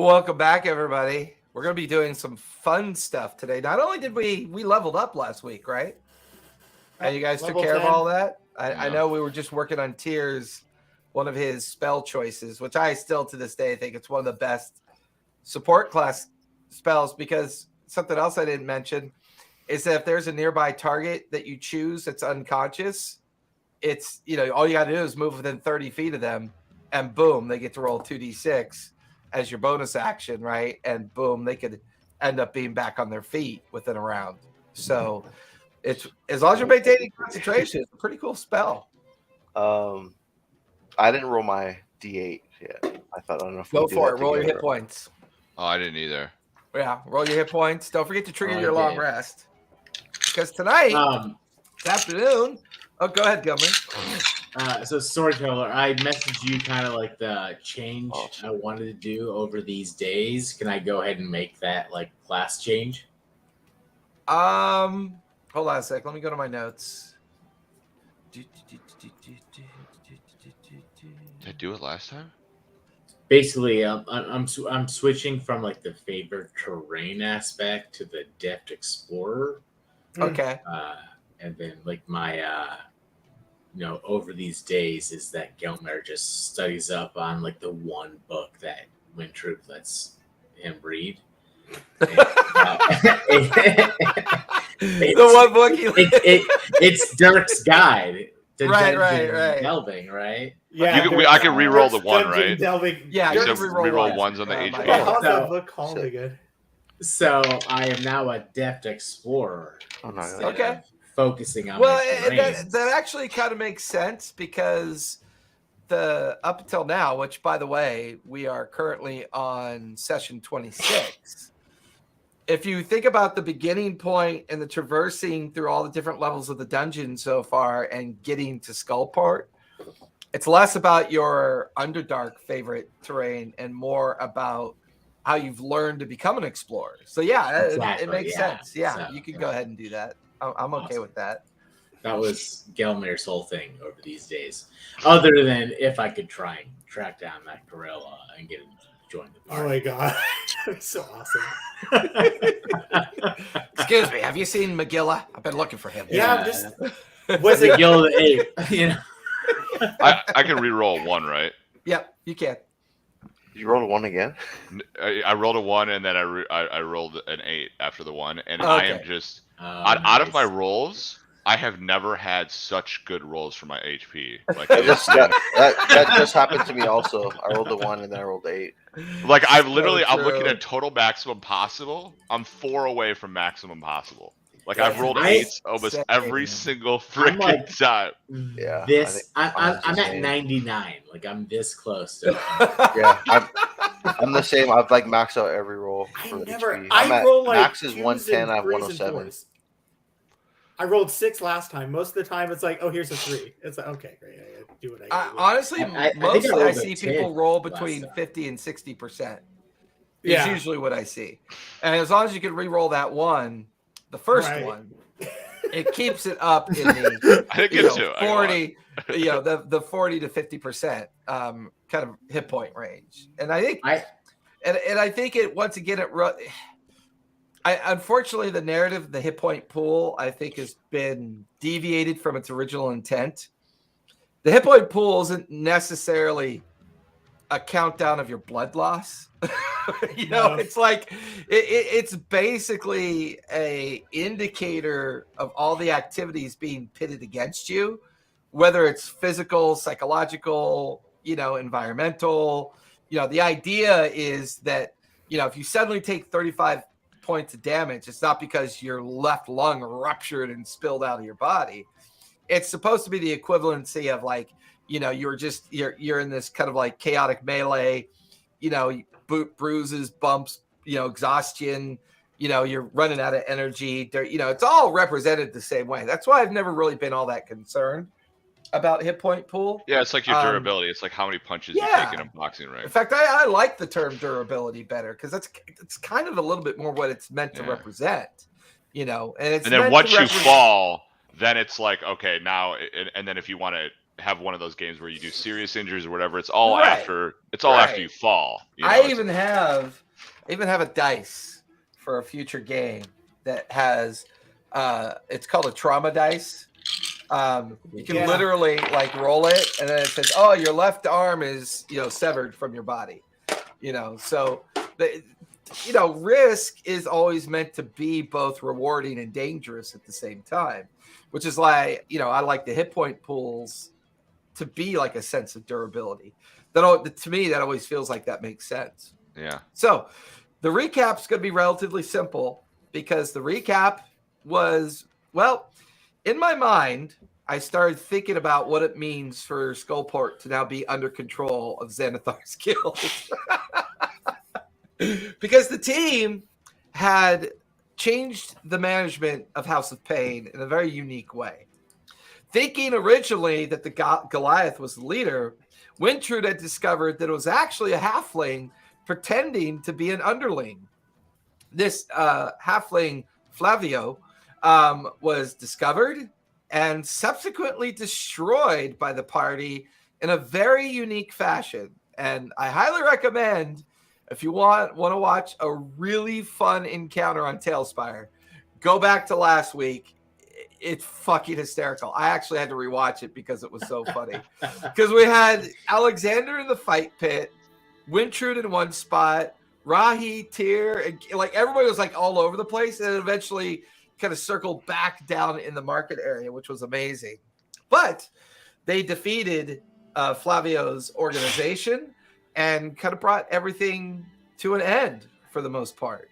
Well, welcome back, everybody. We're going to be doing some fun stuff today. Not only did we leveled up last week, right? And you guys took care of all that. I know we were just working on Tyr's, one of his spell choices, which I still to this day think it's one of the best support class spells, because something else I didn't mention is that if there's a nearby target that you choose that's unconscious, it's, all you got to do is move within 30 feet of them, and boom, they get to roll 2d6 as your bonus action, right? And boom, they could end up being back on their feet within a round. So it's, as long as you're maintaining concentration, it's a pretty cool spell. I didn't roll my d8 yet. I thought, I don't know if go for it. Roll your hit points. Oh, I didn't either. Yeah, roll your hit points. Don't forget to trigger your long rest, because tonight, afternoon. Oh, go ahead, Gilman. So Storyteller, I messaged you kind of like the change I wanted to do over these days. Can I go ahead and make that like class change? Hold on a sec. Let me go to my notes. Did I do it last time? Basically, I'm switching from like the favored terrain aspect to the deft explorer. Okay. And then like my over these days is that Gelmer just studies up on like the one book that Wintrup lets him read. And, the one book it's Dirk's guide to right. delving, right? Yeah, I can re-roll the one, right? Delving. Yeah, you can re-roll ones on the HP. How's that book called again? So I am now a deft explorer. Oh, no. Okay. Focusing on that actually kind of makes sense, because up until now, which by the way, we are currently on session 26. If you think about the beginning point and the traversing through all the different levels of the dungeon so far and getting to Skullport, it's less about your Underdark favorite terrain and more about how you've learned to become an explorer. So yeah, exactly, it makes sense. Yeah, so, you can go ahead and do that. I'm okay with that. That was Gelmer's whole thing over these days. Other than if I could try and track down that gorilla and get him to join the party. Oh my god, that's so awesome. Excuse me, have you seen McGilla? I've been looking for him. Yeah, was it McGilla the Ape? I can re-roll one, right? Yep, you can. You rolled a 1 again? I rolled a 1, and then I rolled an 8 after the 1, and Okay. I am just out of my rolls. I have never had such good rolls for my HP. Like that just happened to me also. I rolled a 1 and then I rolled 8. Like I'm looking at total maximum possible. I'm 4 away from maximum possible. Like I've rolled 8s almost every single freaking time. Yeah. I'm at 99. Like I'm this close to Yeah, I'm the same. I've like maxed out every roll. I roll like max is 110. I have 107. I rolled 6 last time. Most of the time, it's like, oh, here's a 3. It's like, okay, great. I do what I honestly, mostly I see people roll between 50 and 60%. It's usually what I see. And as long as you can re-roll that one, the first one, it keeps it up in the I think it's 40, the 40 to 50% kind of hit point range. And I think I think it once again unfortunately the narrative, the hit point pool, I think has been deviated from its original intent. The hit point pool isn't necessarily a countdown of your blood loss. It's like it's basically a indicator of all the activities being pitted against you, whether it's physical, psychological, environmental. The idea is that if you suddenly take 35 points of damage, it's not because your left lung ruptured and spilled out of your body. It's supposed to be the equivalency of like, you're in this kind of like chaotic melee, bruises, bumps, exhaustion, you're running out of energy. It's all represented the same way. That's why I've never really been all that concerned about hit point pool. Yeah, it's like your durability. It's like how many punches you take in a boxing ring. In fact, I like the term durability better, because it's kind of a little bit more what it's meant to represent, and then once you fall, then it's like, okay, now, and then if you want to have one of those games where you do serious injuries or whatever. It's all Right. after. It's all after you fall. You know, I it's- even have a dice for a future game that has it's called a trauma dice. You can literally like roll it, and then it says, "Oh, your left arm is severed from your body." So risk is always meant to be both rewarding and dangerous at the same time, which is why I like the hit point pools to be like a sense of durability. To me, that always feels like that makes sense. Yeah. So the recap's going to be relatively simple because the recap was, well, in my mind, I started thinking about what it means for Skullport to now be under control of Xanathar's guild. Because the team had changed the management of House of Pain in a very unique way. Thinking originally that the Goliath was the leader, Wintrude had discovered that it was actually a halfling pretending to be an underling. This halfling, Flavio, was discovered and subsequently destroyed by the party in a very unique fashion. And I highly recommend, if you want to watch a really fun encounter on Tailspire, go back to last week. It's fucking hysterical. I actually had to rewatch it because it was so funny. Because we had Alexander in the fight pit, Wintrude in one spot, Rahi, Tyr, and like everybody was like all over the place, and eventually kind of circled back down in the market area, which was amazing. But they defeated Flavio's organization and kind of brought everything to an end for the most part.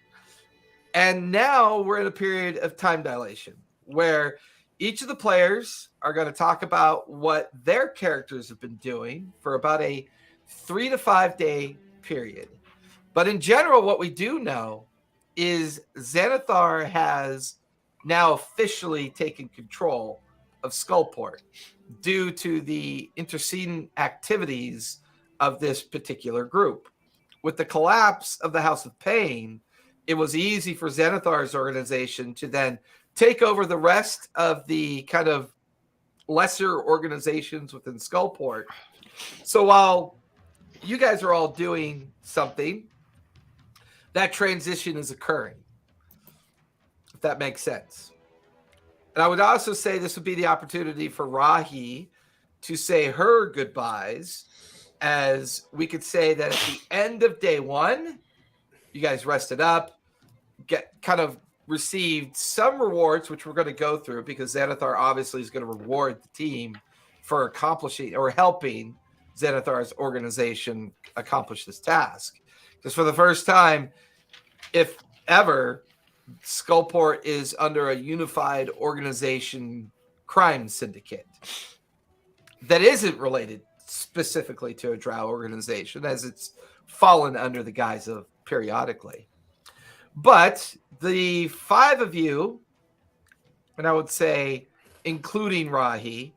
And now we're in a period of time dilation where each of the players are going to talk about what their characters have been doing for about a 3 to 5 day period. But in general, what we do know is Xanathar has now officially taken control of Skullport due to the intercedent activities of this particular group. With the collapse of the House of Pain, it was easy for Xanathar's organization to then take over the rest of the kind of lesser organizations within Skullport. So while you guys are all doing something, that transition is occurring, if that makes sense. And I would also say this would be the opportunity for Rahi to say her goodbyes, as we could say that at the end of day one, you guys rested up, received some rewards, which we're going to go through because Xanathar obviously is going to reward the team for accomplishing or helping Xanathar's organization accomplish this task. Because for the first time, if ever, Skullport is under a unified organization crime syndicate that isn't related specifically to a drow organization, as it's fallen under the guise of periodically. But the 5 of you, and I would say including Rahi,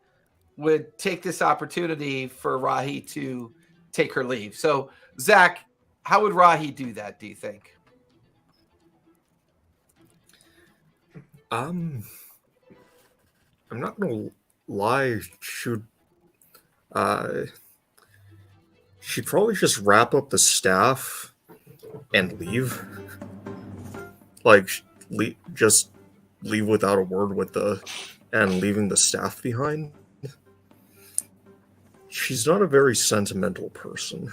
would take this opportunity for Rahi to take her leave. So, Zach, how would Rahi do that, do you think? I'm not gonna lie. She'd probably just wrap up the staff and leave. Like, just leave without a word and leaving the staff behind. She's not a very sentimental person.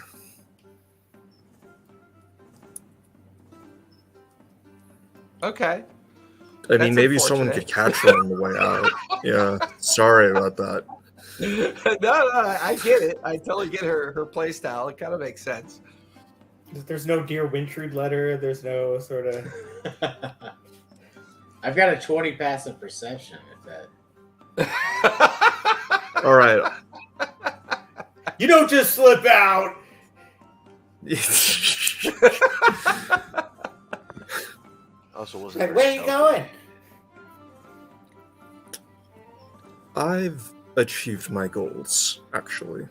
Okay. I mean, maybe someone could catch her on the way out. Yeah, sorry about that. No, I get it. I totally get her play style. It kind of makes sense. There's no Dear Wintrude letter. There's no sort of... I've got a 20 passive perception, if that... All right. You don't just slip out! Also, wasn't Like, where are you going? I've achieved my goals, actually.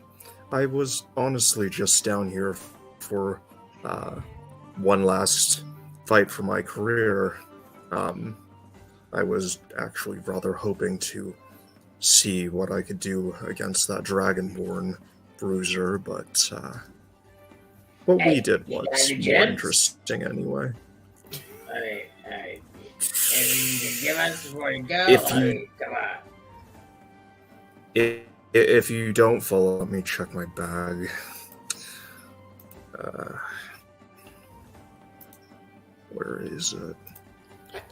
I was honestly just down here for one last fight for my career. I was actually rather hoping to see what I could do against that Dragonborn bruiser, but what we did you got was any more gems? interesting anyway. Anything you can give us before you go? If you- Come on. If you don't follow, let me check my bag. Where is it?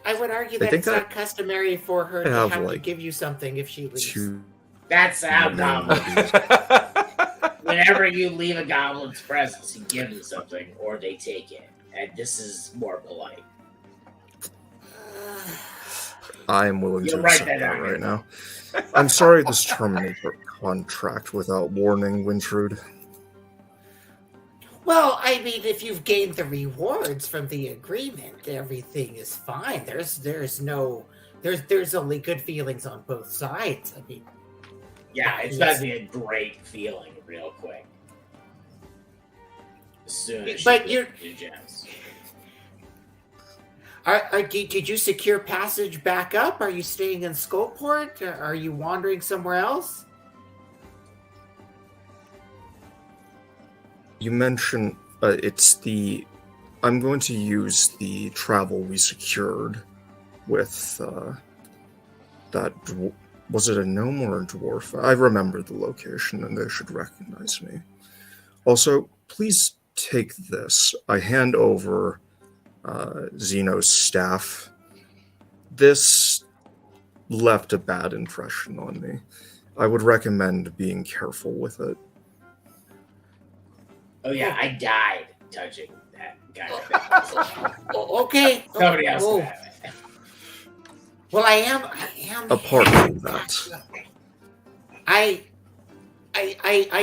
I would argue I that think it's not customary for her to have, have to like, give you something if she leaves. 2 That's our problem. names. Whenever you leave a goblin's presence, he gives you something, or they take it. And this is more polite. I am willing You'll to write accept that that down. right now. I'm sorry this terminates our contract without warning, Wintrude. Well, I mean, if you've gained the rewards from the agreement, everything is fine. There's only good feelings on both sides. I mean, Yeah, it's Yes. got to be a great feeling real quick. As soon as But you you're- get your gems. did you secure passage back up? Are you staying in Skullport? Are you wandering somewhere else? You mentioned I'm going to use the travel we secured with was it a gnome or a dwarf? I remember the location and they should recognize me. Also, please take this. I hand over Zeno's staff. This left a bad impression on me. I would recommend being careful with it. Oh yeah, I died touching that guy. Okay. Somebody else Oh, can have it. well, I am. Apart from that, I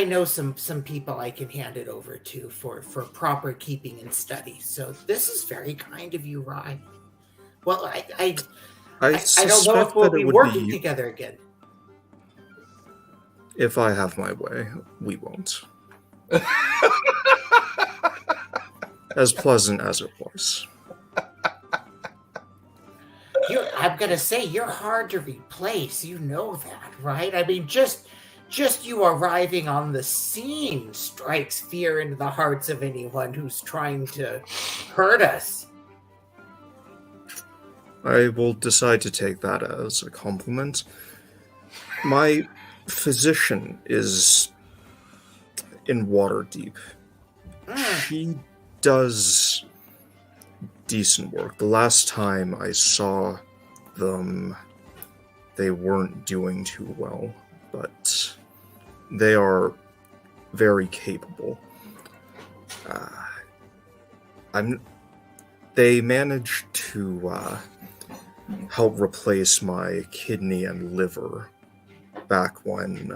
know some people I can hand it over to for proper keeping and study. So this is very kind of you, Rye. Well, I don't know if suspect we'll that be it would working be, together again. if I have my way, we won't. As pleasant as it was. I'm gonna say you're hard to replace. You know that, right? I mean, just you arriving on the scene strikes fear into the hearts of anyone who's trying to hurt us. I will decide to take that as a compliment. My physician is in Waterdeep. She does decent work. The last time I saw them, they weren't doing too well, but they are very capable. They managed to help replace my kidney and liver back when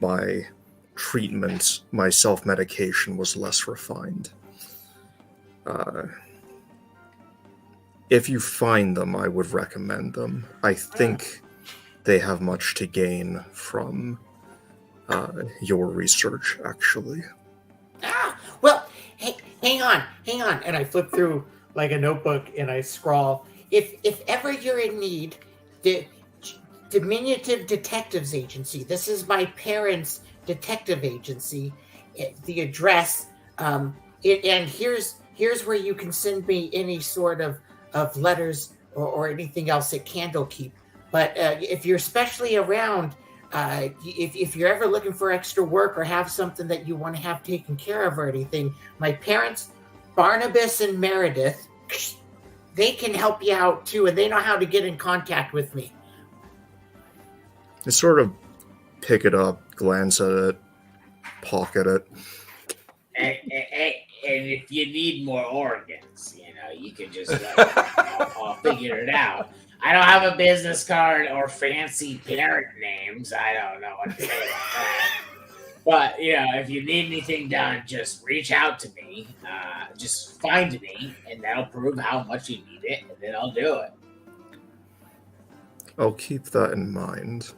my treatment, my self-medication was less refined. If you find them, I would recommend them. I think they have much to gain from your research, actually. Well, hey, hang on, and I flip through like a notebook and I scrawl. If ever you're in need, the Diminutive Detectives Agency. This is my parents' detective agency. The address, and here's where you can send me any sort of letters or anything else at Candlekeep. But if you're especially around, if you're ever looking for extra work or have something that you want to have taken care of or anything, my parents, Barnabas and Meredith, they can help you out too, and they know how to get in contact with me. I sort of pick it up, glance at it, pocket it. And if you need more organs, you can just let me know. I'll figure it out. I don't have a business card or fancy parent names. I don't know what to say about that. But, if you need anything done, just reach out to me. Just find me, and that'll prove how much you need it, and then I'll do it. I'll keep that in mind.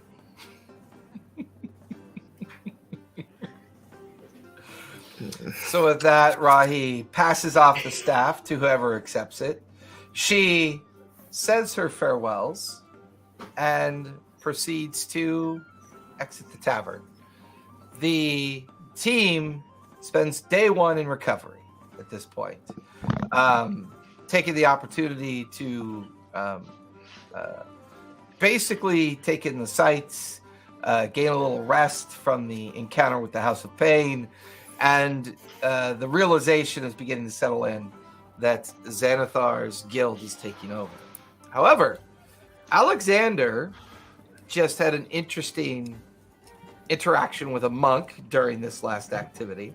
So with that, Rahi passes off the staff to whoever accepts it. She says her farewells and proceeds to exit the tavern. The team spends day one in recovery at this point, taking the opportunity to basically take in the sights, gain a little rest from the encounter with the House of Pain, and the realization is beginning to settle in that Xanathar's guild is taking over. However, Alexander just had an interesting interaction with a monk during this last activity.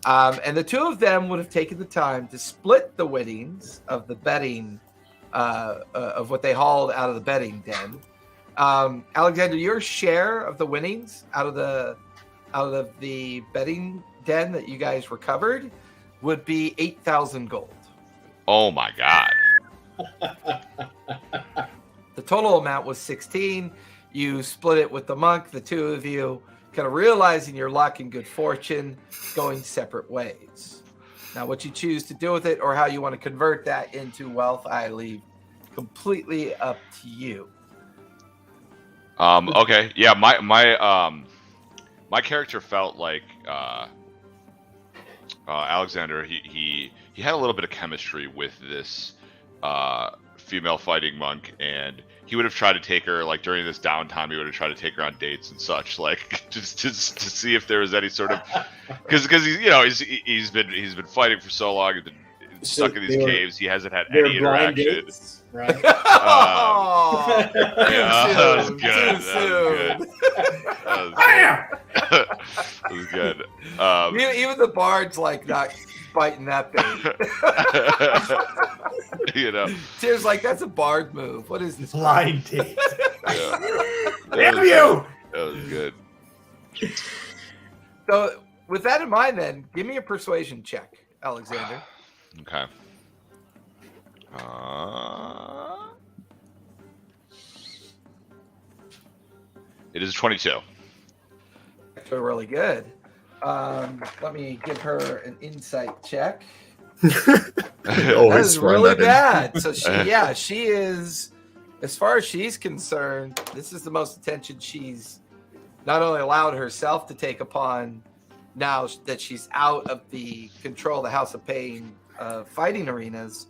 And the two of them would have taken the time to split the winnings of the betting, of what they hauled out of the betting den. Alexander, your share of the winnings out of the betting den that you guys recovered would be 8,000 gold. Oh my god. The total amount was 16. You split it with the monk, the two of you kind of realizing your luck and good fortune, going separate ways. Now, what you choose to do with it or how you want to convert that into wealth, I leave completely up to you. Okay. Yeah, my character felt like Alexander, he had a little bit of chemistry with this female fighting monk, and he would have tried to take her, like, during this downtime, he would have tried to take her on dates and such, like, just to see if there was any sort of, because he's been fighting for so long, he's been stuck in these caves, he hasn't had any interaction. Dates, right? Yeah, that was good. That was good. Even the bard's like not biting that bait. Tears like, that's a bard move. What is this? Blind date. Damn you! That was good. So, with that in mind, then, give me a persuasion check, Alexander. Okay. It is 22. Actually, really good. Let me give her an insight check. That is really bad. So she is, as far as she's concerned, this is the most attention she's not only allowed herself to take upon now that she's out of the control of the House of Pain fighting arenas.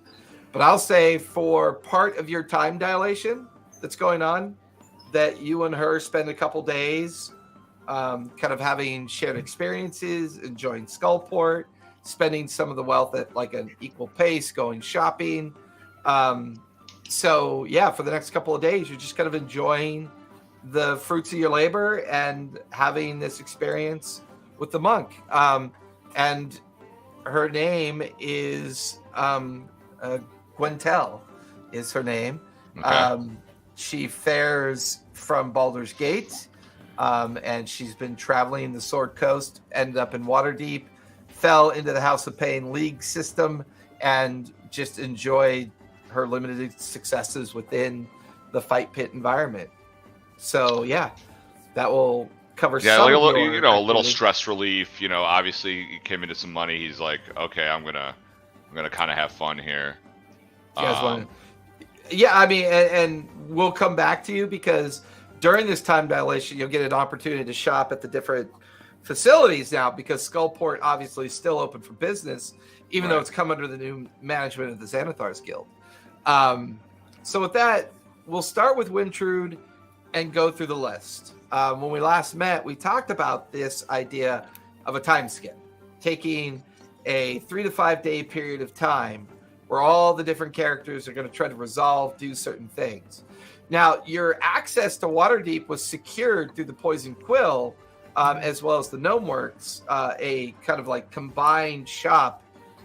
But I'll say for part of your time dilation that's going on, that you and her spend a couple days kind of having shared experiences, enjoying Skullport, spending some of the wealth at like an equal pace, going shopping. So yeah, for the next couple of days, you're just kind of enjoying the fruits of your labor and having this experience with the monk. And her name is Gwentel is her name. Okay. She fares from Baldur's Gate, and she's been traveling the Sword Coast, ended up in Waterdeep, fell into the House of Pain League system, and just enjoyed her limited successes within the fight pit environment. So yeah, that will cover some like of a little stress relief. Obviously he came into some money. He's like, okay, I'm gonna kind of have fun here. Yeah, I mean, and we'll come back to you because during this time dilation, you'll get an opportunity to shop at the different facilities now because Skullport obviously is still open for business, even though it's come under the new management of the Xanathar's Guild. So with that, we'll start with Wintrude and go through the list. When we last met, we talked about this idea of a time skip, taking a 3 to 5 day period of time where all the different characters are going to try to resolve, do certain things. Now, your access to Waterdeep was secured through the Poison Quill, as well as the Gnome Works, a kind of like combined shop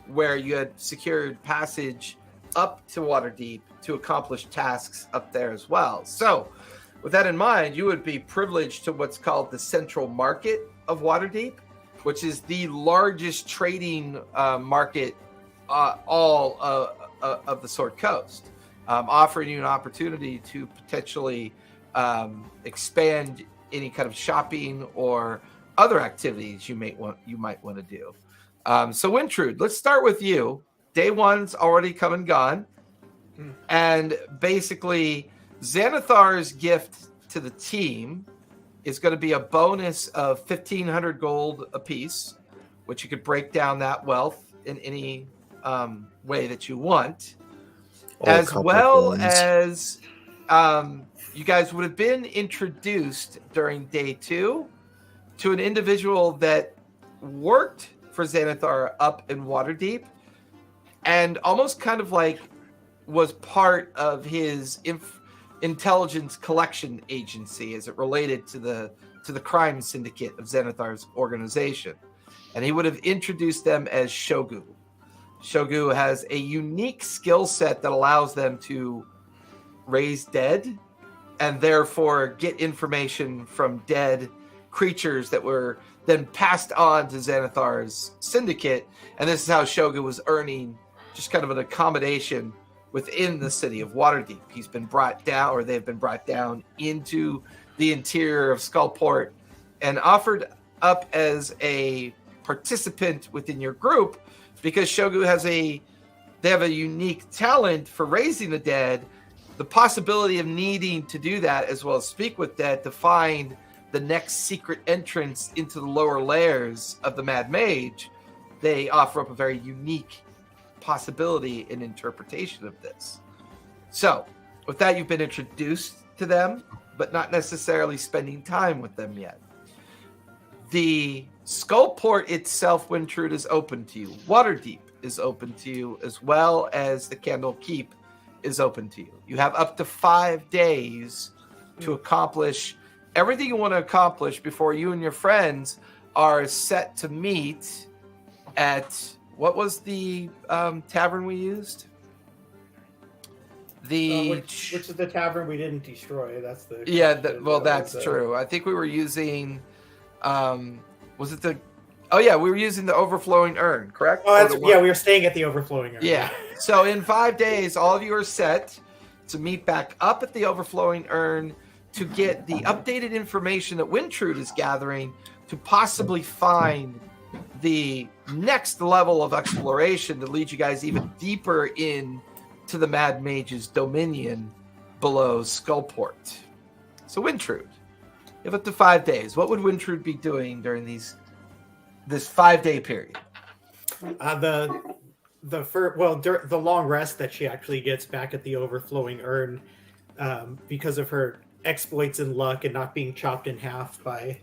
where you had secured passage up to Waterdeep to accomplish tasks up there as well. So, with that in mind, you would be privileged to what's called the Central Market of Waterdeep, which is the largest trading market all of the Sword Coast, offering you an opportunity to potentially expand any kind of shopping or other activities you might want to do. So Wintrude, let's start with you. Day one's already come and gone, and basically Xanathar's gift to the team is going to be a bonus of 1,500 gold apiece, which you could break down that wealth in any way that you want, All as copper well coins. as you guys would have been introduced during day 2 to an individual that worked for Xanathar up in Waterdeep and almost kind of like was part of his intelligence collection agency as it related to the crime syndicate of Xanathar's organization. And he would have introduced them as Shogu. Shogu has a unique skill set that allows them to raise dead and therefore get information from dead creatures that were then passed on to Xanathar's syndicate. And this is how Shogu was earning just kind of an accommodation within the city of Waterdeep. He's been brought down, or they've been brought down into the interior of Skullport and offered up as a participant within your group because Shogu they have a unique talent for raising the dead. The possibility of needing to do that as well as speak with dead to find the next secret entrance into the lower layers of the Mad Mage, they offer up a very unique possibility and interpretation of this. So, with that, you've been introduced to them, but not necessarily spending time with them yet. The Skullport itself, Wintrude, is open to you. Waterdeep is open to you, as well as the Candle Keep is open to you. You have up to 5 days to accomplish everything you want to accomplish before you and your friends are set to meet at, what was the tavern we used? Which is the tavern we didn't destroy. That's the that's true. I think we were using was it the we were using the overflowing urn, correct? We were staying at the overflowing urn. Yeah. So in 5 days, all of you are set to meet back up at the overflowing urn to get the updated information that Wintrude is gathering to possibly find the next level of exploration to lead you guys even deeper in to the Mad Mage's dominion below Skullport. So Wintrude, you have up to 5 days. What would Wintrude be doing during this 5-day period? The long rest that she actually gets back at the overflowing urn, because of her exploits in luck and not being chopped in half by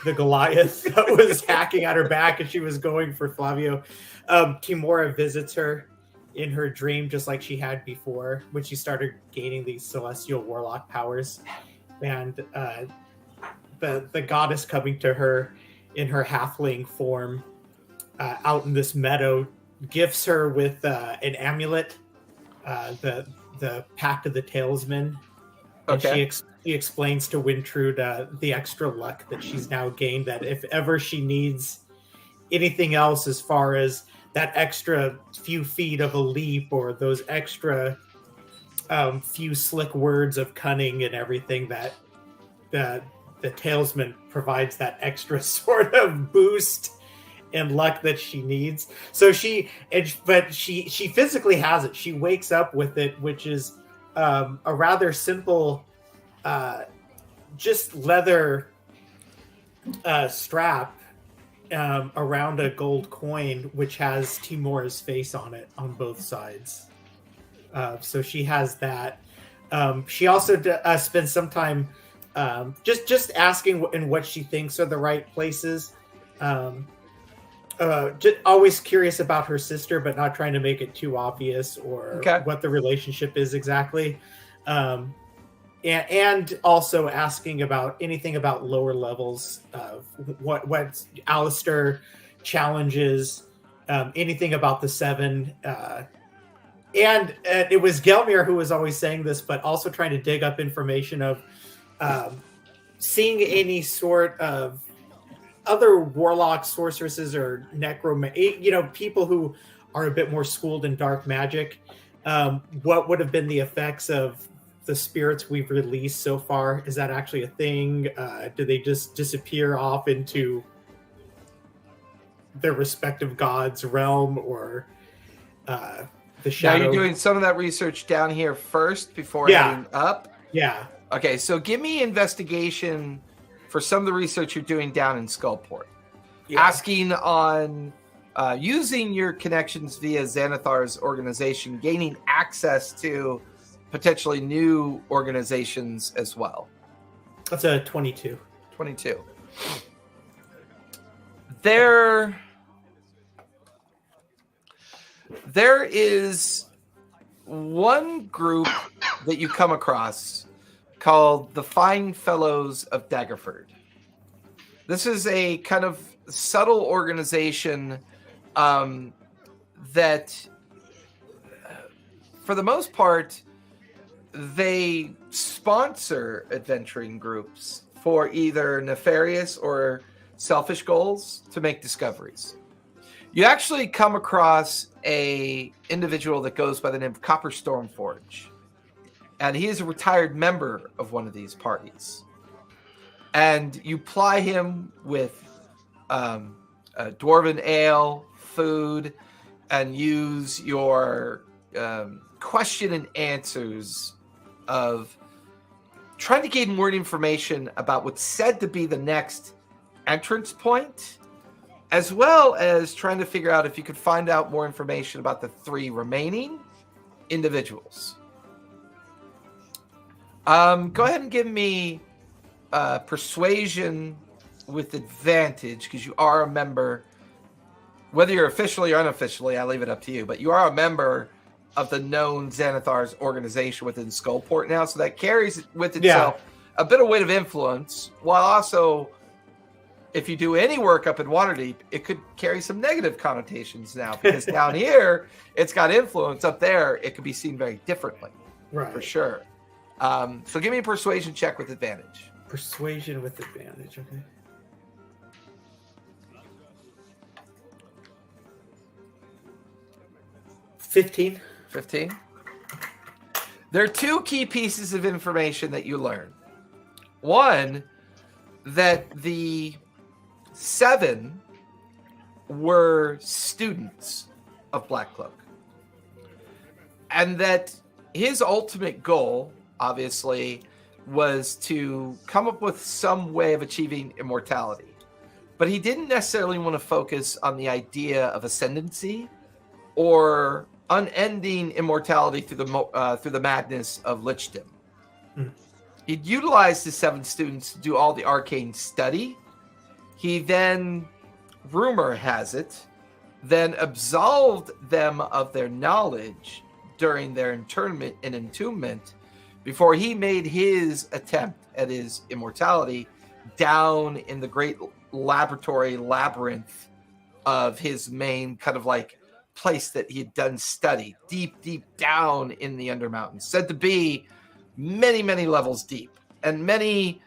the Goliath that was hacking at her back as she was going for Flavio. Timora visits her in her dream, just like she had before when she started gaining these celestial warlock powers, and the goddess coming to her in her halfling form out in this meadow gifts her with an amulet, the Pact of the Talesman. Okay. And she explains to Wintrude the extra luck that she's now gained, that if ever she needs anything else as far as that extra few feet of a leap or those extra few slick words of cunning and everything, that the Talesman provides that extra sort of boost and luck that she needs. So she physically has it. She wakes up with it, which is a rather simple, just leather strap around a gold coin, which has Timora's face on it on both sides. So she has that. She also spends some time just asking in what she thinks are the right places. Just always curious about her sister, but not trying to make it too obvious or what the relationship is exactly. And also asking about anything about lower levels of what Halaster challenges, anything about the Seven. And it was Gelmir who was always saying this, but also trying to dig up information of seeing any sort of other warlocks, sorceresses, or people who are a bit more schooled in dark magic. What would have been the effects of the spirits we've released so far? Is that actually a thing? Do they just disappear off into their respective gods' realm, or the shadow? Now you're doing some of that research down here first before heading up. Yeah. Okay, so give me investigation for some of the research you're doing down in Skullport. Yeah. Asking on using your connections via Xanathar's organization, gaining access to potentially new organizations as well. That's a 22. 22. There is one group that you come across called the Fine Fellows of Daggerford. This is a kind of subtle organization that, for the most part, they sponsor adventuring groups for either nefarious or selfish goals to make discoveries. You actually come across a individual that goes by the name of Copper Stormforge, and he is a retired member of one of these parties. And you ply him with a dwarven ale, food, and use your question and answers of trying to gain more information about what's said to be the next entrance point, as well as trying to figure out if you could find out more information about the 3 remaining individuals. Go ahead and give me persuasion with advantage, because you are a member. Whether you're officially or unofficially, I leave it up to you, but you are a member of the known Xanathar's organization within Skullport now, so that carries with itself a bit of weight of influence, while also, if you do any work up in Waterdeep, it could carry some negative connotations now, because down here, it's got influence. Up there, it could be seen very differently, Right. for sure. So give me a persuasion check with advantage. Persuasion with advantage, okay. 15. 15. There are 2 key pieces of information that you learn. One, that the 7 were students of Blackcloak. And that his ultimate goal, obviously, was to come up with some way of achieving immortality. But he didn't necessarily want to focus on the idea of ascendancy or unending immortality through the madness of lichdom. He utilized his 7 students to do all the arcane study. He then, rumor has it, then absolved them of their knowledge during their internment and entombment before he made his attempt at his immortality down in the great laboratory labyrinth of his main kind of like place that he had done study deep down in the Undermountain, said to be many levels deep, and many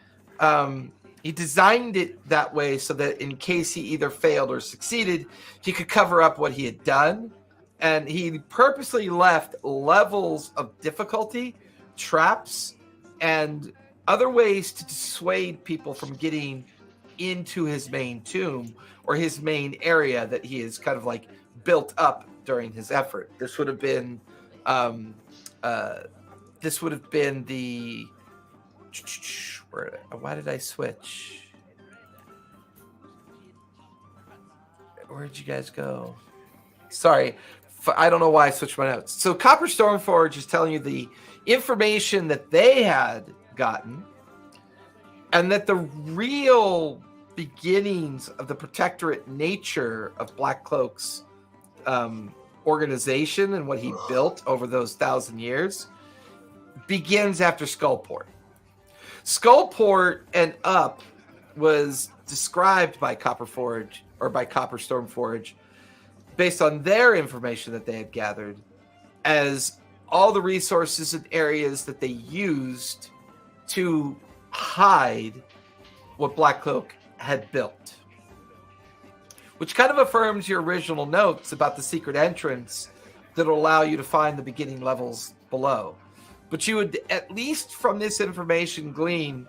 he designed it that way so that in case he either failed or succeeded, he could cover up what he had done. And he purposely left levels of difficulty, traps, and other ways to dissuade people from getting into his main tomb or his main area that he has kind of like built up during his effort. This would have been the why did I switch? Where'd you guys go? Sorry, I don't know why I switched my notes. So Copper Stormforge is telling you the information that they had gotten, and that the real beginnings of the protectorate nature of Blackcloak's organization and what he built over those 1,000 years begins after Skullport. Skullport and up was described by Copper Stormforge based on their information that they had gathered as all the resources and areas that they used to hide what Blackcloak had built, which kind of affirms your original notes about the secret entrance that will allow you to find the beginning levels below. But you would, at least from this information, glean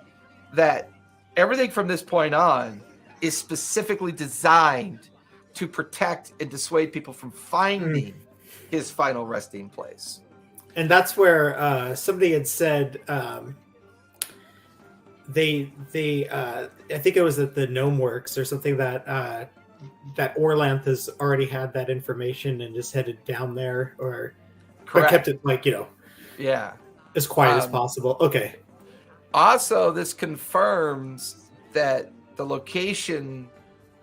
that everything from this point on is specifically designed to protect and dissuade people from finding his final resting place. And that's where somebody had said they I think it was at the Gnome Works or something that that Orlanth has already had that information and just headed down there, or but kept it like Yeah. as quiet as possible. Okay. Also, this confirms that the location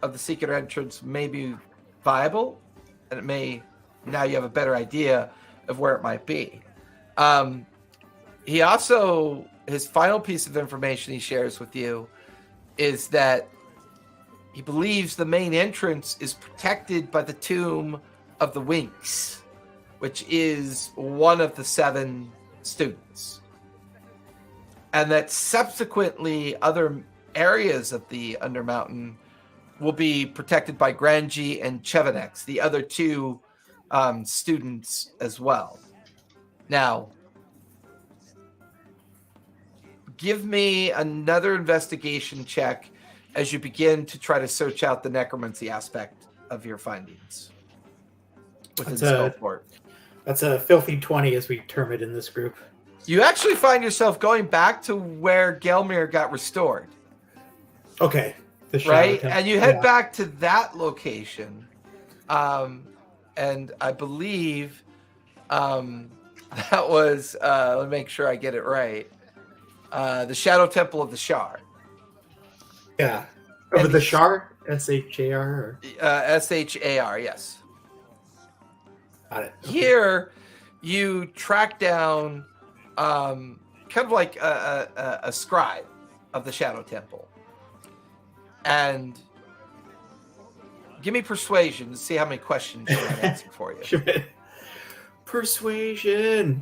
of the secret entrance may be viable, and it may now you have a better idea of where it might be. He also, his final piece of information he shares with you is that he believes the main entrance is protected by the tomb of the Winks, which is one of the 7 students. And that subsequently other areas of the Undermountain will be protected by Granji and Chevenex, the other 2 students as well. Now, give me another investigation check as you begin to try to search out the necromancy aspect of your findings within Skullport. That's a filthy 20, as we term it in this group. You actually find yourself going back to where Gelmir got restored. Okay. Right? And you head back to that location. And I believe that was, let me make sure I get it right, the Shadow Temple of the Shar. Yeah. Over the Shar? S-H-A-R? S-H-A-R, yes. Got it. Okay. Here, you track down kind of like a scribe of the Shadow Temple. And give me persuasion to see how many questions she can answer for you. Sure. Persuasion.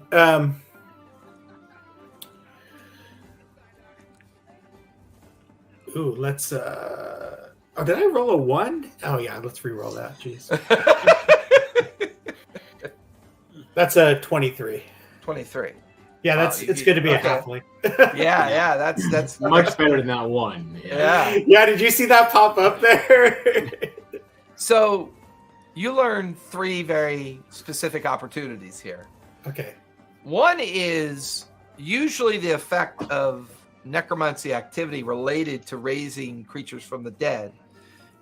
Ooh, let's oh, did I roll a 1? Oh yeah, let's re-roll that. Jeez. That's a 23. 23. Yeah, that's it's good to be a halfling. Yeah, that's much better than that 1. Yeah. Yeah, did you see that pop up there? So you learn 3 very specific opportunities here. Okay. One is usually the effect of necromancy activity related to raising creatures from the dead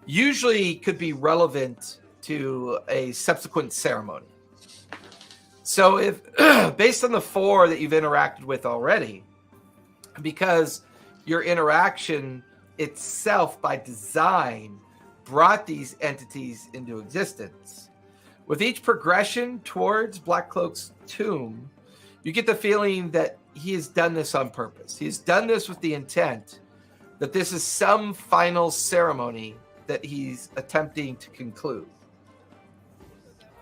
usually could be relevant to a subsequent ceremony. So if based on the 4 that you've interacted with already, because your interaction itself by design brought these entities into existence, with each progression towards Blackcloak's tomb, you get the feeling that he has done this on purpose. He's done this with the intent that this is some final ceremony that he's attempting to conclude.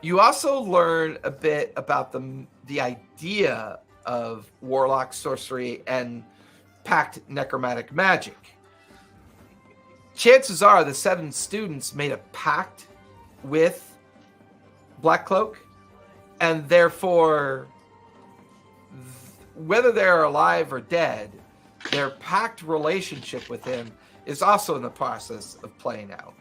You also learn a bit about the idea of warlock sorcery and pact necromantic magic. Chances are the 7 students made a pact with Blackcloak, and therefore, whether they're alive or dead, their pact relationship with him is also in the process of playing out.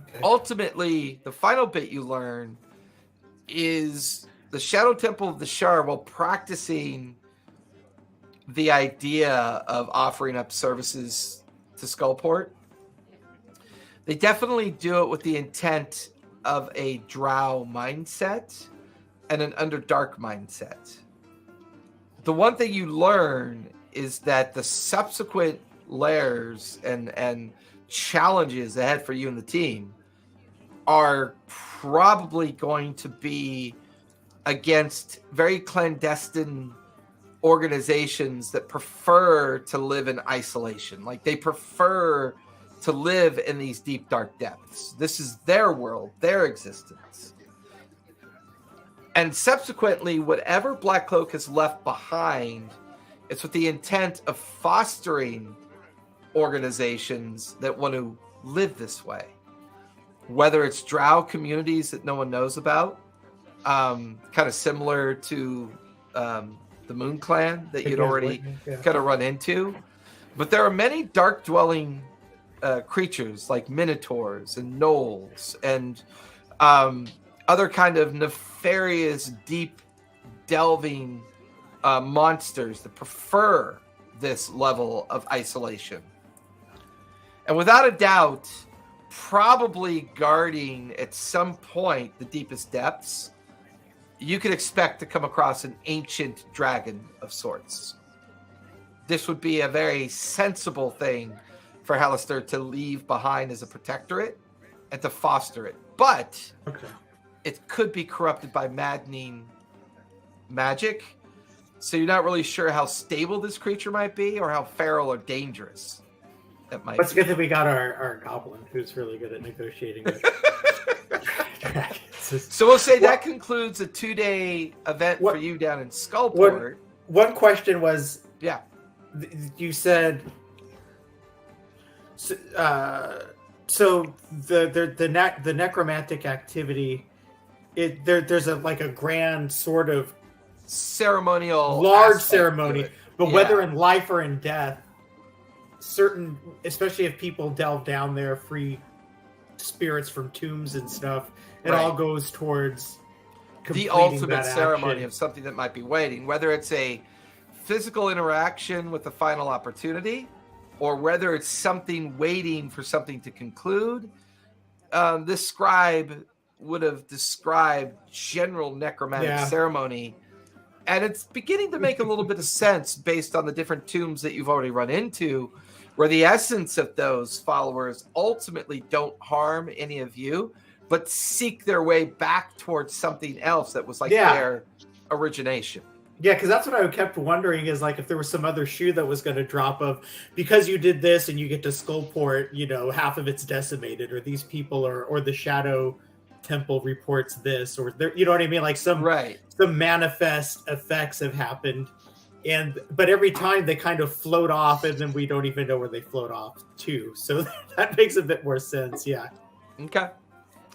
Okay. Ultimately, the final bit you learn is the Shadow Temple of the Shar, while practicing the idea of offering up services to Skullport, they definitely do it with the intent of a drow mindset and an Underdark mindset. The one thing you learn is that the subsequent lairs and challenges ahead for you and the team are probably going to be against very clandestine organizations that prefer to live in isolation. Like, they prefer to live in these deep, dark depths. This is their world, their existence. And subsequently, whatever Blackcloak has left behind, it's with the intent of fostering organizations that want to live this way. Whether it's drow communities that no one knows about, kind of similar to the Moon Clan that you'd already kind of run into. But there are many dark dwelling creatures like minotaurs and gnolls and other kind of nefarious, deep delving monsters that prefer this level of isolation. And without a doubt, probably guarding at some point the deepest depths, you could expect to come across an ancient dragon of sorts. This would be a very sensible thing for Halaster to leave behind as a protectorate and to foster it. But it could be corrupted by maddening magic. So you're not really sure how stable this creature might be or how feral or dangerous that might It's be. good that we got our goblin who's really good at negotiating with dragons. So we'll say that concludes a 2-day event for you down in Skullport. One question was, Yeah. You said so the necromantic activity, there's a grand sort of Ceremonial large aspect ceremony, to it. but Yeah. whether in life or in death, certain, especially if people delve down there, free spirits from tombs and stuff, it all goes towards the completing ultimate that ceremony action. of something that might be waiting, whether it's a physical interaction with the final opportunity or whether it's something waiting for something to conclude. This scribe would have described general necromantic ceremony, and it's beginning to make a little bit of sense based on the different tombs that you've already run into, where the essence of those followers ultimately don't harm any of you, but seek their way back towards something else that was like their origination. Yeah, because that's what I kept wondering is like if there was some other shoe that was going to drop of because you did this and you get to Skullport, half of it's decimated, or these people or the Shadow Temple reports this, or there, you know what I mean? Like some manifest effects have happened, but every time they kind of float off, and then we don't even know where they float off to. So that makes a bit more sense. Yeah. Okay.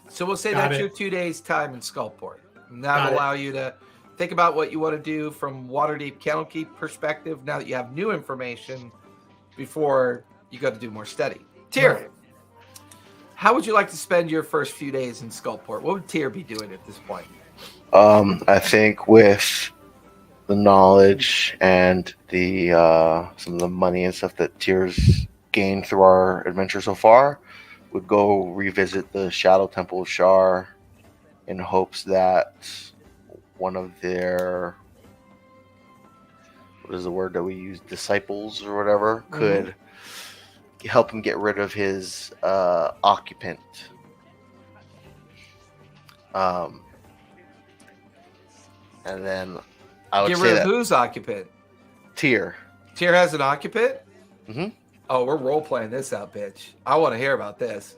So we'll say that's your 2 days time in Skullport, and that'll allow you to think about what you want to do from Waterdeep Candlekeep perspective now that you have new information before you go to do more study. Tyr, how would you like to spend your first few days in Skullport? What would Tyr be doing at this point? I think with the knowledge and the some of the money and stuff that Tyr's gained through our adventure so far, would go revisit the Shadow Temple of Shar in hopes that one of their, what is the word that we use, disciples or whatever, could help him get rid of his occupant. And then I would get say rid of that whose occupant? Tyr. Tyr has an occupant? Mm-hmm. Oh, we're role playing this out, bitch. I want to hear about this.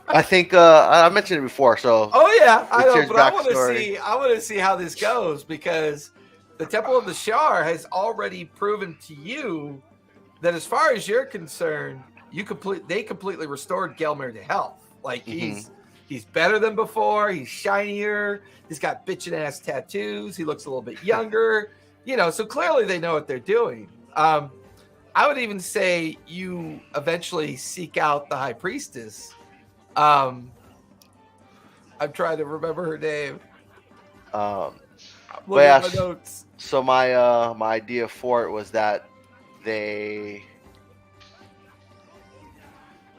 I think I mentioned it before. So I know, Tyr's but I want to see how this goes, because the Temple of the Shar has already proven to you that, as far as you're concerned, they completely restored Gelmir to health. Like he's better than before. He's shinier. He's got bitchin' ass tattoos. He looks a little bit younger. So clearly they know what they're doing. I would even say you eventually seek out the High Priestess. I'm trying to remember her name. Look at my notes. So my idea for it was that they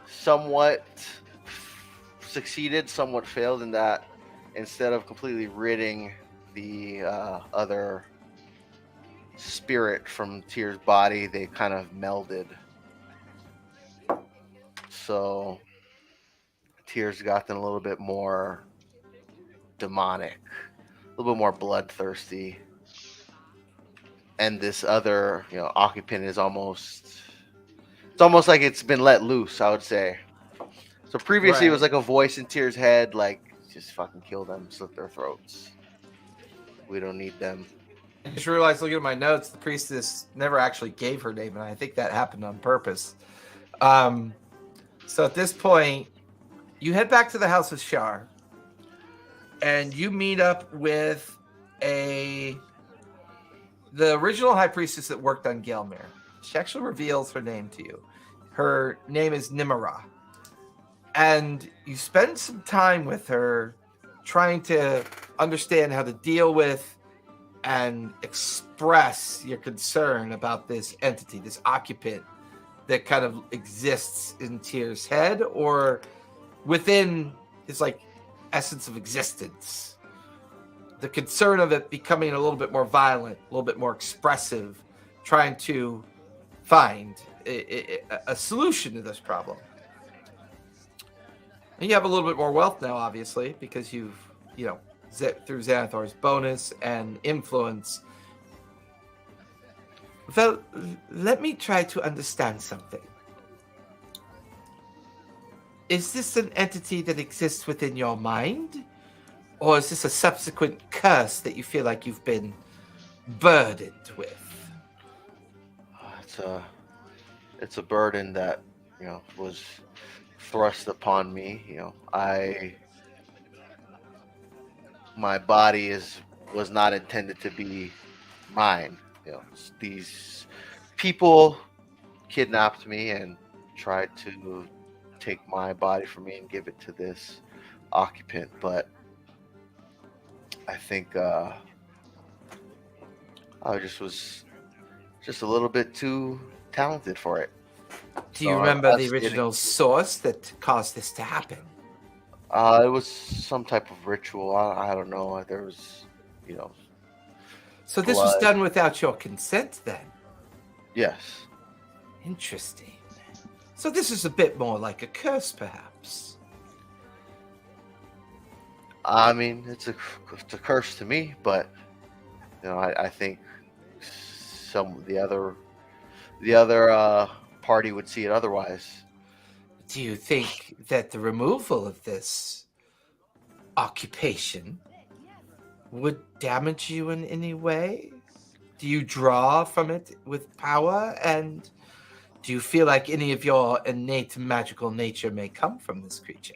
somewhat succeeded, somewhat failed, in that instead of completely ridding the other spirit from Tyr's body, they kind of melded. So Tyr's gotten a little bit more demonic, a little bit more bloodthirsty, and this other occupant is almost like it's been let loose, I would say. So previously it was like a voice in Tyr's head, like, just fucking kill them, slit their throats, we don't need them. I just realized, looking at my notes, the priestess never actually gave her name, and I think that happened on purpose. So at this point, you head back to the House of Shar, and you meet up with the original High Priestess that worked on Gelmir. She actually reveals her name to you. Her name is Nimara. And you spend some time with her trying to understand how to deal with and express your concern about this entity, this occupant that kind of exists in Tyr's head or within his like essence of existence. The concern of it becoming a little bit more violent, a little bit more expressive, trying to find a solution to this problem. And you have a little bit more wealth now, obviously, because you've, through Xanathar's bonus and influence. Well, let me try to understand something. Is this an entity that exists within your mind? Or is this a subsequent curse that you feel like you've been burdened with? It's a burden that, was thrust upon me. My body was not intended to be mine. These people kidnapped me and tried to take my body from me and give it to this occupant, but I think I was just a little bit too talented for it. Do you remember the original source that caused this to happen? It was some type of ritual. I don't know. There was, So this was done without your consent then? Yes. Interesting. So this is a bit more like a curse, perhaps? I mean, it's a curse to me, but, I think the other party would see it otherwise. Do you think that the removal of this occupation would damage you in any way? Do you draw from it with power? And do you feel like any of your innate magical nature may come from this creature,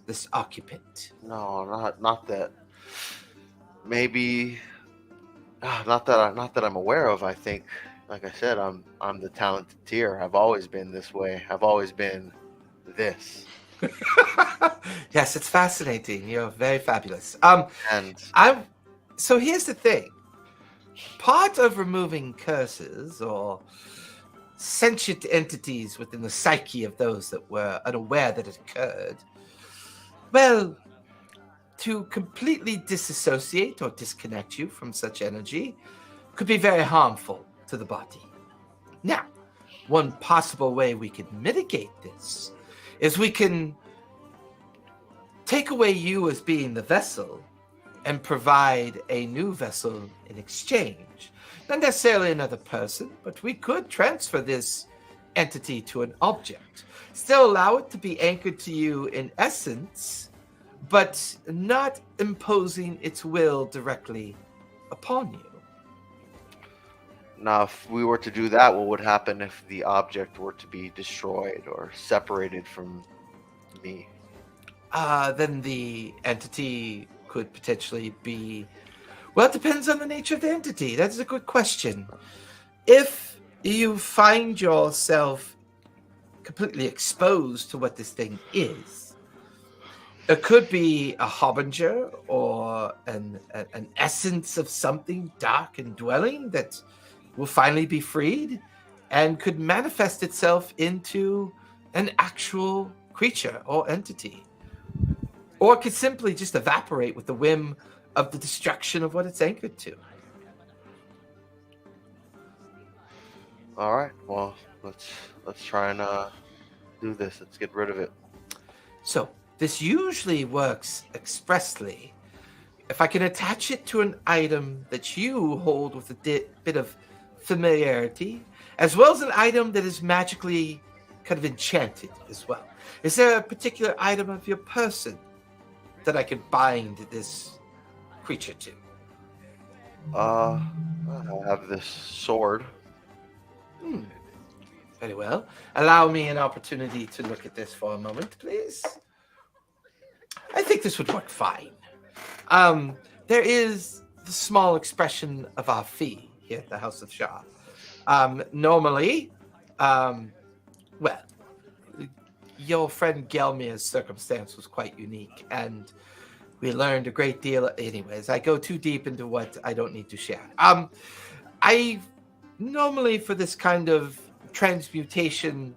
this occupant? No, not that. Maybe, not that I'm aware of. I think, like I said, I'm the talented Tyr. I've always been this way. I've always been this. Yes, it's fascinating. You're very fabulous. So here's the thing. Part of removing curses or sentient entities within the psyche of those that were unaware that it occurred, well, to completely disassociate or disconnect you from such energy could be very harmful to the body. Now, one possible way we can mitigate this is we can take away you as being the vessel and provide a new vessel in exchange. Not necessarily another person, but we could transfer this entity to an object. Still allow it to be anchored to you in essence, but not imposing its will directly upon you. Now, if we were to do that, what would happen if the object were to be destroyed or separated from me? Then the entity could potentially be... Well, it depends on the nature of the entity. That's a good question. If you find yourself completely exposed to what this thing is, it could be a harbinger or an essence of something dark and dwelling that will finally be freed and could manifest itself into an actual creature or entity. Or it could simply just evaporate with the whim of the destruction of what it's anchored to. All right. Well, let's try and do this. Let's get rid of it. So this usually works expressly if I can attach it to an item that you hold with a bit of familiarity, as well as an item that is magically kind of enchanted as well. Is there a particular item of your person that I could bind this creature to? I have this sword. Very well. Allow me an opportunity to look at this for a moment, please. I think this would work fine. There is the small expression of our fee here at the House of Shah. Normally, your friend Gelmir's circumstance was quite unique, and We learned a great deal. Anyways, I go too deep into what I don't need to share. I normally for this kind of transmutation,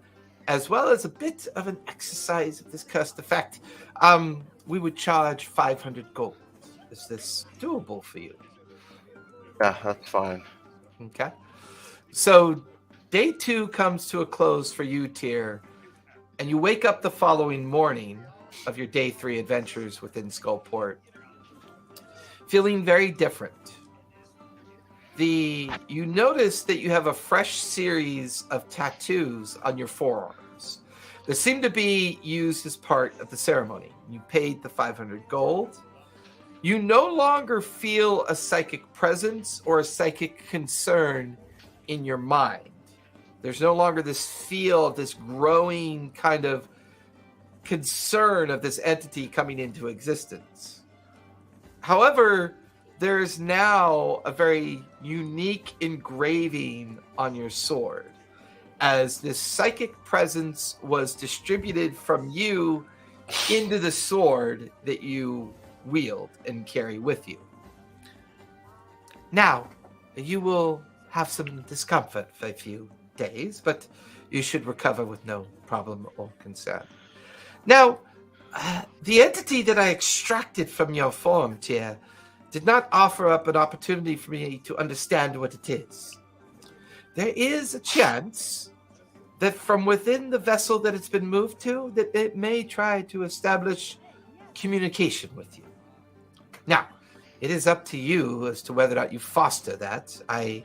as well as a bit of an exercise of this cursed effect, we would charge 500 gold. Is this doable for you? Yeah, that's fine. Okay. So day 2 comes to a close for you, Tyr, and you wake up the following morning of your day 3 adventures within Skullport, feeling very different. You notice that you have a fresh series of tattoos on your forearms. They seem to be used as part of the ceremony. You paid the 500 gold. You no longer feel a psychic presence or a psychic concern in your mind. There's no longer this feel of this growing kind of concern of this entity coming into existence. However, there's now a very unique engraving on your sword, as this psychic presence was distributed from you into the sword that you wield and carry with you. Now, you will have some discomfort for a few days, but you should recover with no problem or concern. Now, the entity that I extracted from your form, Tyr, did not offer up an opportunity for me to understand what it is. There is a chance that from within the vessel that it's been moved to, that it may try to establish communication with you. Now, it is up to you as to whether or not you foster that. I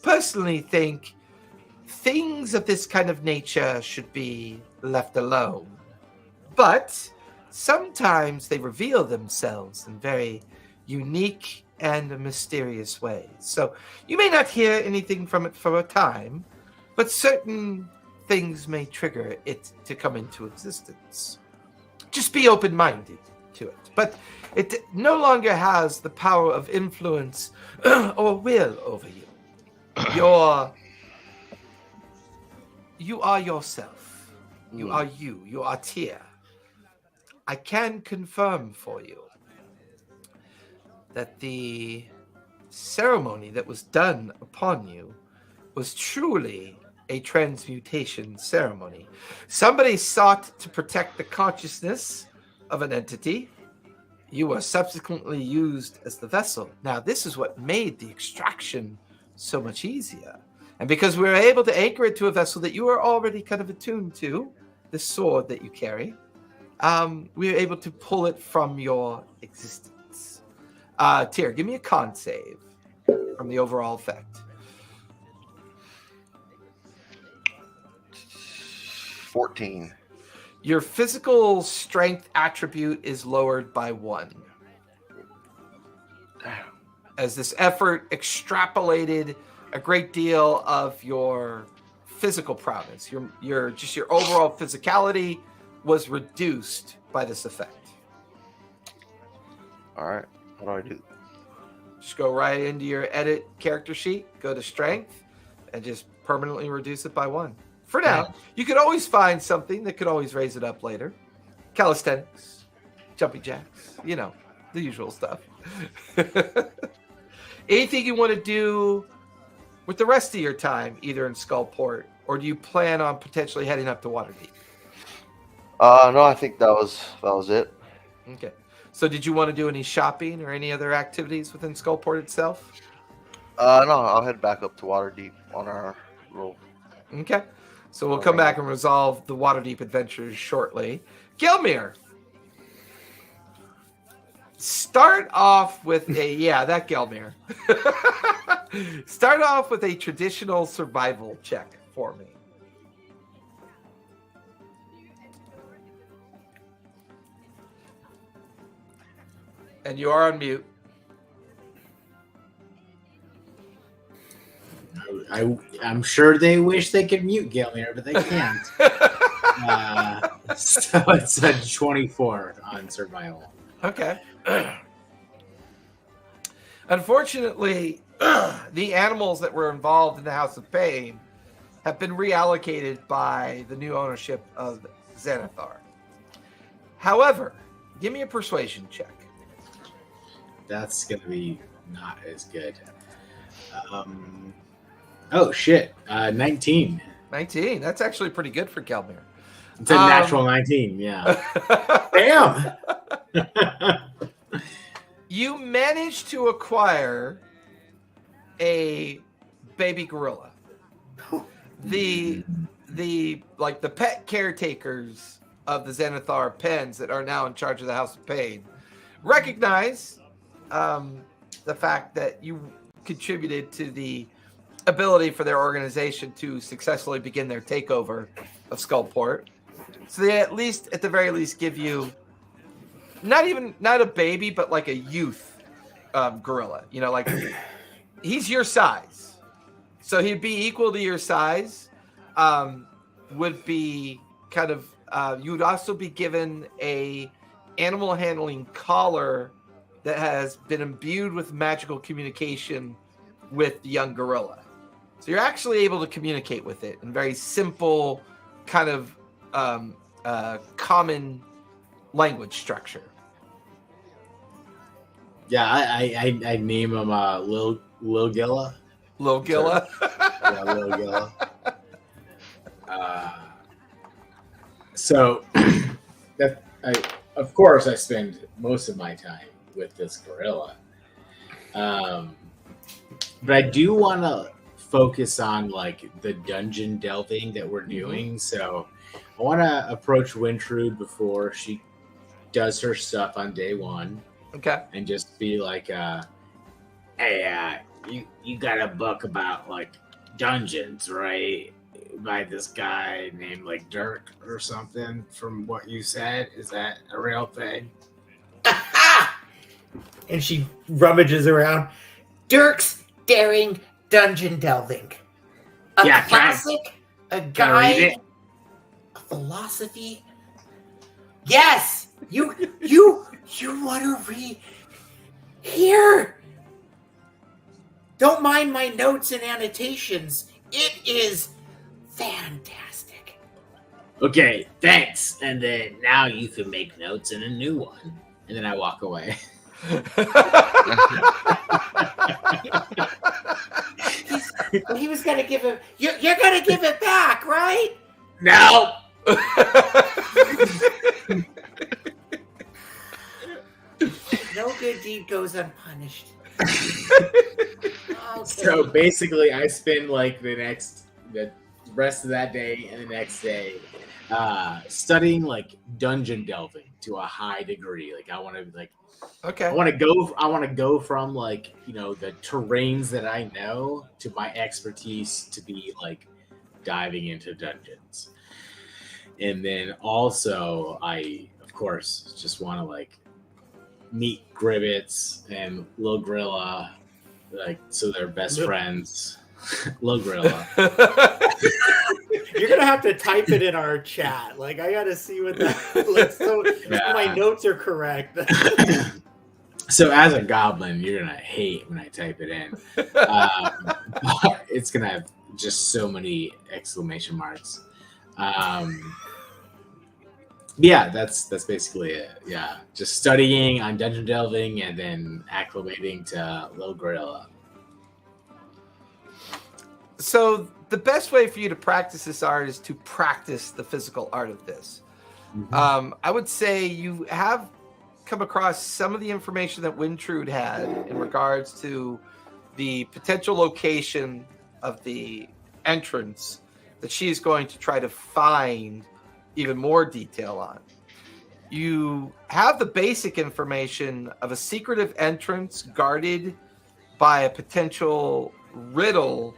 personally think things of this kind of nature should be left alone. But sometimes they reveal themselves in very unique and mysterious ways. So you may not hear anything from it for a time, but certain things may trigger it to come into existence. Just be open-minded to it. But it no longer has the power of influence or will over you. You are yourself. You are you. You are Tyr. I can confirm for you that the ceremony that was done upon you was truly a transmutation ceremony. Somebody sought to protect the consciousness of an entity. You were subsequently used as the vessel. Now, this is what made the extraction so much easier. And because we were able to anchor it to a vessel that you are already kind of attuned to, the sword that you carry, we were able to pull it from your existence. Tyr, give me a con save from the overall effect. 14. Your physical strength attribute is lowered by 1. As this effort extrapolated a great deal of your physical prowess. Your overall physicality was reduced by this effect. All right. What do I do? Just go right into your edit character sheet, go to strength, and just permanently reduce it by 1. For now, you could always find something that could always raise it up later. Calisthenics, jumping jacks, the usual stuff. Anything you want to do with the rest of your time, either in Skullport, or do you plan on potentially heading up to Waterdeep? No, I think that was it. Okay. So did you want to do any shopping or any other activities within Skullport itself? No, I'll head back up to Waterdeep on our roll. Okay. So we'll come back and resolve the Waterdeep adventures shortly. Gelmir, start off with that Gelmir. Start off with a traditional survival check for me. And you are on mute. I'm sure they wish they could mute Ghelfi, but they can't. So it's a 24 on survival. Okay. Unfortunately, the animals that were involved in the House of Pain have been reallocated by the new ownership of Xanathar. However, give me a persuasion check. that's gonna be not as good. Oh shit! 19. 19. That's actually pretty good for Gelmir. It's a natural 19. Yeah. Damn. You managed to acquire a baby gorilla. The pet caretakers of the Xanathar pens that are now in charge of the House of Pain recognize the fact that you contributed to the ability for their organization to successfully begin their takeover of Skullport. So they at the very least give you not a baby, but like a youth gorilla. You know, like he's your size. So he'd be equal to your size. Would be kind of you would also be given a animal handling collar that has been imbued with magical communication with the young gorilla. So you're actually able to communicate with it in very simple kind of common language structure. Yeah, I name him Lil Gilla. Lil Gilla. Yeah, Lil Gilla. So of course I spend most of my time with this gorilla. But I do want to focus on like the dungeon delving that we're doing. So I want to approach Wintrude before she does her stuff on day one. Okay. And just be like, hey, you got a book about like dungeons, right? By this guy named like Dirk or something from what you said. Is that a real thing? And she rummages around. Dirk's Daring Dungeon Delving. A classic, a guide, a philosophy. Yes! You want to read? Here! Don't mind my notes and annotations. It is fantastic. Okay, thanks. And then now you can make notes in a new one. And then I walk away. He was going to give him... You're going to give it back, right? No! No good deed goes unpunished. Okay. So basically, I spend like the rest of that day and the next day studying like dungeon delving to a high degree. Like I want to like, Okay. I want to go from like, you know, the terrains that I know to my expertise to be like diving into dungeons. And then also I, of course, just want to like meet Gribbets and Lil Gorilla, like so they're best friends. Lil Gorilla. You're gonna have to type it in our chat. Like I gotta see what that looks so my notes are correct. So as a goblin, you're gonna hate when I type it in. It's gonna have just so many exclamation marks. Yeah, that's basically it. Yeah, just studying on dungeon delving and then acclimating to Lil Gorilla. So the best way for you to practice this art is to practice the physical art of this. Mm-hmm. I would say you have come across some of the information that Wintrude had in regards to the potential location of the entrance that she's going to try to find even more detail on. You have the basic information of a secretive entrance guarded by a potential riddle,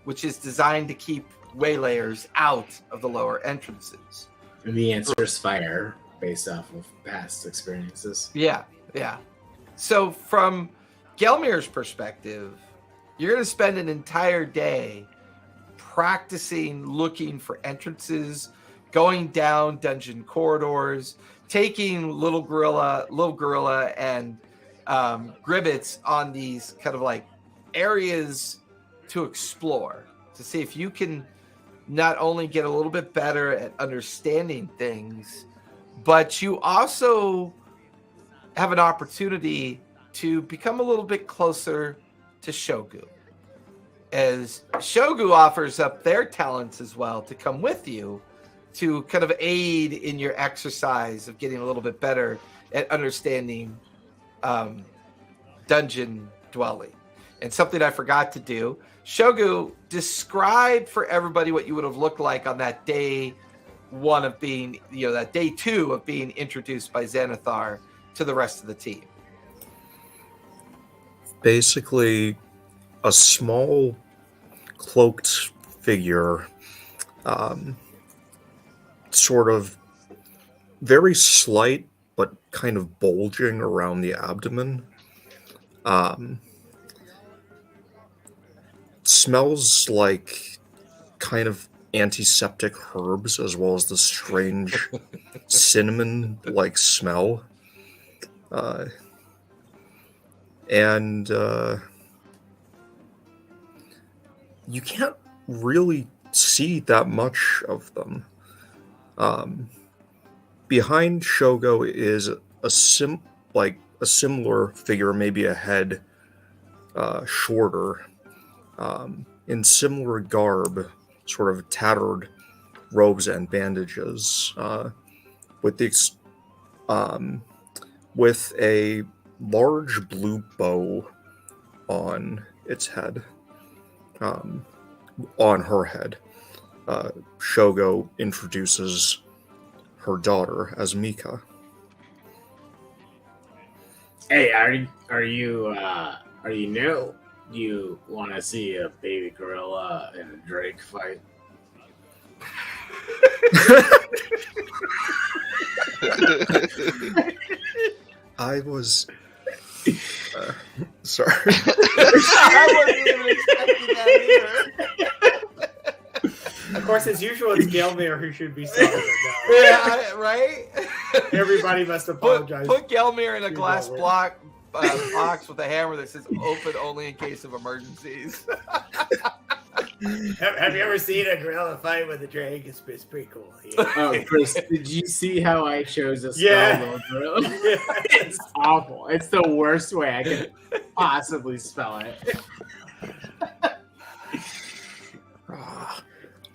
which is designed to keep waylayers out of the lower entrances. And the answer is fire, based off of past experiences. Yeah. So from Gelmir's perspective, you're going to spend an entire day practicing looking for entrances, going down dungeon corridors, taking Little Gorilla and Gribbets on these kind of like areas to explore, to see if you can not only get a little bit better at understanding things, but you also have an opportunity to become a little bit closer to Shogu, as Shogu offers up their talents as well to come with you to kind of aid in your exercise of getting a little bit better at understanding dungeon dwelling. And something I forgot to do, Shogu, describe for everybody what you would have looked like on that day one of being, that day 2 of being introduced by Xanathar to the rest of the team. Basically, a small cloaked figure, sort of very slight but kind of bulging around the abdomen. Smells like kind of antiseptic herbs, as well as the strange cinnamon-like smell. And you can't really see that much of them. Behind Shogo is a similar figure, maybe a head shorter, in similar garb, sort of tattered robes and bandages, with a large blue bow on its head, on her head. Shogo introduces her daughter as Mika. Hey, are you new? Do you want to see a baby gorilla and a drake fight? I was sorry. I wasn't even expecting that either. Of course, as usual, it's Gelmir who should be solving it now. Yeah, right? Everybody must apologize. Put Gelmir in a glass Gelmir. box with a hammer that says open only in case of emergencies. Have you ever seen a gorilla fight with a drake? It's pretty cool. Yeah. Oh, Chris, did you see how I chose a spell? Yeah. Gorilla? It's awful. It's the worst way I could possibly spell it.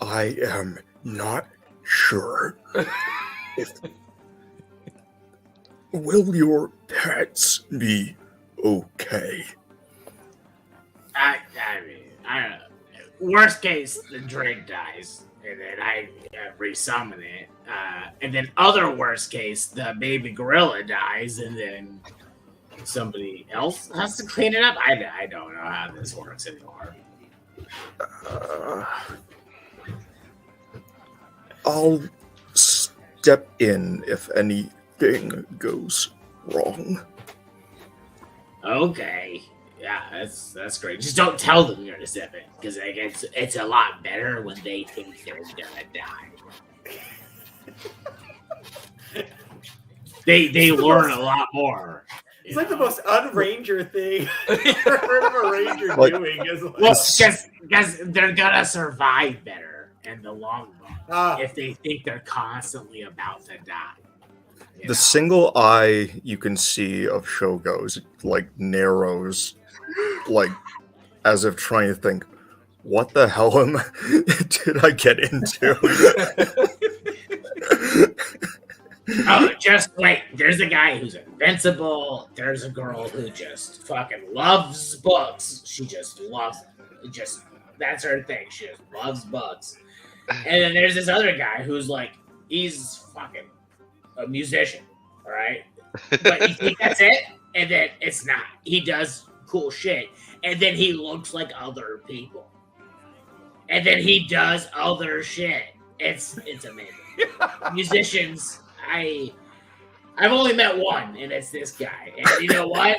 I am not sure. Will your pets be okay? I mean, I don't know. Worst case, the drake dies, and then I resummon it. And then other worst case, the baby gorilla dies, and then somebody else has to clean it up. I don't know how this works anymore. I'll step in if anything goes wrong. Okay. Yeah, that's great. Just don't tell them you're gonna step in, because it's a lot better when they think they're gonna die. They learn a lot more. It's like the most unranger thing I've ever heard of a ranger doing. Is like, Well, because they're gonna survive better in the long run if they think they're constantly about to die. The single eye you can see of Shogo's narrows, as if trying to think, what the hell did I get into? Oh, just wait. There's a guy who's invincible. There's a girl who just fucking loves books. She just loves that's her thing. She just loves books. And then there's this other guy who's he's fucking a musician, all right? But you think that's it? And then it's not. He does cool shit. And then he looks like other people. And then he does other shit. It's amazing. Musicians, I've only met one, and it's this guy. And you know what?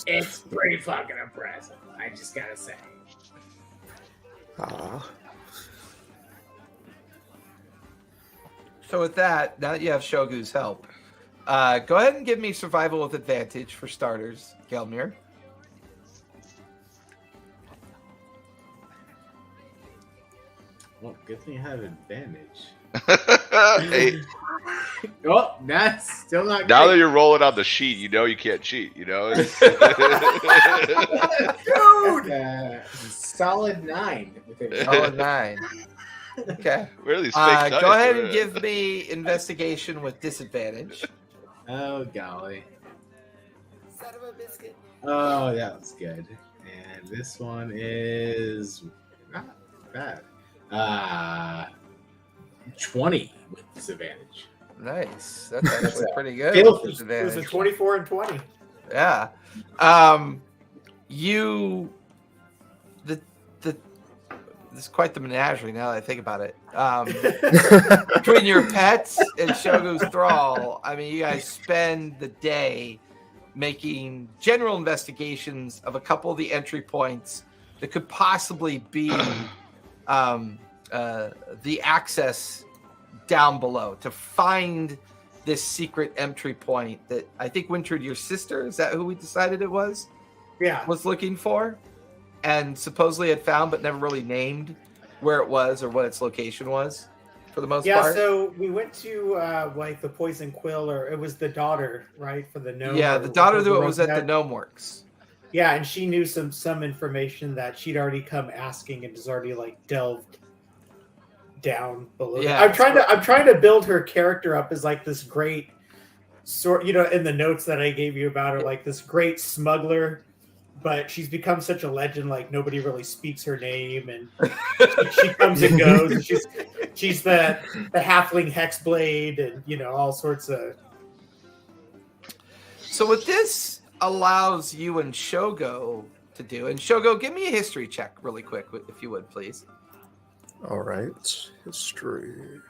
It's pretty fucking impressive. I just gotta say. So with that, now that you have Shogu's help, go ahead and give me survival with advantage for starters, Gelmir. Well, good thing I have advantage. Oh, that's still not Now that great. you're rolling on the sheet, you know you can't cheat. You know. It's- Dude! Solid 9. Oh, 9. Okay. Where are these fake dice? Go ahead and give me investigation with disadvantage. Oh, golly. Son of a biscuit. Oh, that was good. And this one is not bad. 20 with disadvantage. Nice. That's actually pretty good. Feel- with It was a disadvantage. 24 and 20. Yeah. You the this is quite the menagerie now that I think about it. Between your pets and Shogo's thrall, I mean, you guys spend the day making general investigations of a couple of the entry points that could possibly be the access down below to find this secret entry point that I think Wintrude, your sister, is that who we decided it was Yeah. looking for, and supposedly had found but never really named where it was or what its location was for the most Yeah, part. so we went to like the Poison Quill, or it was the daughter, right, for the gnome. Yeah, or the daughter whoever that wrote was at the that. Gnome Works. Yeah, and she knew some information that she'd already come asking and has already like delved down below. Yeah, I'm trying to build her character up as like this great sort, in the notes that I gave you about her, like this great smuggler, but she's become such a legend, like nobody really speaks her name, and she comes and goes, and she's the halfling hexblade, and all sorts of. So what this allows you and Shogo to do, and Shogo, give me a history check really quick, if you would, please. All right, history.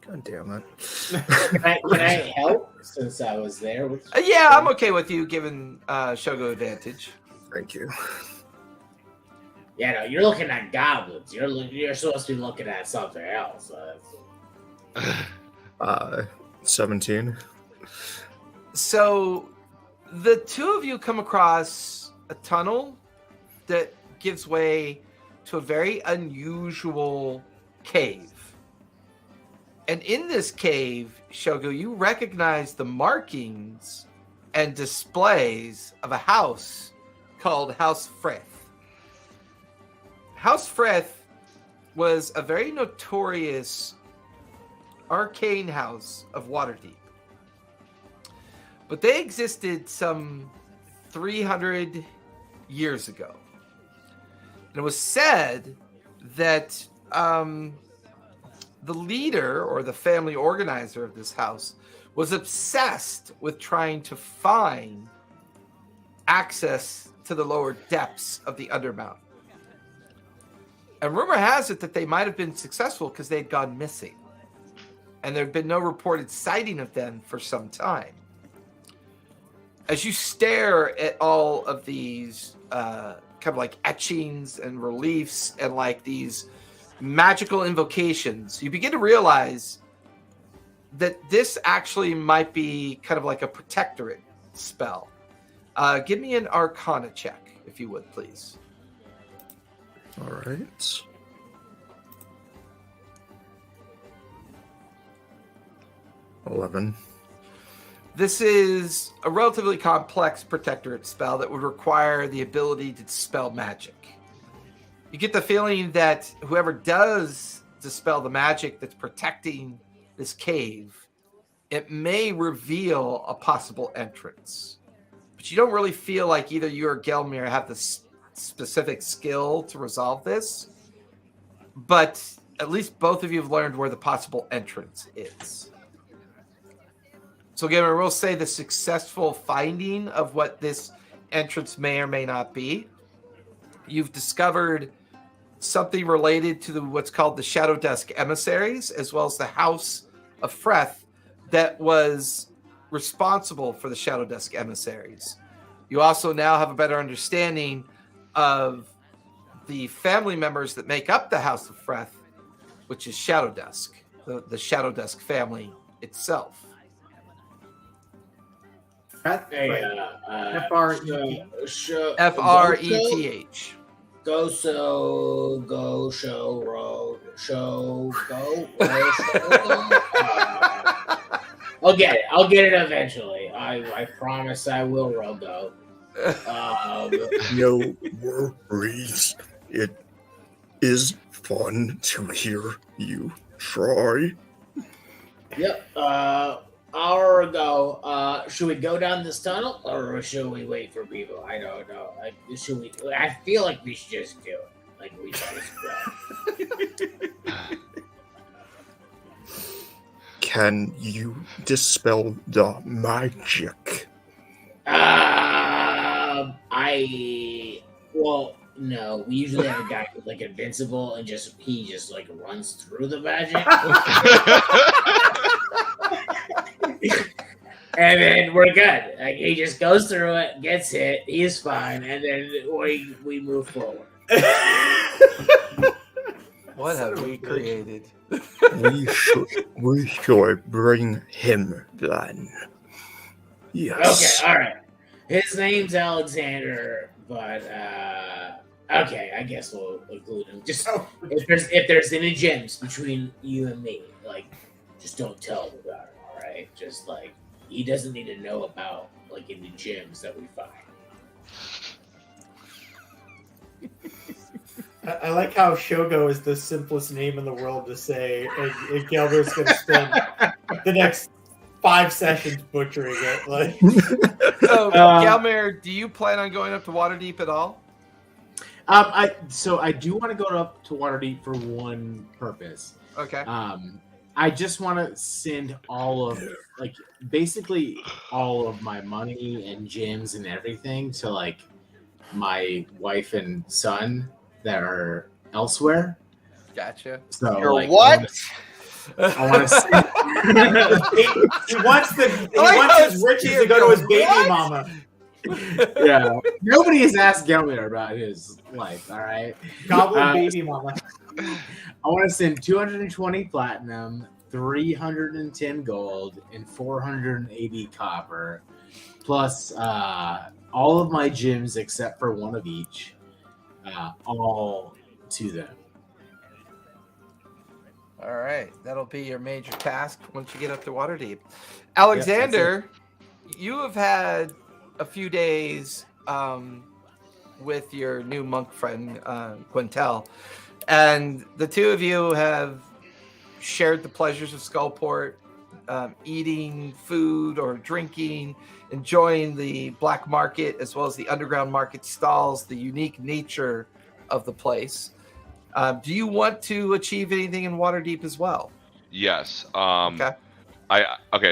God damn it. Can I help since I was there? With Yeah, I'm okay with you giving Shogo advantage. Thank you. Yeah, no, you're looking at goblins. You're supposed to be looking at something else. 17. So the two of you come across a tunnel that gives way to a very unusual cave. And in this cave, Shogo, you recognize the markings and displays of a house called House Frith. House Frith was a very notorious arcane house of Waterdeep. But they existed some 300 years ago. And it was said that the leader or the family organizer of this house was obsessed with trying to find access to the lower depths of the Undermountain. And rumor has it that they might have been successful because they'd gone missing. And there had been no reported sighting of them for some time. As you stare at all of these kind of like etchings and reliefs and like these magical invocations, you begin to realize that this actually might be kind of like a protectorate spell. Give me an Arcana check, if you would, please. All right. $11. This is a relatively complex protectorate spell that would require the ability to dispel magic. You get the feeling that whoever does dispel the magic that's protecting this cave, it may reveal a possible entrance. But you don't really feel like either you or Gelmir have the specific skill to resolve this. But at least both of you have learned where the possible entrance is. So again, I will say the successful finding of what this entrance may or may not be. You've discovered something related to what's called the Shadow Dusk Emissaries, as well as the House of Freth that was responsible for the Shadow Dusk Emissaries. You also now have a better understanding of the family members that make up the House of Freth, which is Shadow Dusk, the Shadow Dusk family itself. Freth, Hey, F-R-E-T. Freth. Go so go show row show go row show go. I'll get it. I'll get it eventually. I promise I will row go. No worries. It is fun to hear you try. Yep. Hour ago. Should we go down this tunnel or should we wait for people? I don't know. Should we? I feel like we should just do it. Like we should just go. Can you dispel the magic? Well, no. We usually have a guy who's like invincible and he just like runs through the magic. And then we're good. Like he just goes through it, gets hit, he's fine, and then we move forward. What have we created? we should bring him then. Yes. Okay, all right. His name's Alexander, but okay, I guess we'll include him. Just if there's any gems between you and me, like just don't tell him about it. All right, just like he doesn't need to know about like any gems that we find. I like how Shogo is the simplest name in the world to say, and Gilbert's going to spend the next 5 sessions butchering it. Like, So, Gelmir, do you plan on going up to Waterdeep at all? I do want to go up to Waterdeep for one purpose. Okay. I just want to send basically all of my money and gems and everything to like my wife and son that are elsewhere. Gotcha. So You're like, what? I want to send. he wants his riches to go to his baby mama. Yeah. Nobody has asked Gelmir about his life. All right. Goblin baby mama. I want to send 220 platinum, 310 gold, and 480 copper, plus all of my gems except for one of each, all to them. All right. That'll be your major task once you get up to Waterdeep. Alexander, you have had a few days with your new monk friend, Quintel. And the two of you have shared the pleasures of Skullport, eating food or drinking, enjoying the black market as well as the underground market stalls, the unique nature of the place. Do you want to achieve anything in Waterdeep as well? Yes. Okay.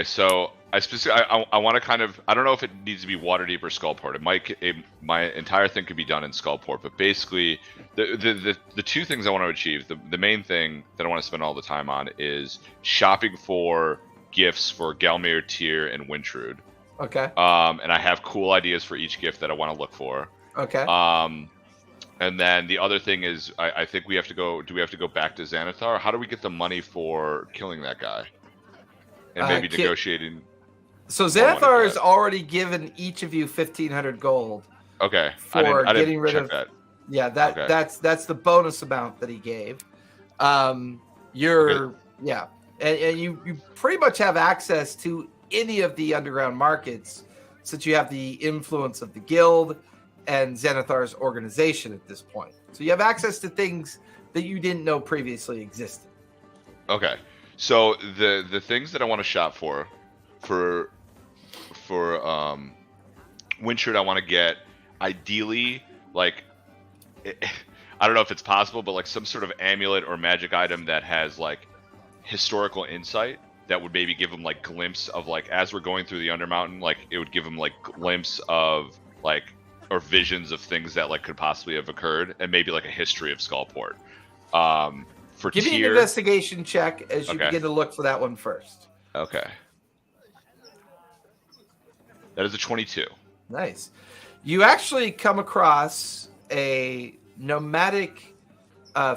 So I want to kind of, I don't know if it needs to be Waterdeep or Skullport. My entire thing could be done in Skullport, but basically the two things I want to achieve, the main thing that I want to spend all the time on is shopping for gifts for Gelmir, Tyr, and Wintrude. Okay. And I have cool ideas for each gift that I want to look for. Okay. And then the other thing is, I think we have to go. Do we have to go back to Xanathar? How do we get the money for killing that guy? And maybe negotiating. So Xanathar has already given each of you 1,500 gold. Okay. For I didn't getting rid of that. Yeah, Okay. that's the bonus amount that he gave. And you pretty much have access to any of the underground markets since you have the influence of the guild and Xanathar's organization at this point. So you have access to things that you didn't know previously existed. Okay. So the things that I want to shop for Wintrude, I want to get ideally like I don't know if it's possible, but like some sort of amulet or magic item that has like historical insight that would maybe give them like glimpse of like as we're going through the Undermountain, like it would give them like glimpse of like or visions of things that like could possibly have occurred, and maybe like a history of Skullport. For Give me an Tyr, investigation check as you begin to look for that one first. Okay. That is a 22. Nice. You actually come across a nomadic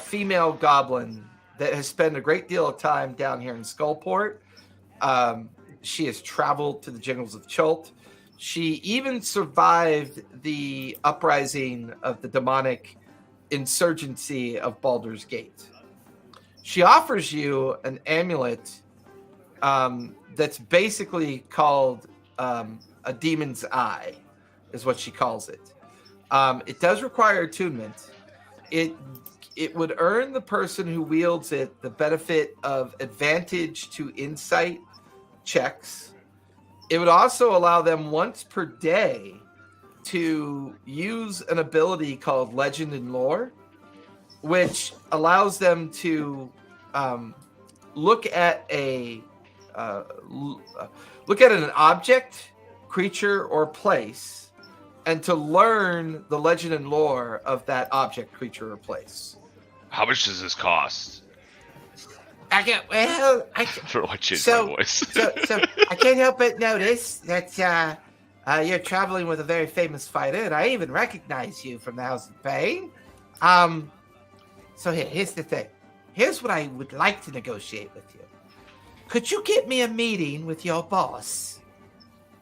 female goblin that has spent a great deal of time down here in Skullport. She has traveled to the jungles of Chult. She even survived the uprising of the demonic insurgency of Baldur's Gate. She offers you an amulet that's basically called a demon's eye, is what she calls it. It does require attunement. It would earn the person who wields it the benefit of advantage to insight checks. It would also allow them once per day to use an ability called Legend and Lore, which allows them to look at an object, creature, or place, and to learn the legend and lore of that object, creature, or place. How much does this cost? I don't know why I changed my voice. so I can't help but notice that you're traveling with a very famous fighter, and I even recognize you from the House of Pain. So here's the thing. Here's what I would like to negotiate with you. Could you get me a meeting with your boss?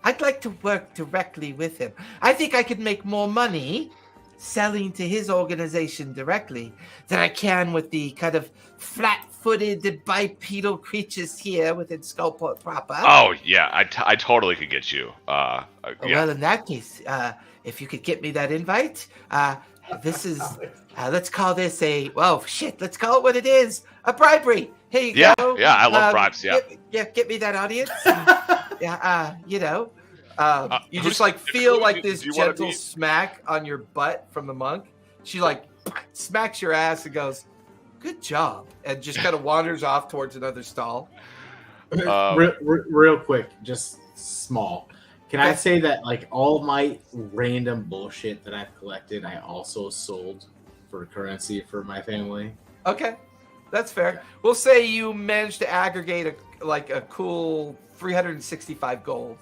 I'd like to work directly with him. I think I could make more money selling to his organization directly than I can with the kind of flat-footed bipedal creatures here within Skullport proper. Oh, yeah. I totally could get you. Yeah. Well, in that case, if you could get me that invite, this is, let's call this let's call it what it is, a bribery. Here you go. Yeah, I love bribes, yeah. Get me that audience. You just feel like this gentle smack on your butt from the monk. She smacks your ass and goes, "Good job," and just kind of wanders off towards another stall. Real quick, just small. Can I say that all my random bullshit that I've collected, I also sold for currency for my family? Okay, that's fair. We'll say you managed to aggregate a cool 365 gold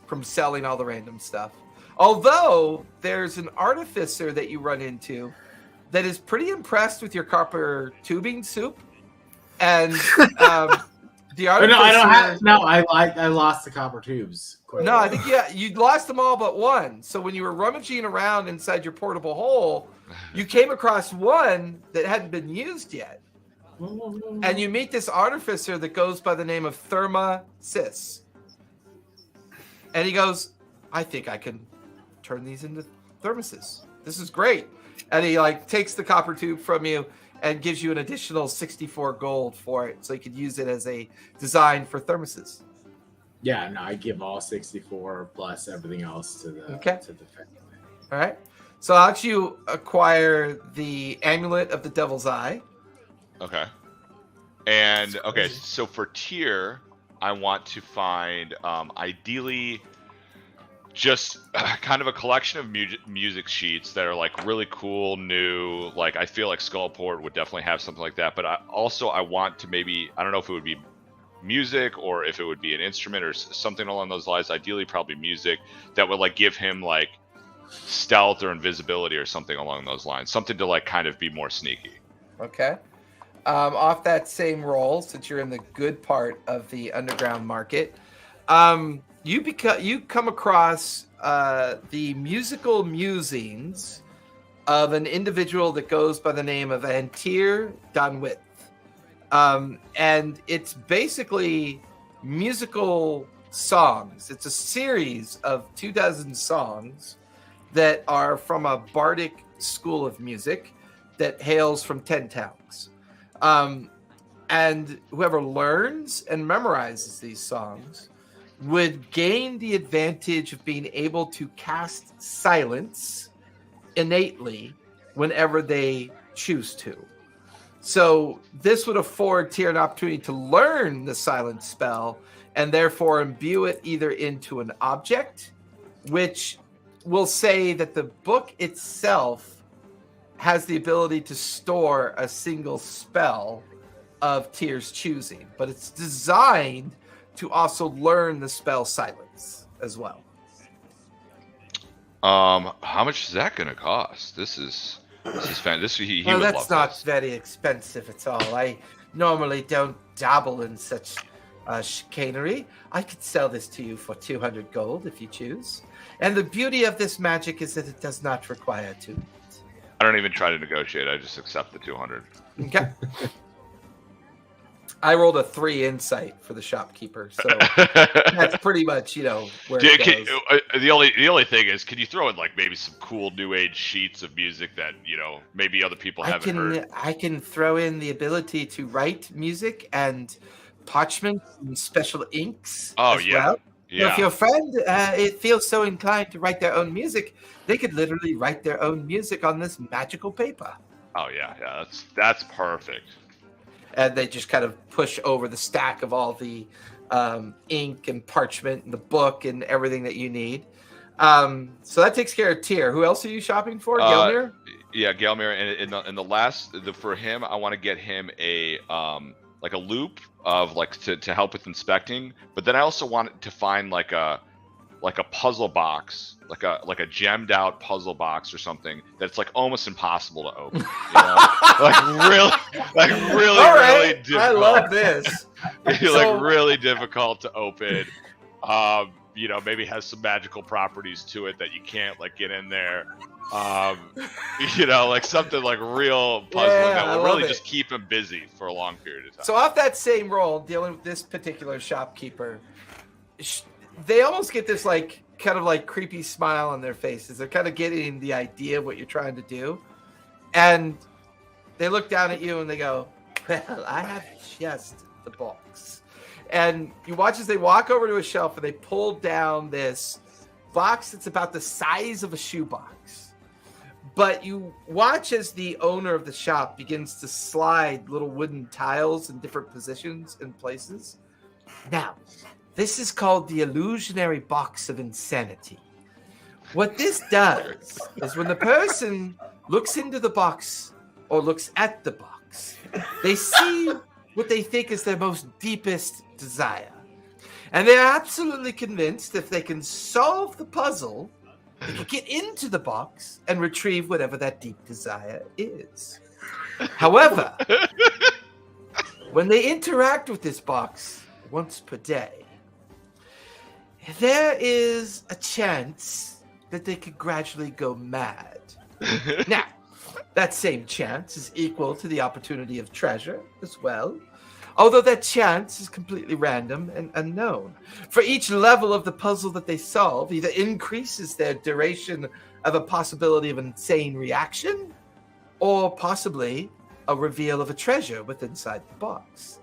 from selling all the random stuff. Although there's an artificer that you run into that is pretty impressed with your copper tubing soup, and the artificer. I lost the copper tubes. I think you lost them all but one. So when you were rummaging around inside your portable hole, you came across one that hadn't been used yet, and you meet this artificer that goes by the name of Therma Sis. And he goes, "I think I can turn these into thermoses. This is great." And he takes the copper tube from you and gives you an additional 64 gold for it, so you could use it as a design for thermoses. Yeah, no, I give all 64 plus everything else to the family. All right. So I'll let you acquire the amulet of the Devil's Eye. Okay. And so for tier, I want to find ideally just kind of a collection of music sheets that are really cool, new. I feel like Skullport would definitely have something like that. But I want to maybe, I don't know if it would be music or if it would be an instrument or something along those lines. Ideally, probably music that would give him stealth or invisibility or something along those lines. Something to kind of be more sneaky. Okay. Off that same roll, since you're in the good part of the underground market, you come across the musical musings of an individual that goes by the name of Antir Donwith. And it's basically musical songs. It's a series of 24 songs that are from a bardic school of music that hails from 10 towns. And whoever learns and memorizes these songs would gain the advantage of being able to cast silence innately whenever they choose to. So this would afford Tyr an opportunity to learn the silence spell and therefore imbue it either into an object, which will say that the book itself has the ability to store a single spell of Tyr's choosing, but it's designed to also learn the spell silence as well. How much is that going to cost? This is fantastic. He would that's love not this. very expensive at all. I normally don't dabble in such chicanery. I could sell this to you for 200 gold if you choose. And the beauty of this magic is that it does not require attunement. I don't even try to negotiate. I just accept the 200. Okay. I rolled a 3 insight for the shopkeeper, so that's pretty much, where it goes. The only thing is, can you throw in like maybe some cool new age sheets of music that maybe other people haven't heard? I can throw in the ability to write music and parchment and special inks. Oh as yeah, well. yeah. If your friend it feels so inclined to write their own music, they could literally write their own music on this magical paper. Oh yeah. That's perfect. And they just kind of push over the stack of all the ink and parchment and the book and everything that you need. So that takes care of Tyr. Who else are you shopping for? Gelmir? Yeah, Gelmir. And for him, I want to get him a like a loop of like to help with inspecting. But then I also want to find like a puzzle box, like a gemmed out puzzle box or something that's like almost impossible to open. really All right. difficult. I love this. Like really difficult to open. Maybe has some magical properties to it that you can't like get in there. Like something like real puzzling that will really just keep him busy for a long period of time. So off that same roll, dealing with this particular shopkeeper, they almost get this like kind of like creepy smile on their faces. They're kind of getting the idea of what you're trying to do. And they look down at you and they go, well, I have just the box. And you watch as they walk over to a shelf and they pull down this box that's about the size of a shoebox. But you watch as the owner of the shop begins to slide little wooden tiles in different positions and places. Now, this is called the illusionary box of insanity. What this does is when the person looks into the box or looks at the box, they see what they think is their most deepest desire. And they're absolutely convinced if they can solve the puzzle, they can get into the box and retrieve whatever that deep desire is. However, when they interact with this box once per day, there is a chance that they could gradually go mad. Now, that same chance is equal to the opportunity of treasure as well, although that chance is completely random and unknown. For each level of the puzzle that they solve, either increases their duration of a possibility of an insane reaction, or possibly a reveal of a treasure within inside the box.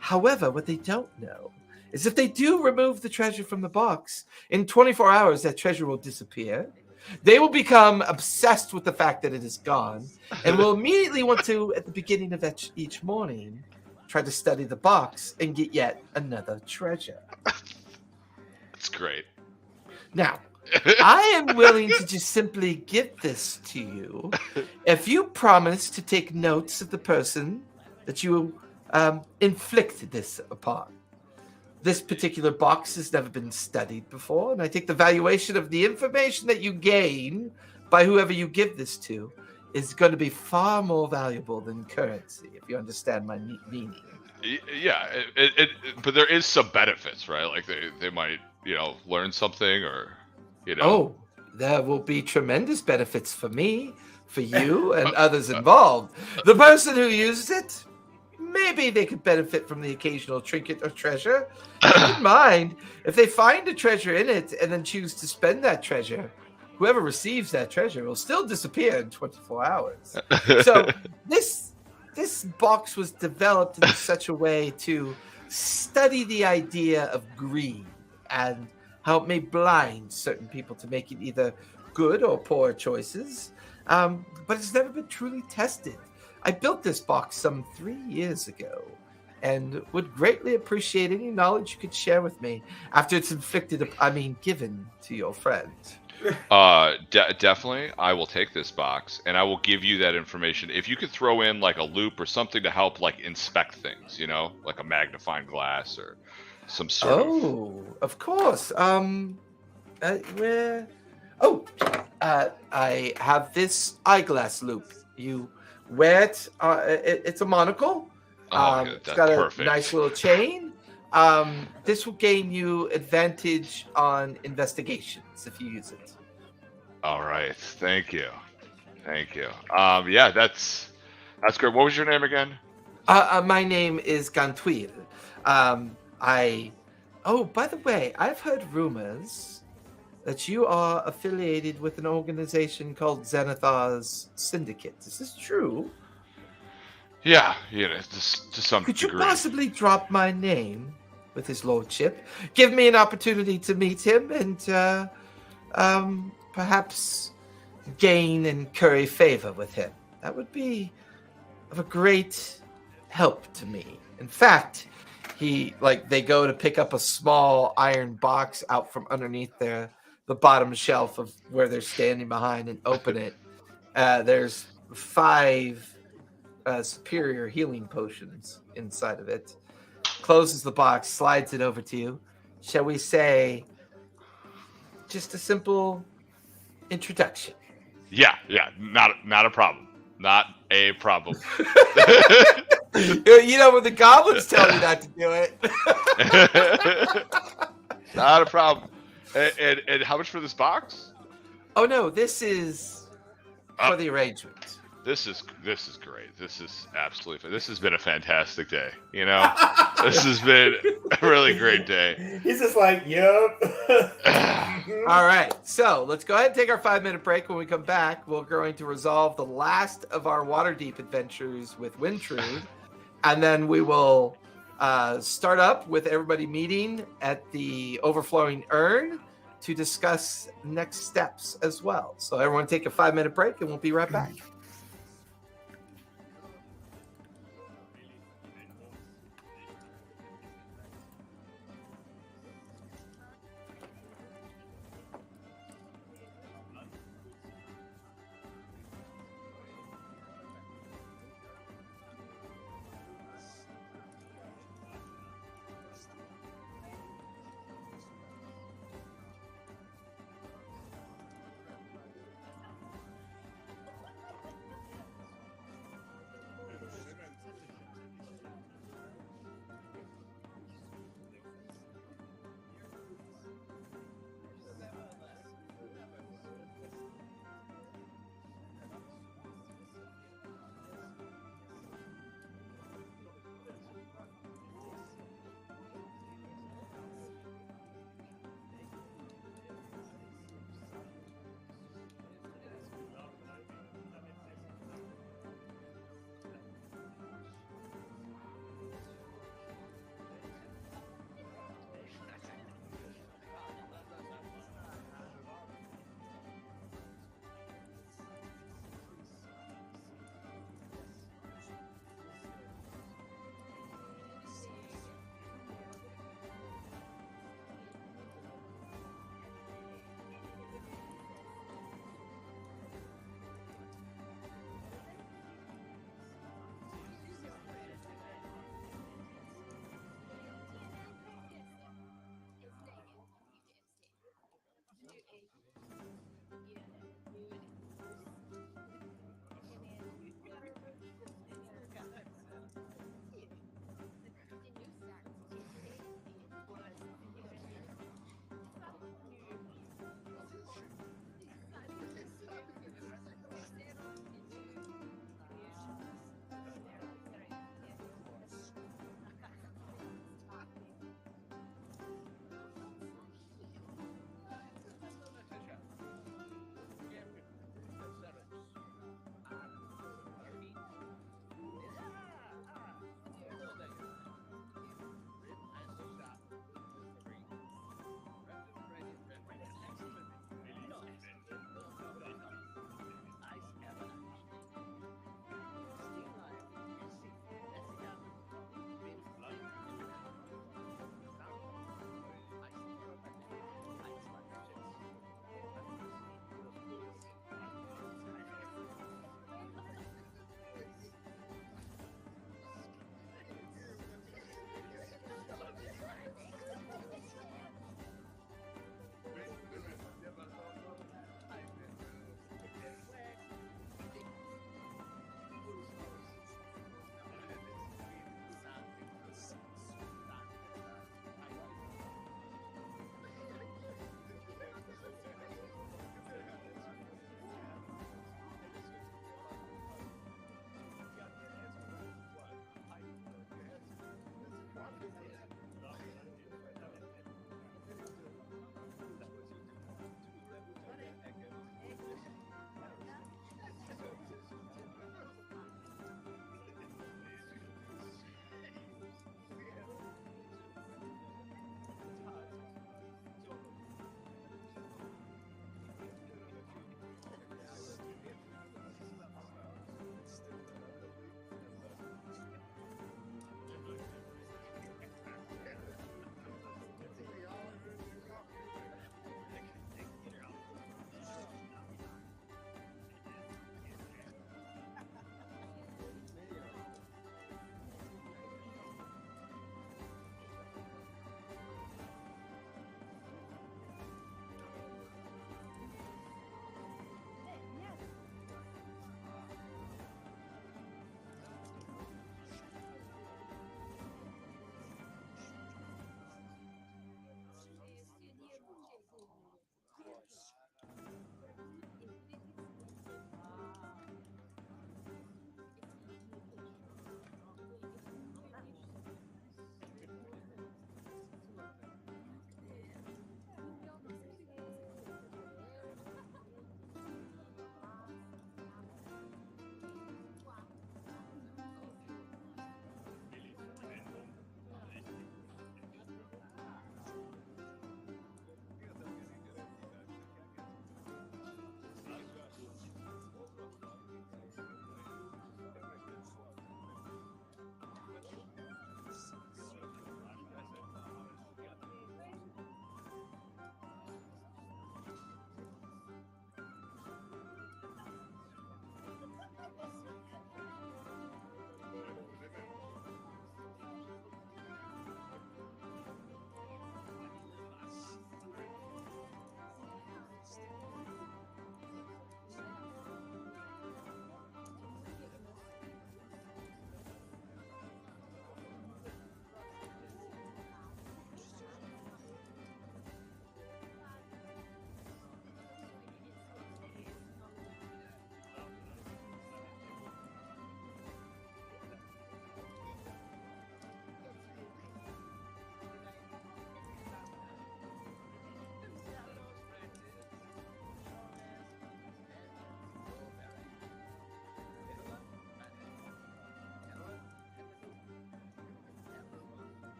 However, what they don't know is if they do remove the treasure from the box, in 24 hours that treasure will disappear. They will become obsessed with the fact that it is gone, and will immediately want to, at the beginning of each morning, try to study the box and get yet another treasure. That's great. Now, I am willing to just simply give this to you if you promise to take notes of the person that you inflict this upon. This particular box has never been studied before, and I think the valuation of the information that you gain by whoever you give this to is going to be far more valuable than currency, if you understand my meaning. Yeah, but there is some benefits, right? Like they might, learn something or, Oh, there will be tremendous benefits for me, for you, and others involved. The person who uses it, maybe they could benefit from the occasional trinket or treasure. Keep in mind, if they find a treasure in it and then choose to spend that treasure, whoever receives that treasure will still disappear in 24 hours. So this box was developed in such a way to study the idea of greed and how it may blind certain people to making either good or poor choices. But it's never been truly tested. I built this box some 3 years ago and would greatly appreciate any knowledge you could share with me after it's given to your friend. Definitely, I will take this box and I will give you that information. If you could throw in like a loop or something to help like inspect things, like a magnifying glass or some sort of... Oh, of course. I have this eyeglass loop. You wear it. It's a monocle. It's got perfect. a nice little chain. This will gain you advantage on investigations if you use it. All right, thank you. Thank you. Yeah, that's great. What was your name again? My name is Gantuil. Oh, by the way, I've heard rumors that you are affiliated with an organization called Zenithar's Syndicate. Is this true? Yeah, just to some Could you degree. possibly drop my name with his lordship? Give me an opportunity to meet him and perhaps gain and curry favor with him. That would be of a great help to me. In fact, they go to pick up a small iron box out from underneath the bottom shelf of where they're standing behind and open it. There's 5 superior healing potions inside of it. Closes the box, slides it over to you. Shall we say just a simple introduction? Yeah, not a problem. Not a problem. You know when the goblins tell you not to do it. Not a problem. And how much for this box? Oh no, this is for the arrangement. This is great. This is absolutely. This has been a fantastic day. This has been a really great day. He's just like, yep. All right, so let's go ahead and take our 5-minute break. When we come back, we're going to resolve the last of our Waterdeep adventures with Wintrude, and then we will start up with everybody meeting at the Overflowing Urn to discuss next steps as well. So everyone take a 5-minute break, and we'll be right back.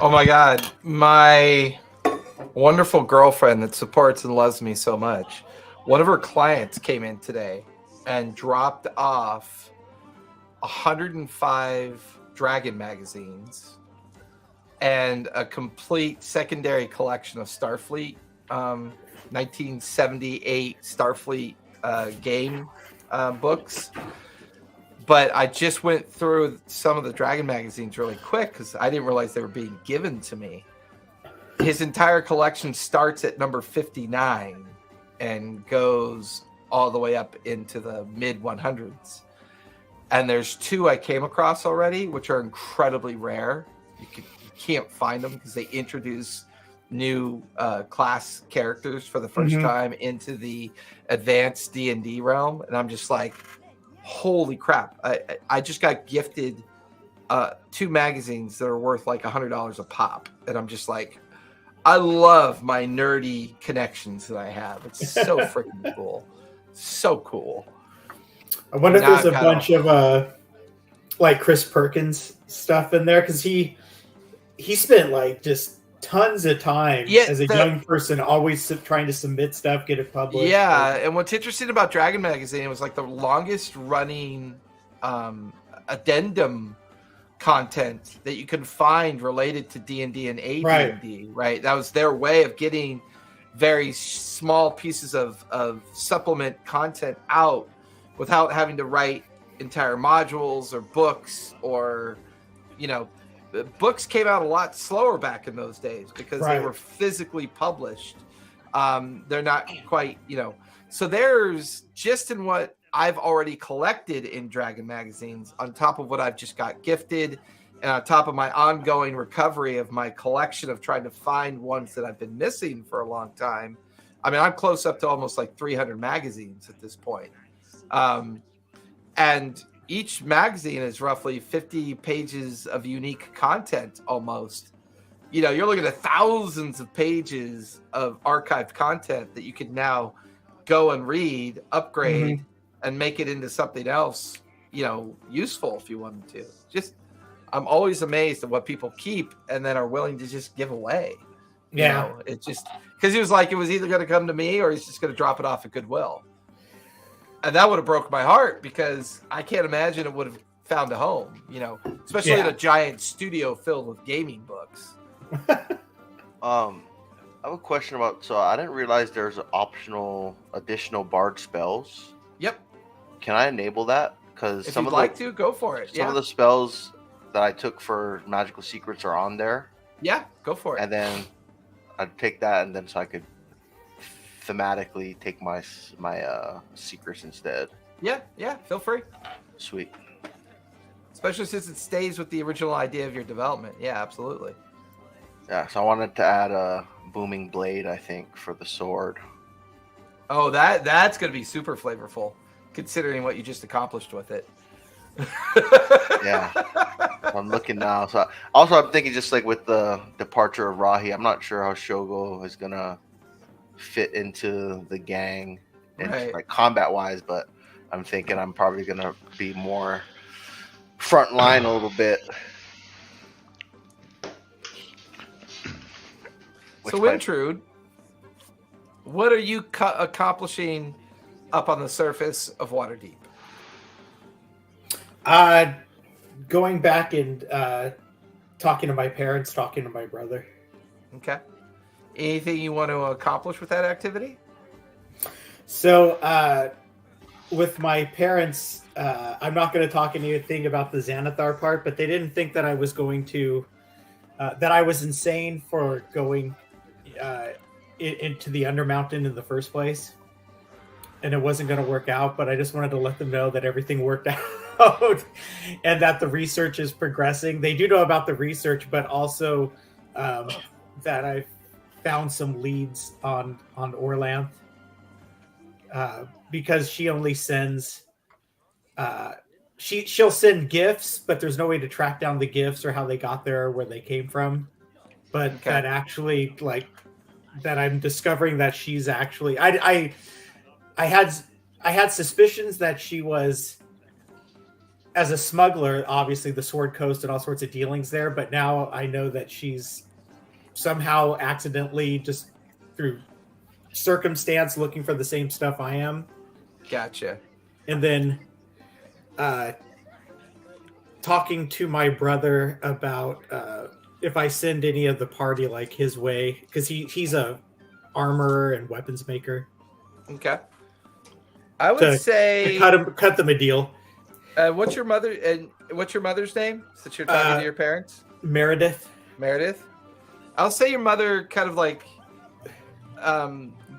Oh my God, my wonderful girlfriend that supports and loves me so much. One of her clients came in today and dropped off 105 Dragon magazines and a complete secondary collection of Starfleet, 1978 Starfleet game books. But I just went through some of the Dragon magazines really quick because I didn't realize they were being given to me. His entire collection starts at number 59 and goes all the way up into the mid 100s. And there's 2 I came across already, which are incredibly rare. You can't find them because they introduce new class characters for the first time into the advanced D&D realm. And I'm just like, holy crap. I just got gifted 2 magazines that are worth like $100 a pop. And I'm just like, I love my nerdy connections that I have. It's so freaking cool. So cool. I wonder if there's a bunch of like Chris Perkins stuff in there, because he spent like just tons of time as a young person, always trying to submit stuff, get it published. Yeah, and what's interesting about Dragon Magazine, it was like the longest running addendum content that you could find related to D&D and AD&D, right? That was their way of getting very small pieces of supplement content out without having to write entire modules or books, or, you know, books came out a lot slower back in those days because they were physically published. They're not quite, you know, so there's just in what I've already collected in Dragon magazines, on top of what I've just got gifted, and on top of my ongoing recovery of my collection of trying to find ones that I've been missing for a long time. I mean, I'm close up to almost like 300 magazines at this point. And each magazine is roughly 50 pages of unique content almost. You know, you're looking at thousands of pages of archived content that you can now go and read, upgrade, and make it into something else, you know, useful if you wanted to. Just, I'm always amazed at what people keep and then are willing to just give away. You know, it's just because he was like, it was either going to come to me or he's just going to drop it off at Goodwill. And that would have broke my heart because I can't imagine it would have found a home, you know, especially in a giant studio filled with gaming books. I have a question about, so I didn't realize there's optional additional bard spells. Yep. Can I enable that? Because if you'd like to, go for it. Some of the spells that I took for magical secrets are on there. Yeah, go for it. And then I'd take that, and then so I could thematically take my secrets instead. Yeah, feel free. Sweet. Especially since it stays with the original idea of your development. Yeah, absolutely. Yeah, so I wanted to add a booming blade, I think, for the sword. Oh, that's going to be super flavorful, considering what you just accomplished with it. Yeah. I'm looking now. So also, I'm thinking just like with the departure of Rahi, I'm not sure how Shogo is going to fit into the gang and like combat wise, but I'm thinking I'm probably going to be more front line a little bit. So Wintrude, what are you accomplishing up on the surface of Waterdeep? Going back and talking to my parents, talking to my brother. Okay. Anything you want to accomplish with that activity? So, with my parents, I'm not going to talk anything about the Xanathar part, but they didn't think that I was going to, that I was insane for going into the Undermountain in the first place. And it wasn't going to work out, but I just wanted to let them know that everything worked out and that the research is progressing. They do know about the research, but also that I found some leads on Orlanth because she only sends she'll send gifts, but there's no way to track down the gifts or how they got there or where they came from. But that actually, like, that I'm discovering that she's actually I had suspicions that she was as a smuggler, obviously the Sword Coast and all sorts of dealings there, but now I know that she's somehow accidentally, just through circumstance, looking for the same stuff I am. Gotcha. And then talking to my brother about if I send any of the party like his way, because he's a armorer and weapons maker. Okay. I would say cut them a deal. What's your mother's name? Since you're talking to your parents, Meredith. I'll say your mother kind of like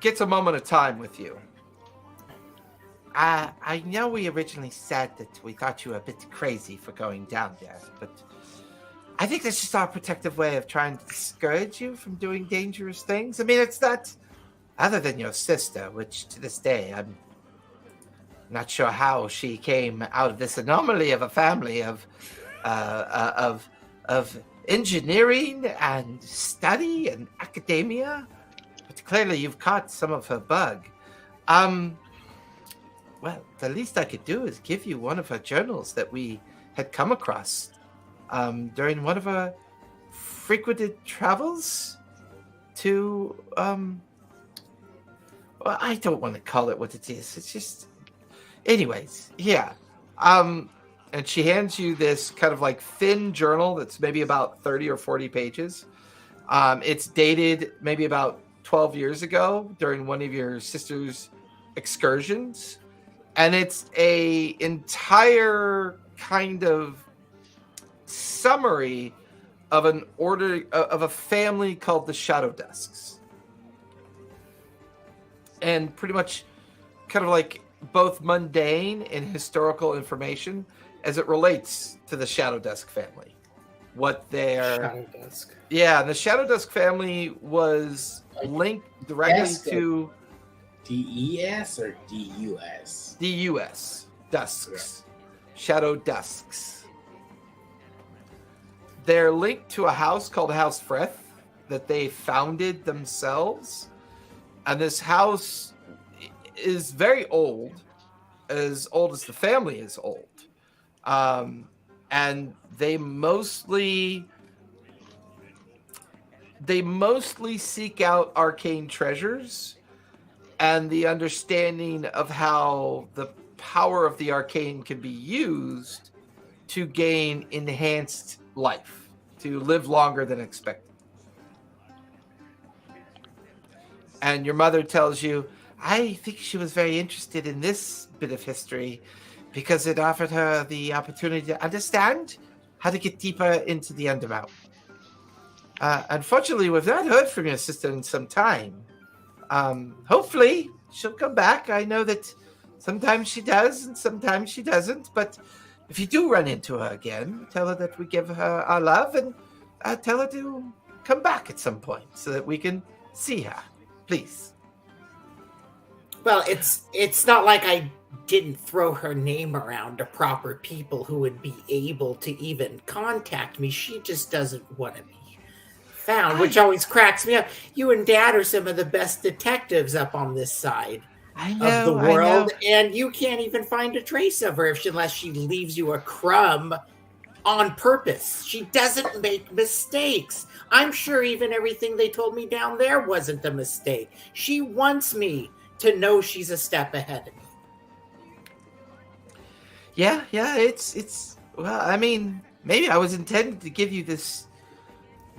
gets a moment of time with you. I know we originally said that we thought you were a bit crazy for going down there, but I think that's just our protective way of trying to discourage you from doing dangerous things. I mean, it's not other than your sister, which to this day I'm not sure how she came out of this anomaly of a family of engineering and study and academia, but clearly you've caught some of her bug. Well, the least I could do is give you one of her journals that we had come across during one of our frequented travels to well, I don't want to call it what it is. It's just, anyways, yeah. And she hands you this kind of like thin journal that's maybe about 30 or 40 pages. It's dated maybe about 12 years ago during one of your sister's excursions. And it's a entire kind of summary of an order of a family called the Shadow Dusks. And pretty much kind of like both mundane and historical information as it relates to the Shadow Dusk family. What their Shadow Dusk. Yeah, the Shadow Dusk family was linked directly to DES or DUS? DUS. Dusks. Shadow Dusks. They're linked to a house called House Frith that they founded themselves. And this house is very old as the family is old. And they mostly seek out arcane treasures and the understanding of how the power of the arcane can be used to gain enhanced life, to live longer than expected. And your mother tells you, I think she was very interested in this bit of history because it offered her the opportunity to understand how to get deeper into the Undermountain. Unfortunately, we've not heard from your sister in some time. Hopefully, she'll come back. I know that sometimes she does and sometimes she doesn't. But if you do run into her again, tell her that we give her our love and tell her to come back at some point so that we can see her. Please. Well, it's not like I didn't throw her name around to proper people who would be able to even contact me. She just doesn't want to be found, which always cracks me up. You and Dad are some of the best detectives up on this side of the world, and you can't even find a trace of her unless she leaves you a crumb on purpose. She doesn't make mistakes. I'm sure even everything they told me down there wasn't a mistake. She wants me to know she's a step ahead of me. Yeah, it's well, I mean, maybe I was intending to give you this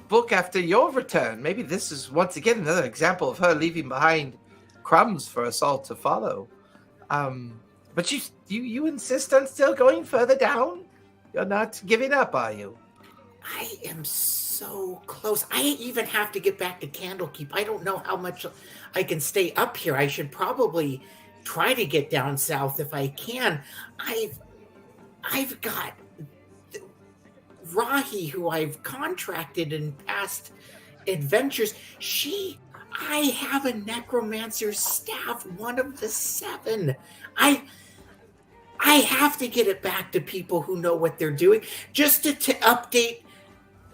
book after your return. Maybe this is once again another example of her leaving behind crumbs for us all to follow. But you insist on still going further down? You're not giving up, are you? I am so close. I even have to get back to Candlekeep. I don't know how much I can stay up here. I should probably try to get down south if I can. I've got Rahi, who I've contracted in past adventures. I have a necromancer's staff, one of the 7. I have to get it back to people who know what they're doing, just to update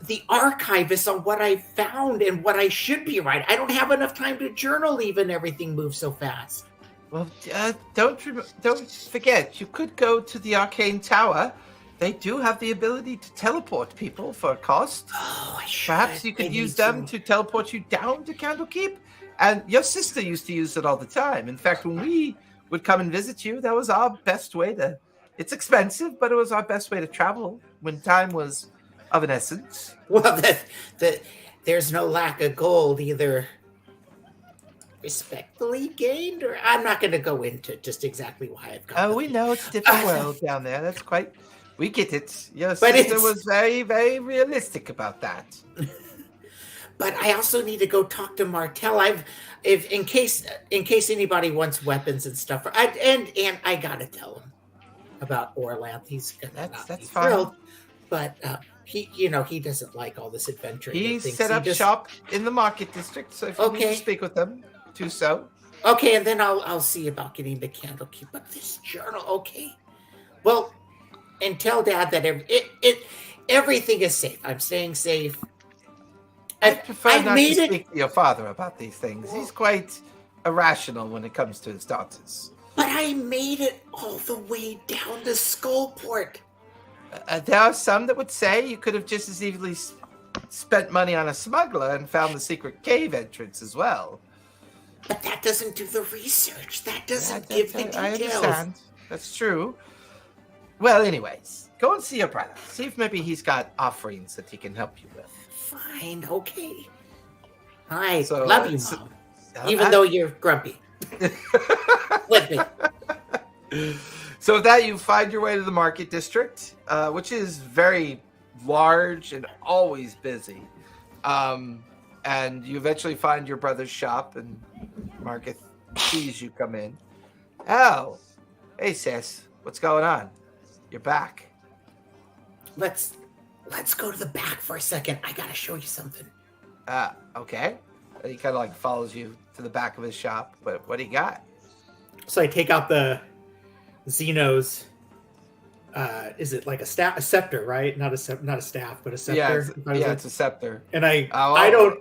the archivist on what I found and what I should be writing. I don't have enough time to journal even. Everything moves so fast. Well, don't forget, you could go to the Arcane Tower They do have the ability to teleport people for a cost. Oh, I should. Perhaps you could use them to teleport you down to Candlekeep. And your sister used to use it all the time. In fact, when we would come and visit you, that was our best way to. It's expensive, but it was our best way to travel when time was of an essence. Well, there's no lack of gold either. Respectfully gained, or I'm not going to go into just exactly why I've got. Oh, we know it's a different world down there. That's quite. We get it. Your But sister it's- was very, very realistic about that. But I also need to go talk to Martel. In case anybody wants weapons and stuff. And I gotta tell him about Orlanth. He's gonna not That's be fine. thrilled, but he doesn't like all this adventuring. He thinks set he up just- shop in the market district, so if you need Okay. to speak with them, do so. Okay, and then I'll see about getting the Candlekeep. But this journal, okay. Well, and tell Dad that everything is safe. I'm staying safe. I prefer I've not to made it- speak to your father about these things. He's quite irrational when it comes to his daughters. But I made it all the way down to Skullport. There are some that would say you could have just as easily spent money on a smuggler and found the secret cave entrance as well. But that doesn't do the research. That doesn't give the I details. understand. That's true. Well, anyways, go and see your brother. See if maybe he's got offerings that he can help you with. Fine, okay. I So, love you, so- Mom. Even though you're grumpy. With me. So with that, you find your way to the market district, which is very large and always busy. And you eventually find your brother's shop, and Margaret sees you come in. Oh, hey sis, what's going on? You're back. Let's go to the back for a second. I gotta show you something. Okay. He kind of like follows you to the back of his shop. But what do you got? So I take out the Xeno's. Is it like a scepter, right? Not a staff, but a scepter. It's a scepter. And I Oh.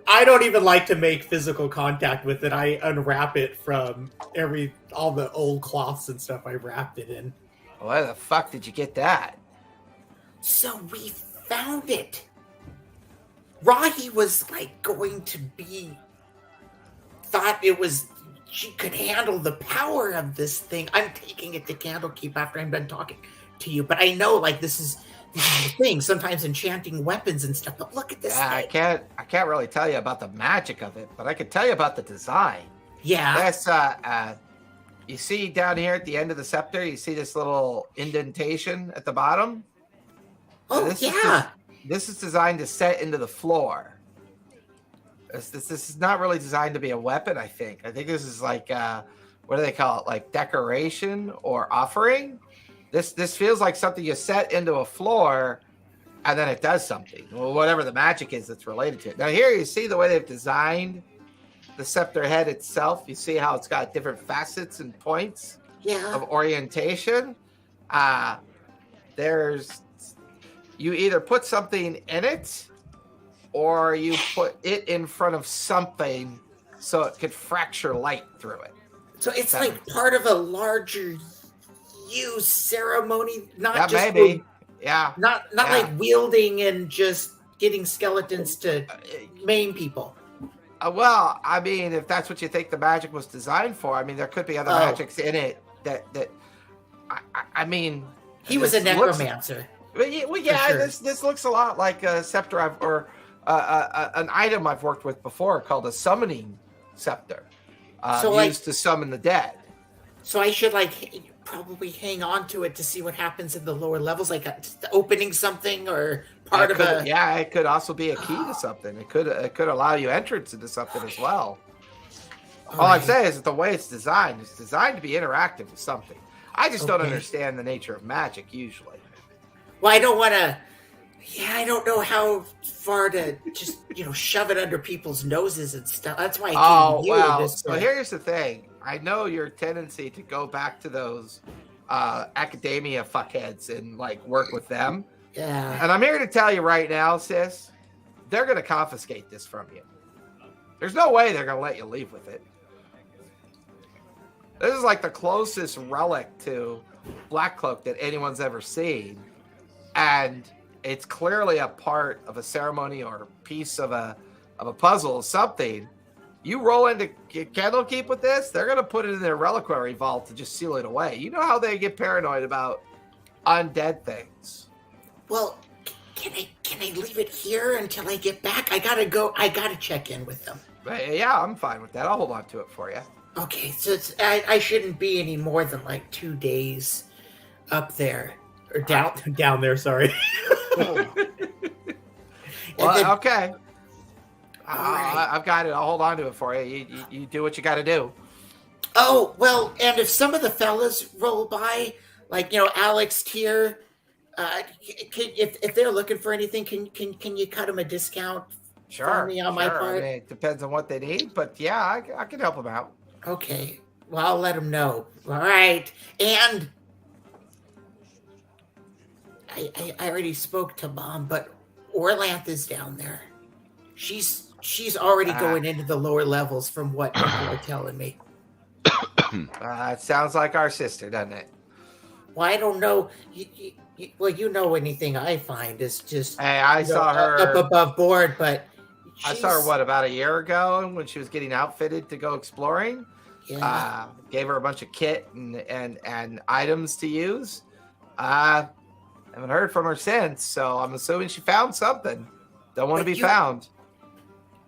I don't even like to make physical contact with it. I unwrap it from all the old cloths and stuff I wrapped it in. Where the fuck did you get that? So we found it. Rahi was like going to be. Thought it was. She could handle the power of this thing. I'm taking it to Candlekeep after I'm done talking to you, but I know like this is the thing. Sometimes enchanting weapons and stuff. But look at this I thing. can't really tell you about the magic of it, but I can tell you about the design. Yeah. That's you see down here at the end of the scepter, you see this little indentation at the bottom. Oh This yeah. This is designed to set into the floor. This is not really designed to be a weapon, I think. I think this is like what do they call it? Like decoration or offering. This feels like something you set into a floor and then it does something. Well, whatever the magic is that's related to it. Now here you see the way they've designed the scepter head itself. You see how it's got different facets and points Yeah. of orientation. There's you either put something in it or you put it in front of something so it could fracture light through it. So it's That like makes part of a larger use ceremony, not That just maybe. Yeah. not Yeah. like wielding and just getting skeletons to maim people. Well, I mean, if that's what you think the magic was designed for, I mean, there could be other Oh. magics in it that I mean, He was a this looks- necromancer. Well, yeah, sure. this looks a lot like a scepter an item I've worked with before called a summoning scepter, So, like- used to summon the dead. So I should probably hang on to it to see what happens in the lower levels, like opening something or part of a. Yeah, it could also be a key to something. It could allow you entrance into something as well. All I'm Alright. saying is that the way it's designed to be interactive with something. I just don't Okay. understand the nature of magic usually. Well, I don't want to. Yeah, I don't know how far to just shove it under people's noses and stuff. That's why I came Oh, to you. well, just so here's the thing. I know your tendency to go back to those academia fuckheads and work with them. yeah. And I'm here to tell you right now, sis, they're going to confiscate this from you. There's no way they're going to let you leave with it. This is like the closest relic to Blackcloak that anyone's ever seen. and it's clearly a part of a ceremony or piece of a puzzle or something, you roll into Candlekeep with this, they're going to put it in their reliquary vault to just seal it away. You know how they get paranoid about undead things. Well, can I leave it here until I get back? I gotta go. I gotta check in with them. Yeah, I'm fine with that. I'll hold on to it for you. Okay, so I shouldn't be any more than like 2 days up there or down there. Sorry. Well, then- okay. All right. I've got it. I'll hold on to it for you. You do what you got to do. Oh, well, and if some of the fellas roll by, like, Alex, Tier, if they're looking for anything, can you cut them a discount for me on my part? I mean, it depends on what they need, but yeah, I can help them out. Okay. Well, I'll let them know. All right. And I already spoke to Mom, but Orlanth is down there. She's already going into the lower levels from what people are telling me. It sounds like our sister, doesn't it? Well, I don't know. You know anything I find is just Hey, I saw her up above board, but I saw her about a year ago when she was getting outfitted to go exploring. Yeah. Gave her a bunch of kit and items to use. Haven't heard from her since, so I'm assuming she found something. Don't want to be found.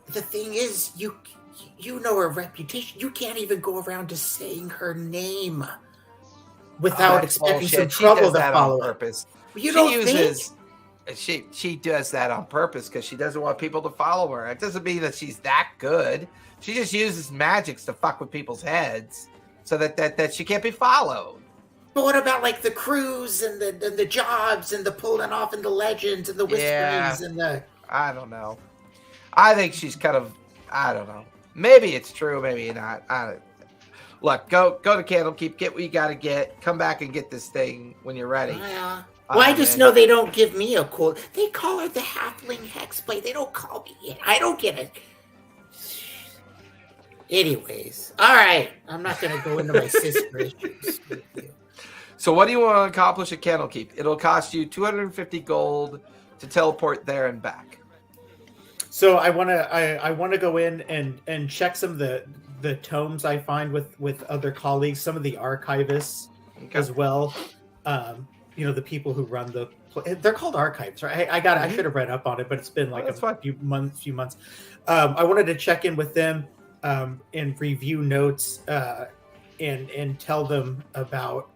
The thing is, you know her reputation. You can't even go around just saying her name without expecting some trouble to follow on her. purpose. You don't think? She does that on purpose because she doesn't want people to follow her. It doesn't mean that she's that good. She just uses magics to fuck with people's heads so that she can't be followed. But what about like the crews and the jobs and the pulling off and the legends and the whisperings and the... I don't know. I think she's kind of, I don't know. Maybe it's true, maybe not. Look, go to Candlekeep, get what you got to get. Come back and get this thing when you're ready. Yeah. Well, I just know they don't give me a cool... They call her the Halfling Hexblade. They don't call me it. I don't get it. Anyways. All right. I'm not going to go into my sister issues with you. So what do you want to accomplish at Candlekeep? It'll cost you 250 gold to teleport there and back. So I want to go in and check some of the tomes I find with other colleagues, some of the archivists as well. The people who run they're called archives, right? I should have read up on it, but it's been like a few months. I wanted to check in with them and review notes and tell them about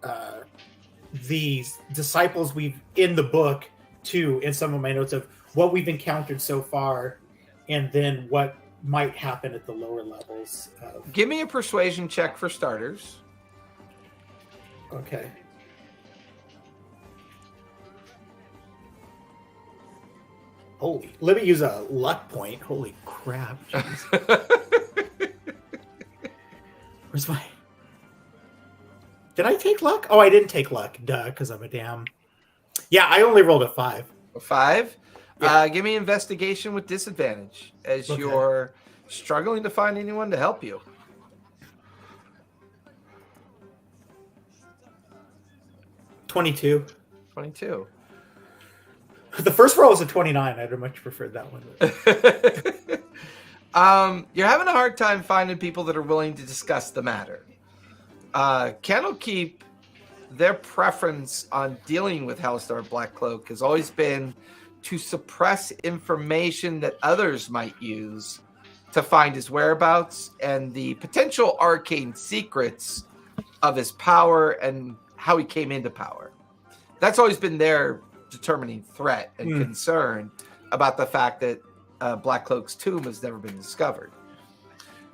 these disciples we've in the book too, in some of my notes of what we've encountered so far, and then what might happen at the lower levels. Give me a persuasion check for starters. Okay. Let me use a luck point. Holy crap. Where's my... Did I take luck? Oh, I didn't take luck. Duh, because I'm a damn... Yeah, I only rolled a 5. A 5? Yeah. Give me investigation with disadvantage as you're struggling to find anyone to help you. 22. 22. The first roll was a 29. I'd have much preferred that one. You're having a hard time finding people that are willing to discuss the matter. Candlekeep, their preference on dealing with Halaster Blackcloak has always been to suppress information that others might use to find his whereabouts and the potential arcane secrets of his power and how he came into power. That's always been their determining threat and concern about the fact that Blackcloak's tomb has never been discovered.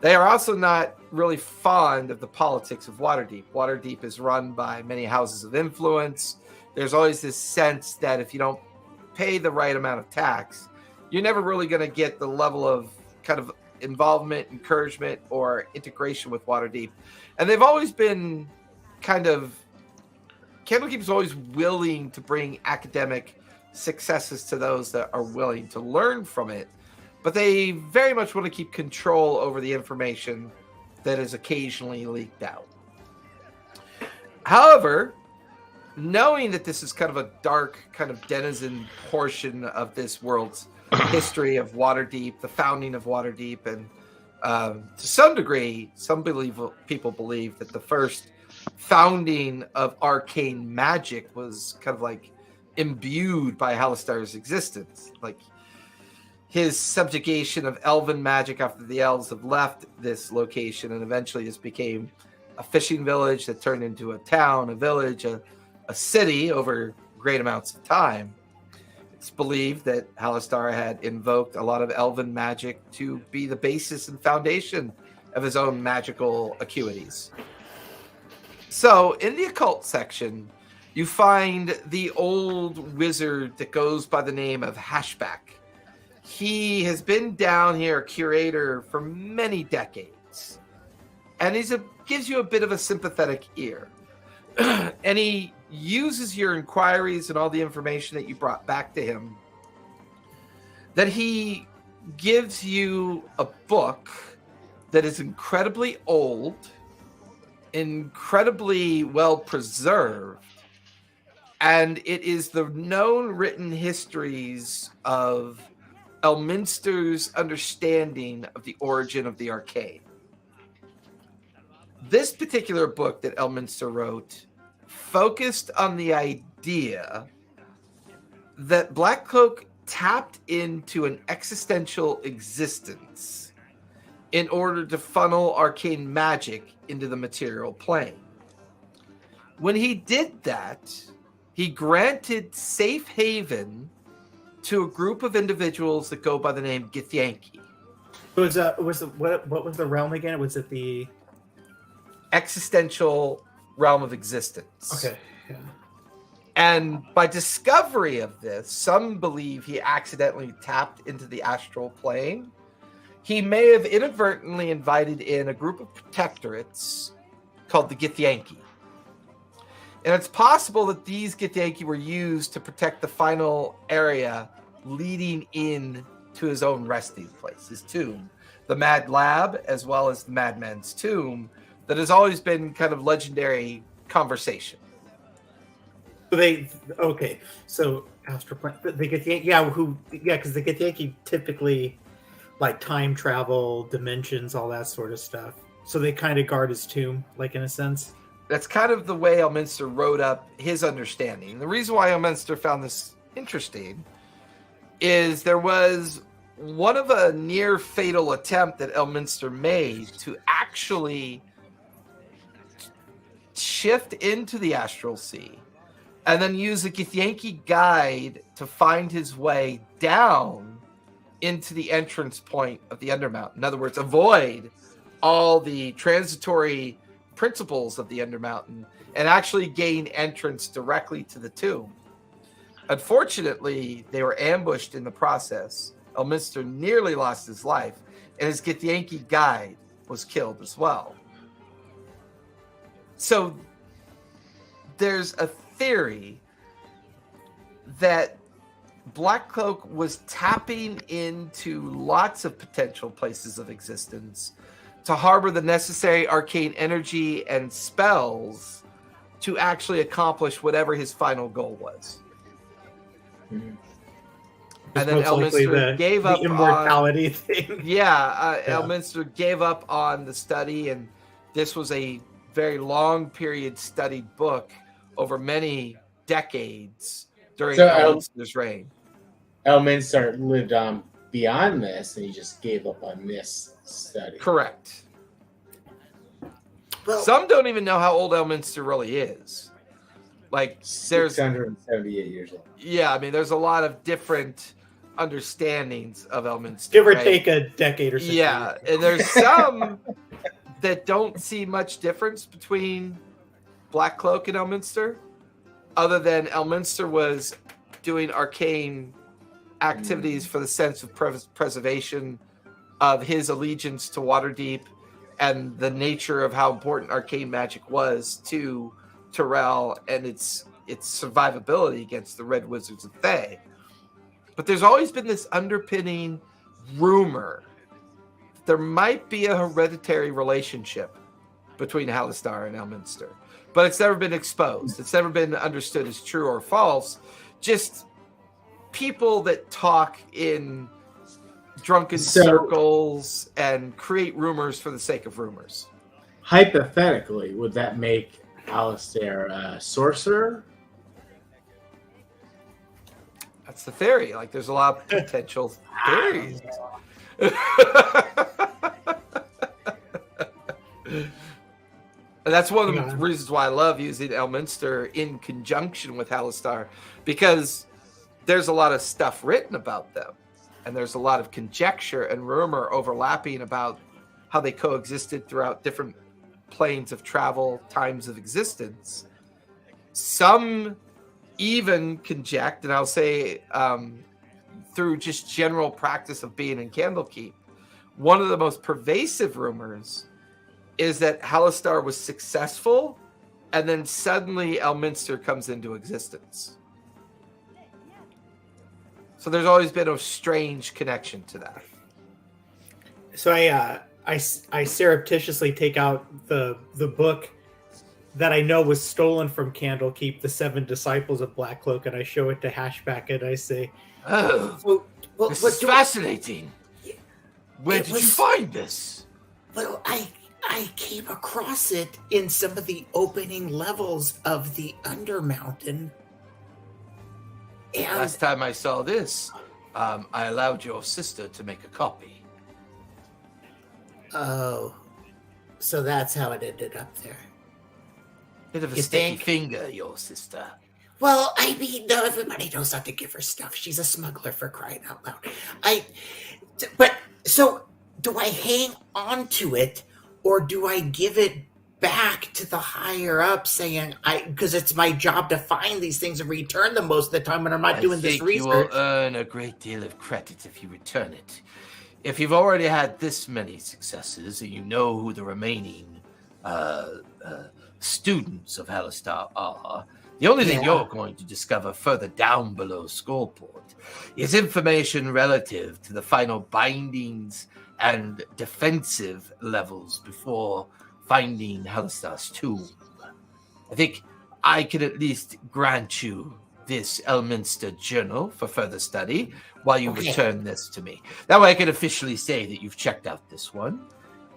They are also not really fond of the politics of Waterdeep. Waterdeep is run by many houses of influence. There's always this sense that if you don't pay the right amount of tax, you're never really going to get the level of kind of involvement, encouragement, or integration with Waterdeep. And they've always been kind of... Candlekeep is always willing to bring academic successes to those that are willing to learn from it. But they very much want to keep control over the information that is occasionally leaked out. However, knowing that this is kind of a dark, kind of denizen portion of this world's history of Waterdeep, the founding of Waterdeep, and to some degree, people believe that the first founding of arcane magic was kind of like imbued by Halaster's existence. Like his subjugation of elven magic after the elves have left this location and eventually just became a fishing village that turned into a town, a village, a city over great amounts of time. It's believed that Halaster had invoked a lot of elven magic to be the basis and foundation of his own magical acuities. So, in the occult section, you find the old wizard that goes by the name of Hashback. He has been down here, a curator, for many decades. And gives you a bit of a sympathetic ear. And he uses your inquiries and all the information that you brought back to him, that he gives you a book that is incredibly old, incredibly well preserved, and it is the known written histories of Elminster's understanding of the origin of the arcane. This particular book that Elminster wrote focused on the idea that Blackcloak tapped into an existential existence in order to funnel arcane magic into the material plane. When he did that, he granted safe haven to a group of individuals that go by the name Githyanki. What was the realm again? Was it the existential realm of existence? Okay. Yeah. And by discovery of this, some believe he accidentally tapped into the astral plane. He may have inadvertently invited in a group of protectorates called the Githyanki. And it's possible that these Githyanki were used to protect the final area leading in to his own resting place, his tomb. The Mad Lab, as well as the Madman's Tomb, that has always been kind of legendary conversation. So astral plane, the Githyanki, because the Githyanki typically like time travel, dimensions, all that sort of stuff. So they kind of guard his tomb, like in a sense. That's kind of the way Elminster wrote up his understanding. The reason why Elminster found this interesting is there was one of a near fatal attempt that Elminster made to actually shift into the astral sea and then use a Githyanki guide to find his way down into the entrance point of the Undermountain. In other words, avoid all the transitory principles of the Undermountain and actually gain entrance directly to the tomb. Unfortunately, they were ambushed in the process. Elminster nearly lost his life, and his Githyanki guide was killed as well. So there's a theory that Blackcloak was tapping into lots of potential places of existence to harbor the necessary arcane energy and spells to actually accomplish whatever his final goal was. Mm-hmm. And then Elminster gave up the immortality thing. Yeah, Elminster gave up on the study, and this was a very long period studied book over many decades during Elminster's reign. Elminster lived on beyond this, and he just gave up on this study. Correct. Well, Some don't even know how old Elminster really is. Like, there's 678 years old. Yeah, I mean, there's a lot of different understandings of Elminster. Give or right? take a decade or so. Yeah, and there's some that don't see much difference between Blackcloak and Elminster, other than Elminster was doing arcane activities for the sense of preservation of his allegiance to Waterdeep and the nature of how important arcane magic was to Tyrell and its survivability against the Red Wizards of Thay. But there's always been this underpinning rumor that there might be a hereditary relationship between Halaster and Elminster. but it's never been exposed. It's never been understood as true or false. Just people that talk in drunken circles and create rumors for the sake of rumors. Hypothetically, would that make Halaster a sorcerer? That's the theory. Like, there's a lot of potential theories. And that's one of the reasons why I love using Elminster in conjunction with Halaster, because there's a lot of stuff written about them, and there's a lot of conjecture and rumor overlapping about how they coexisted throughout different planes of travel, times of existence. Some even conject, and I'll say through just general practice of being in Candlekeep, one of the most pervasive rumors is that Halaster was successful, and then suddenly Elminster comes into existence. So there's always been a strange connection to that. So I surreptitiously take out the book that I know was stolen from Candlekeep, the 7 Disciples of Blackcloak, and I show it to Hashback, and I say, "Oh, this is fascinating. Where did you find this?" Well, I came across it in some of the opening levels of the Undermountain. And last time I saw this, I allowed your sister to make a copy. Oh, so that's how it ended up there. Bit of a You sticky think? finger, your sister. Well, I mean, no, everybody knows not to give her stuff. She's a smuggler, for crying out loud. But so do I hang on to it, or do I give it back to the higher up, saying because it's my job to find these things and return them most of the time when I'm not doing this I think you will research? earn a great deal of credit if you return it. If you've already had this many successes, and you know who the remaining students of Halaster are, the only thing you're going to discover further down below Skullport is information relative to the final bindings and defensive levels before finding Halaster's tomb. I think I can at least grant you this Elminster journal for further study while you return this to me. That way I can officially say that you've checked out this one,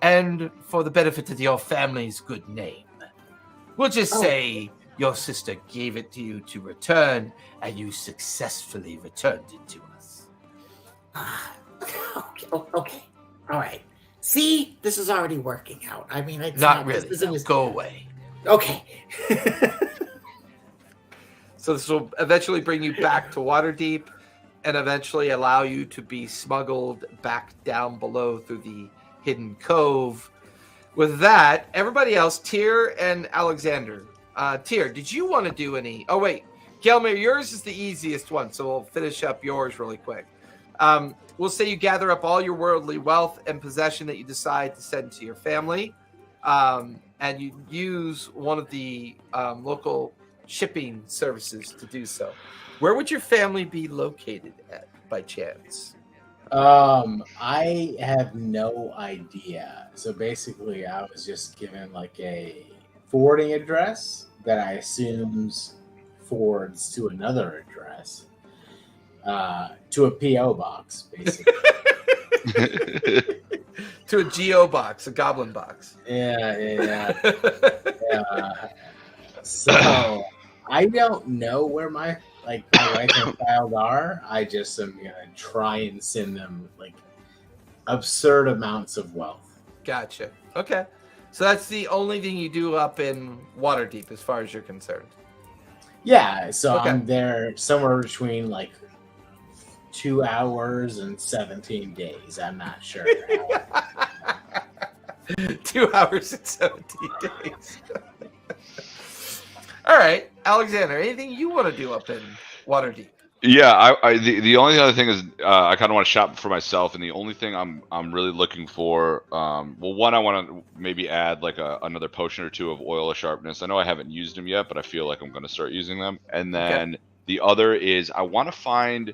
and for the benefit of your family's good name. We'll just say your sister gave it to you to return, and you successfully returned it to us. Okay. All right. See, this is already working out. I mean, it's Not this really. isn't No, as- go away. Okay. So this will eventually bring you back to Waterdeep, and eventually allow you to be smuggled back down below through the hidden cove. With that, everybody else, Tyr and Alexander. Tyr, did you want to do any? Oh, wait. Gelmir, yours is the easiest one, so we'll finish up yours really quick. We'll say you gather up all your worldly wealth and possession that you decide to send to your family, and you use one of the local shipping services to do so. Where would your family be located at, by chance? I have no idea. So basically, I was just given like a forwarding address that I assumes forwards to another address, to a PO box, basically. To a geo box, a goblin box. Yeah. So I don't know where my wife and child are. I just am gonna try and send them like absurd amounts of wealth. Gotcha. Okay. So that's the only thing you do up in Waterdeep as far as you're concerned. Yeah, so Okay. I'm there somewhere between like 2 hours and 17 days. I'm not sure. 2 hours and 17 days. All right, Alexander, anything you want to do up in Waterdeep? Yeah, the only other thing is I kind of want to shop for myself, and the only thing I'm really looking for, one, I want to maybe add like another potion or two of oil of sharpness. I know I haven't used them yet, but I feel like I'm going to start using them. And then the other is I want to find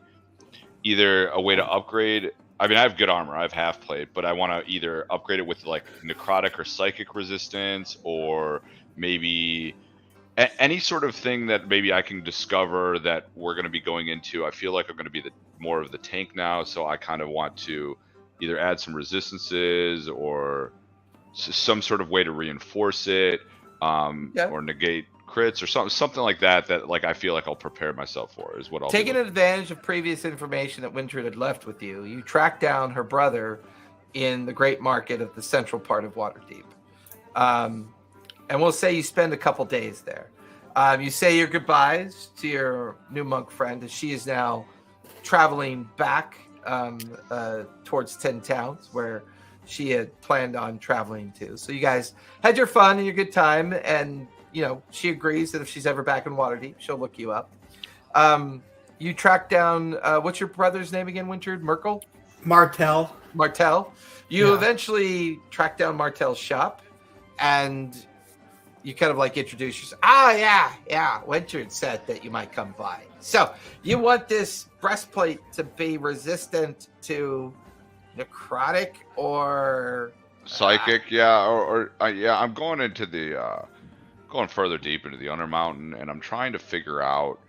either a way to upgrade. I mean, I have good armor, I have half plate, but I want to either upgrade it with like necrotic or psychic resistance, or maybe any sort of thing that maybe I can discover that we're going to be going into. I feel like I'm going to be more of the tank now, so I kind of want to either add some resistances or some sort of way to reinforce it, or negate crits or something like that. That like I feel like I'll prepare myself for is what I'll taking do. advantage of previous information that Winthrop had left with you. You track down her brother in the great market of the central part of Waterdeep. And we'll say you spend a couple days there. You say your goodbyes to your new monk friend, as she is now traveling back towards 10 Towns, where she had planned on traveling to. So you guys had your fun and your good time, and she agrees that if she's ever back in Waterdeep, she'll look you up. You track down what's your brother's name again, Winthrop? Martel. You eventually track down Martel's shop, and you kind of like introduce yourself. Yeah. Winthrop said that you might come by. So you want this breastplate to be resistant to necrotic or psychic? I'm going into going further deep into the Undermountain, and I'm trying to figure out,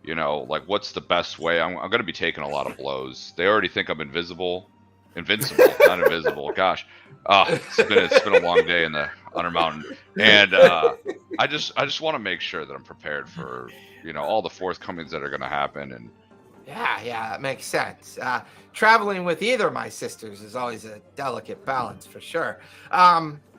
like what's the best way. I'm going to be taking a lot of blows. They already think I'm invincible, not invisible. Gosh, it's been a long day in the Undermountain, and I just want to make sure that I'm prepared for all the forthcomings that are going to happen. And yeah, that makes sense. Traveling with either of my sisters is always a delicate balance for sure.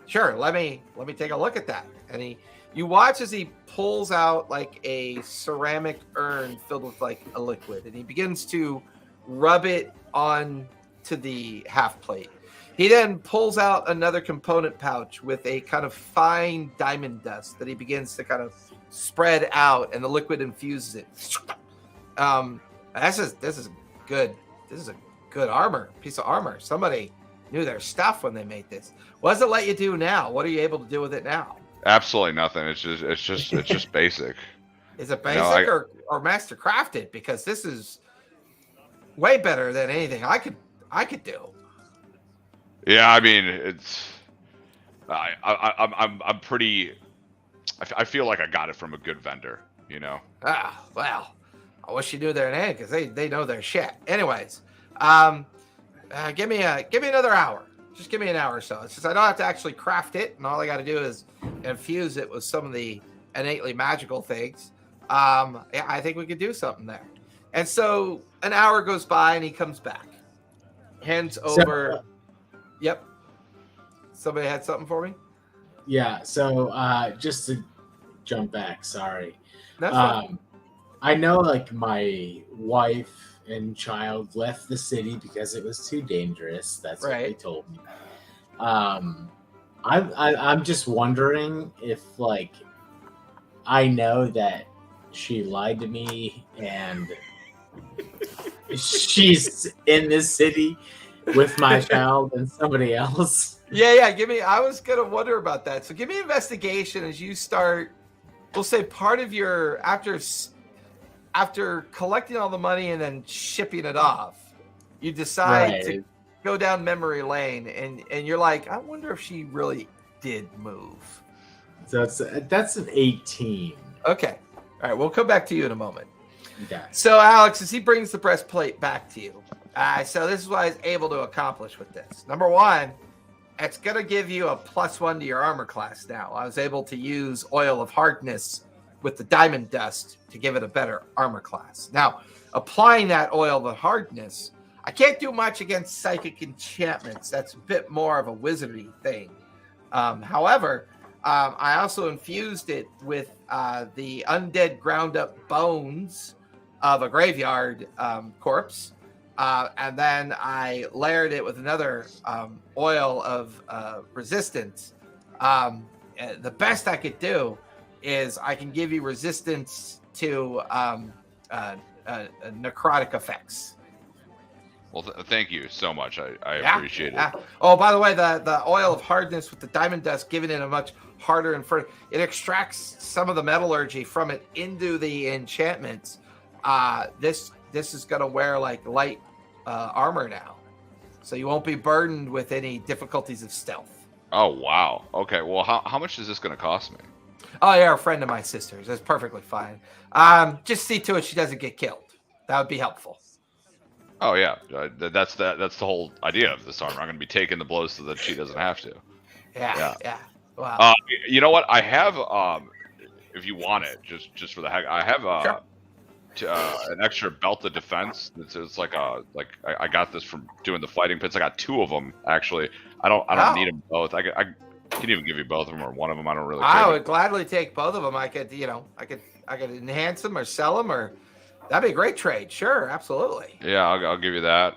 Sure, let me take a look at that. And you watch as he pulls out like a ceramic urn filled with like a liquid, and he begins to rub it on to the half plate. He then pulls out another component pouch with a kind of fine diamond dust that he begins to kind of spread out, and the liquid infuses it. This is good. This is a good piece of armor. Somebody knew their stuff when they made this. What does it let you do now? What are you able to do with it now? Absolutely nothing. It's just basic. Is it basic or master crafted? Because this is way better than anything I could do. Yeah, I mean, it's. I'm pretty. I feel like I got it from a good vendor, Well, I wish you knew their name, because they know their shit. Anyways, give me another hour. Just give me an hour or so. It's just I don't have to actually craft it, and all I got to do is infuse it with some of the innately magical things. I think we could do something there. And so an hour goes by, and he comes back, hands over. Yep. Somebody had something for me? Yeah, so just to jump back, sorry. That's fine. I know like my wife and child left the city because it was too dangerous. That's what they told me. I'm just wondering if like I know that she lied to me and she's in this city with my child and somebody else. Yeah. I was gonna wonder about that. So give me investigation as you start. We'll say part of your after collecting all the money and then shipping it off, you decide to go down memory lane, and you're like, I wonder if she really did move. So that's an 18. Okay. All right. We'll come back to you in a moment. Okay. So Alex, as he brings the breastplate back to you, so this is what I was able to accomplish with this. Number one, it's going to give you a +1 to your armor class now. I was able to use oil of hardness with the diamond dust to give it a better armor class. Now, applying that oil of hardness, I can't do much against psychic enchantments. That's a bit more of a wizardry thing. However, I also infused it with the undead ground up bones of a graveyard corpse. And then I layered it with another oil of resistance. The best I could do is I can give you resistance to necrotic effects. Well, thank you so much. I appreciate it. Oh, by the way, the oil of hardness with the diamond dust, giving it a much harder and it extracts some of the metallurgy from it into the enchantments. This is going to wear like light armor now, so you won't be burdened with any difficulties of stealth. Oh wow. Okay. Well, how much is this going to cost me? Oh, you're a friend of my sister's. That's perfectly fine. Just see to it she doesn't get killed. That would be helpful. Oh yeah, that's the whole idea of this armor. I'm going to be taking the blows so that she doesn't have to. Yeah. Wow. You know what? I have if you want it, just for the heck, I have an extra belt of defense. It's like I got this from doing the fighting pits. I got 2 of them actually. I don't need them both. I can even give you both of them or one of them. I don't really care. I would gladly take both of them. I could enhance them or sell them, or that'd be a great trade. Sure, absolutely. Yeah, I'll give you that.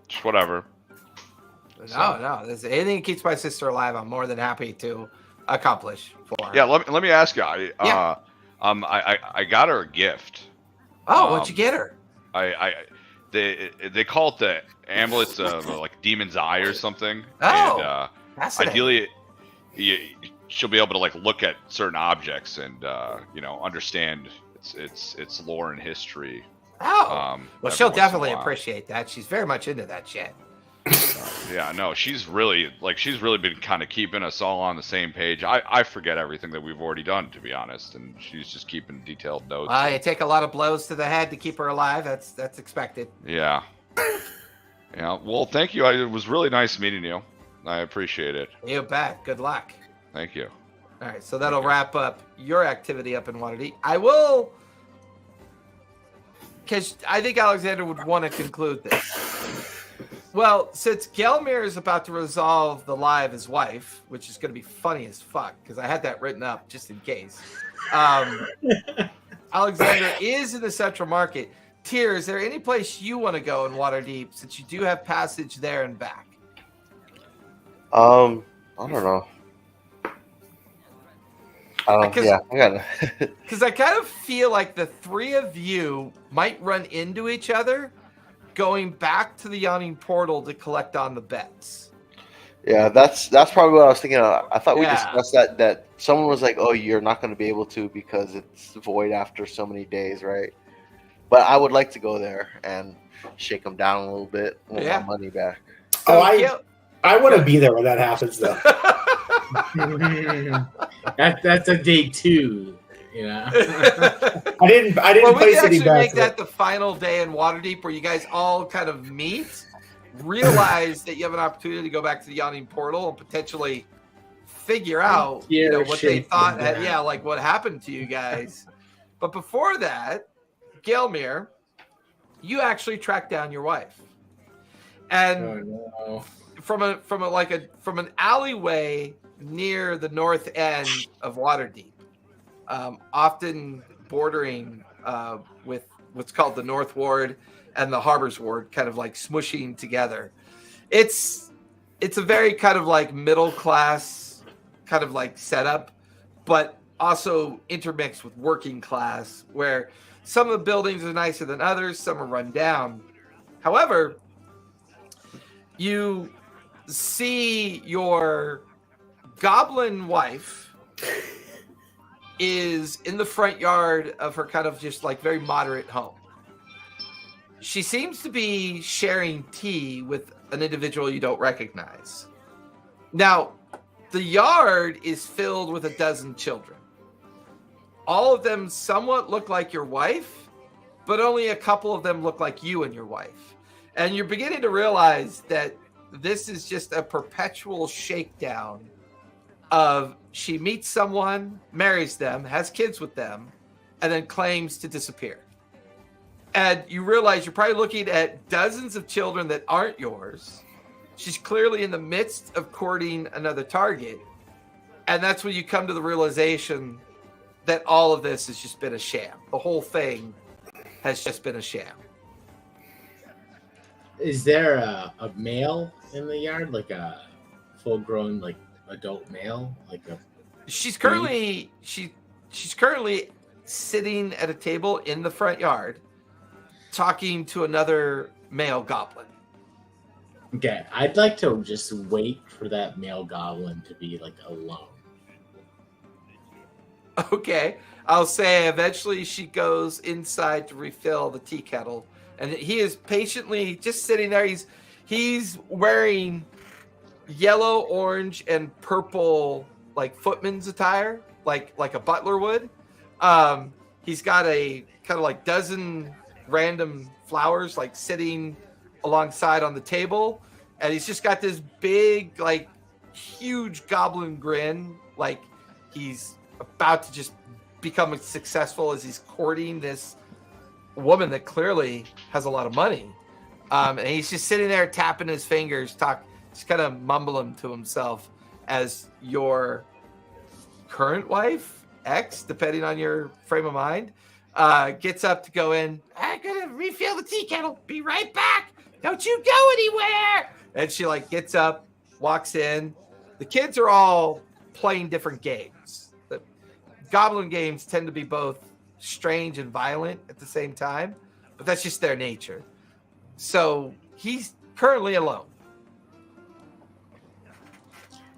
Just whatever. No. Anything that keeps my sister alive, I'm more than happy to accomplish for her. Yeah, let me ask you. I got her a gift. Oh, what'd you get her? They call it the amulet of like Demon's Eye or something. Oh, and fascinating. ideally, she'll be able to like look at certain objects and understand its lore and history. Oh, well, every she'll once in a definitely while. appreciate that. She's very much into that shit. Yeah, no, she's really been kind of keeping us all on the same page. I forget everything that we've already done, to be honest, and she's just keeping detailed notes. You take a lot of blows to the head to keep her alive. That's expected. Yeah. Yeah. Well, thank you. It was really nice meeting you. I appreciate it. You bet. Good luck. Thank you. All right, so that'll wrap up your activity up in Waterdeep. I will, because I think Alexander would want to conclude this. Well, since Gelmir is about to resolve the lie of his wife, which is going to be funny as fuck, because I had that written up just in case. Alexander is in the Central Market. Tyr, is there any place you want to go in Waterdeep, since you do have passage there and back? I don't know. I got it. Because I kind of feel like the 3 of you might run into each other going back to the Yawning Portal to collect on the bets. Yeah, that's probably what I was thinking of. I thought we discussed that someone was like, "Oh, you're not going to be able to because it's void after so many days, right?" But I would like to go there and shake them down a little bit, want my money back. So, I want to be there when that happens, though. That's a day 2. You know, I didn't well, we place can any actually make bets. that the final day in Waterdeep, where you guys all kind of meet, realize that you have an opportunity to go back to the Yawning Portal and potentially figure out, what they thought, like what happened to you guys. But before that, Gelmir, you actually tracked down your wife, and from an alleyway near the north end of Waterdeep. Often bordering with what's called the North Ward and the Harbors Ward, kind of like smushing together. It's a very kind of like middle class kind of like setup, but also intermixed with working class, where some of the buildings are nicer than others, some are run down. However, you see your goblin wife is in the front yard of her kind of just like very moderate home. She seems to be sharing tea with an individual you don't recognize. Now, the yard is filled with a dozen children. All of them somewhat look like your wife, but only a couple of them look like you and your wife. And you're beginning to realize that this is just a perpetual shakedown of she meets someone, marries them, has kids with them, and then claims to disappear. And you realize you're probably looking at dozens of children that aren't yours. She's clearly in the midst of courting another target. And that's when you come to the realization that all of this has just been a sham. The whole thing has just been a sham. Is there a male in the yard, like a full-grown, like adult male, like a? She's currently she's currently sitting at a table in the front yard, talking to another male goblin. Okay, I'd like to just wait for that male goblin to be like alone. Okay, I'll say eventually she goes inside to refill the tea kettle, and he is patiently just sitting there. He's wearing yellow, orange, and purple like footman's attire, like a butler would. He's got a kind of like dozen random flowers like sitting alongside on the table, and he's just got this big, like, huge goblin grin, like he's about to just become successful as he's courting this woman that clearly has a lot of money. And he's just sitting there tapping his fingers, just kind of mumbling to himself as your current wife, ex, depending on your frame of mind, gets up to go in. I'm gonna refill the tea kettle. Be right back. Don't you go anywhere. And she like gets up, walks in. The kids are all playing different games. The goblin games tend to be both strange and violent at the same time, but that's just their nature. So he's currently alone.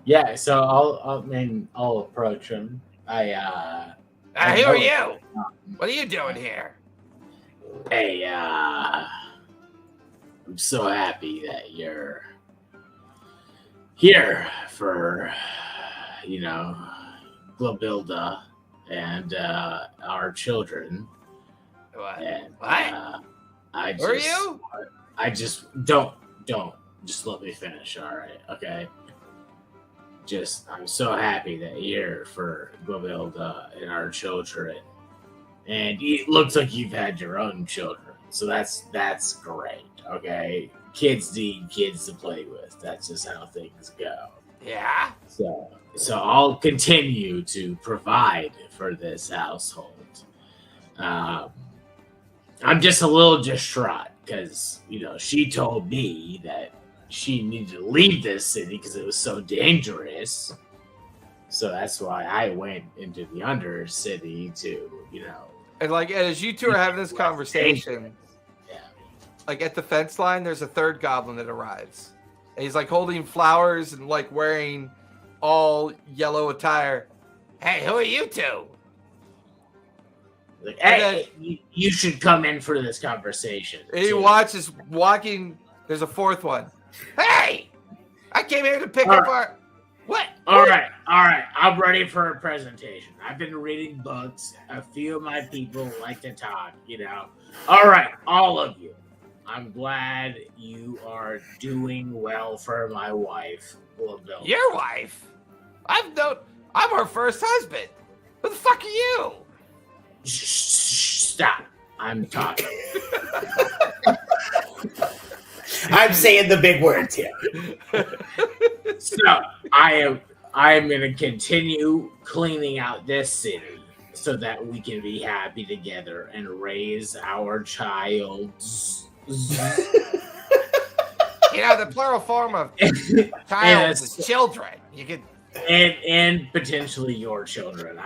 Yeah, so I'll approach him. Who are you? What are you doing here? Hey, I'm so happy that you're here for, Globilda and our children. What? And, Who are you? I just don't just let me finish. All right, okay. I'm so happy that you're for Globilda and our children, and it looks like you've had your own children, so that's great. Okay, kids need kids to play with. That's just how things go. Yeah. So I'll continue to provide for this household. I'm just a little distraught because, she told me that she needed to leave this city because it was so dangerous. So that's why I went into the Undercity to, And like as you two are having this conversation, like at the fence line, there's a third goblin that arrives. And he's like holding flowers and like wearing all yellow attire. Hey, who are you two? Like, hey, you should come in for this conversation. And he watches walking. There's a fourth one. Hey, I came here to pick up our. What? All right. I'm ready for a presentation. I've been reading books. A few of my people like to talk, All right, all of you. I'm glad you are doing well for my wife, Globilda. Your wife? I'm her first husband. Who the fuck are you? Stop. I'm talking. I'm saying the big words here. So I am going to continue cleaning out this city so that we can be happy together and raise our child. The plural form of child is children. You could and potentially your children.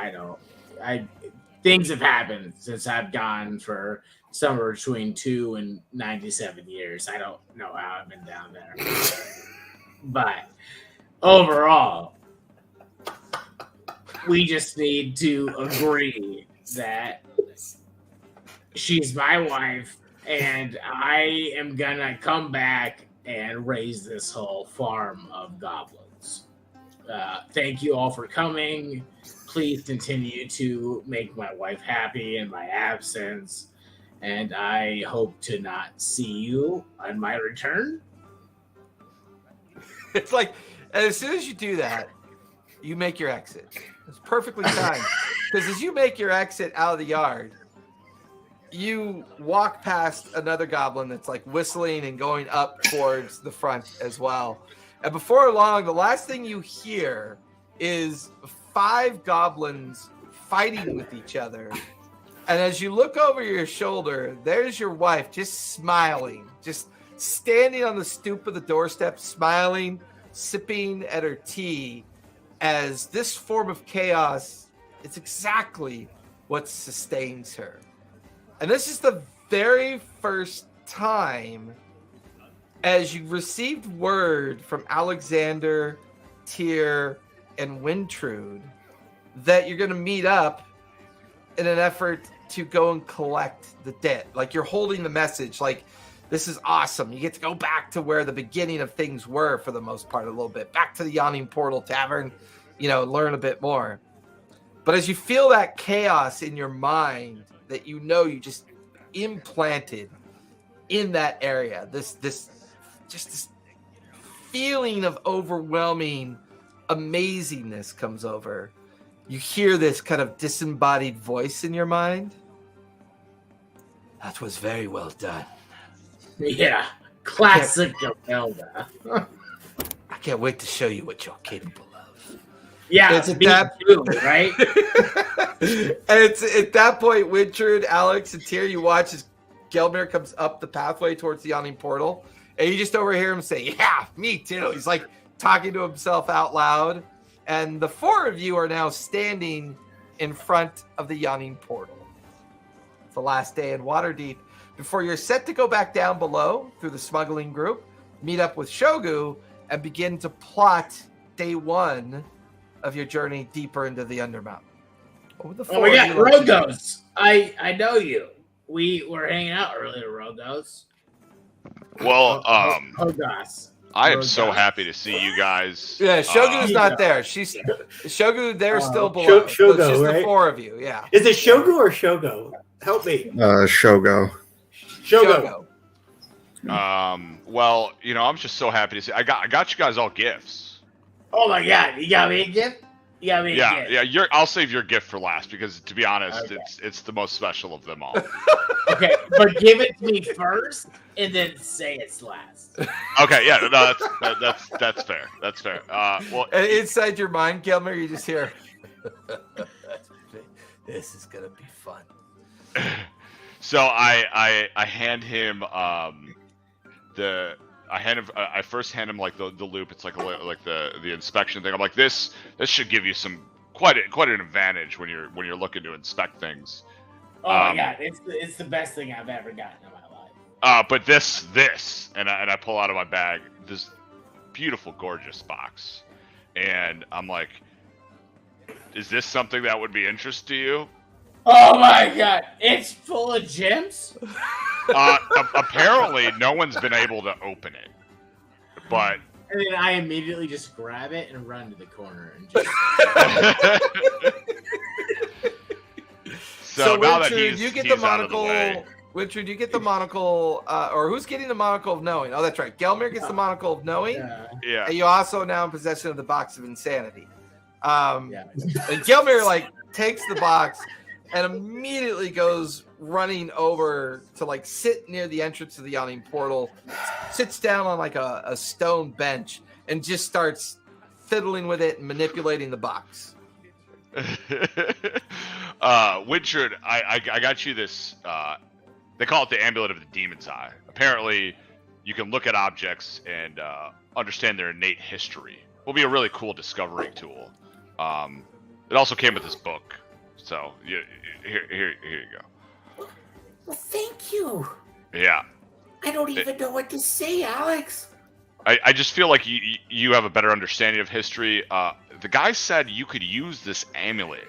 Things have happened since I've gone for somewhere between 2 and 97 years. I don't know how I've been down there. But overall, we just need to agree that she's my wife and I am gonna come back and raise this whole farm of goblins. Thank you all for coming. Please continue to make my wife happy in my absence. And I hope to not see you on my return. It's like, as soon as you do that, you make your exit. It's perfectly timed. Because as you make your exit out of the yard, you walk past another goblin that's like whistling and going up towards the front as well. And before long, the last thing you hear is 5 goblins fighting with each other. And as you look over your shoulder, there's your wife just smiling, just standing on the stoop of the doorstep, smiling, sipping at her tea, as this form of chaos is exactly what sustains her. And this is the very first time as you received word from Alexander, Tyr, and Wintrude that you're going to meet up in an effort to go and collect the debt. Like, you're holding the message, like, this is awesome. You get to go back to where the beginning of things were for the most part, a little bit. Back to the Yawning Portal tavern. learn a bit more. But as you feel that chaos in your mind that you just implanted in that area, this feeling of overwhelming amazingness comes over. You hear this kind of disembodied voice in your mind. That was very well done. Yeah, classic Zelda. I can't wait to show you what you're capable of. Yeah, It's at me that- too, right? And it's at that point, Wintrude, Alex, and Tyr, you watch as Gelmir comes up the pathway towards the Yawning Portal, and you just overhear him say, "Yeah, me too." He's like talking to himself out loud, and the four of you are now standing in front of the Yawning Portal. It's the last day in Waterdeep before you're set to go back down below through the smuggling group, meet up with Shogu, and begin to plot day one of your journey deeper into the Undermountain. What would the Oh four my of god, you like to do? Rogos! I know you. We were hanging out earlier, Rogos. Well, Rogos. I am so Rogos. happy to see you guys. Yeah, Shogu's Yeah. not there. Shogu, they're still below. So Shogo, it's just the right? four of you. Yeah. Is it Shogo or Shogo? Help me. Shogo. Shogo. Well, I'm just so happy to see. I got you guys all gifts. Oh my god, you got me a gift? You got me a gift. Yeah. I'll save your gift for last because, to be honest, Okay. it's the most special of them all. Okay, but give it to me first and then say it's last. Okay, yeah, no, that's fair. That's fair. Well, And inside your mind, Gelmir, you just hear, "This is gonna be fun." so I hand him I first hand him like the loop. It's like the inspection thing. I'm like, this should give you some quite an advantage when you're looking to inspect things. Oh my god, it's the best thing I've ever gotten in my life. But this and I pull out of my bag this beautiful, gorgeous box, and I'm like, is this something that would be interest to you? Oh my god, it's full of gems? Apparently, no one's been able to open it, but. And then I immediately just grab it and run to the corner and just So now that Wintrude, he's, you get he's the out of the way. monocle. Wintrude, you get the monocle, or who's getting the monocle of knowing? Oh, that's right. Gelmir gets the monocle of knowing. Yeah. And you also now in possession of the box of insanity. Yeah. And Gelmir takes the box and immediately goes running over to sit near the entrance of the Yawning Portal, sits down on a stone bench and just starts fiddling with it and manipulating the box. Wintrude, I got you this. They call it the Amulet of the Demon's Eye. Apparently, you can look at objects and understand their innate history. Will be a really cool discovering tool. It also came with this book, so here you go. Well, thank you. Yeah, I don't even know what to say, Alex. I just feel like you have a better understanding of history. The guy said you could use this amulet.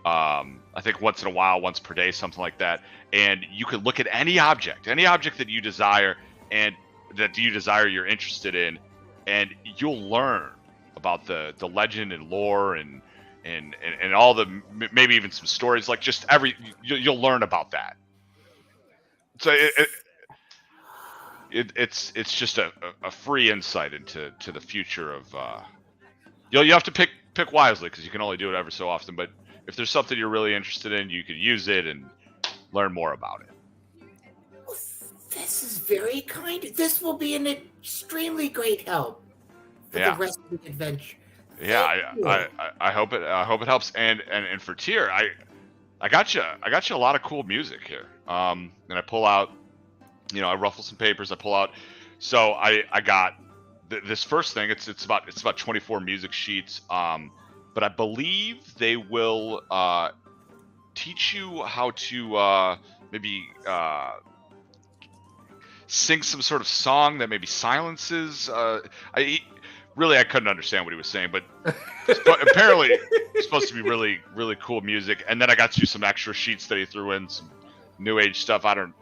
I think once in a while, once per day, something like that. And you could look at any object that you desire and you're interested in, and you'll learn about the legend and lore and all the maybe even some stories. Like just you'll learn about that. So it's just a free insight into the future of. You have to pick wisely because you can only do it ever so often. But if there's something you're really interested in, you could use it and learn more about it. Well, this is very kind. This will be an extremely great help for Yeah. the rest of the adventure. Yeah, I hope it helps. And for Tyr, I got you a lot of cool music here. And I pull out, I ruffle some papers. I pull out. So I got this first thing. It's about 24 music sheets. But I believe they will teach you how to maybe sing some sort of song that maybe silences. I couldn't understand what he was saying, but apparently it's supposed to be really, really cool music. And then I got you some extra sheets that he threw in, some new age stuff. I don't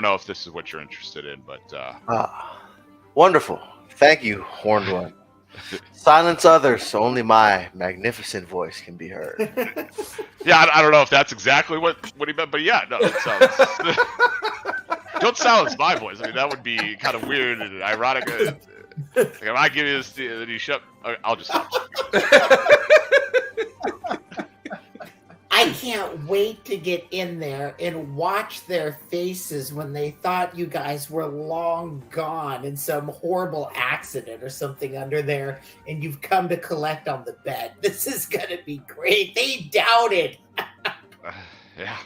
know if this is what you're interested in, but Wonderful. Thank you, Horned One. Silence others, so only my magnificent voice can be heard. Yeah, I don't know if that's exactly what he meant, but yeah, no, it sounds. Don't silence my voice. I mean, that would be kind of weird and ironic. Like, if I give you this, then you shut. I'll just stop. I can't wait to get in there and watch their faces when they thought you guys were long gone in some horrible accident or something under there, and you've come to collect on the bed. This is gonna be great. They doubted. Yeah.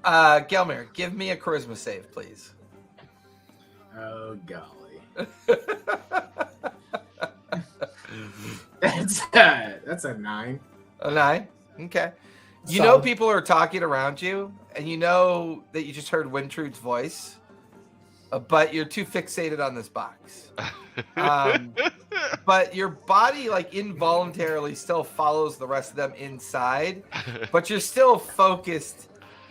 Gelmir, give me a charisma save, please. Oh golly. That's a 9. A 9. Okay. You Solid. know people are talking around you, and you know that you just heard Wintrude's voice, but you're too fixated on this box. But your body, like, involuntarily still follows the rest of them inside, but you're still focused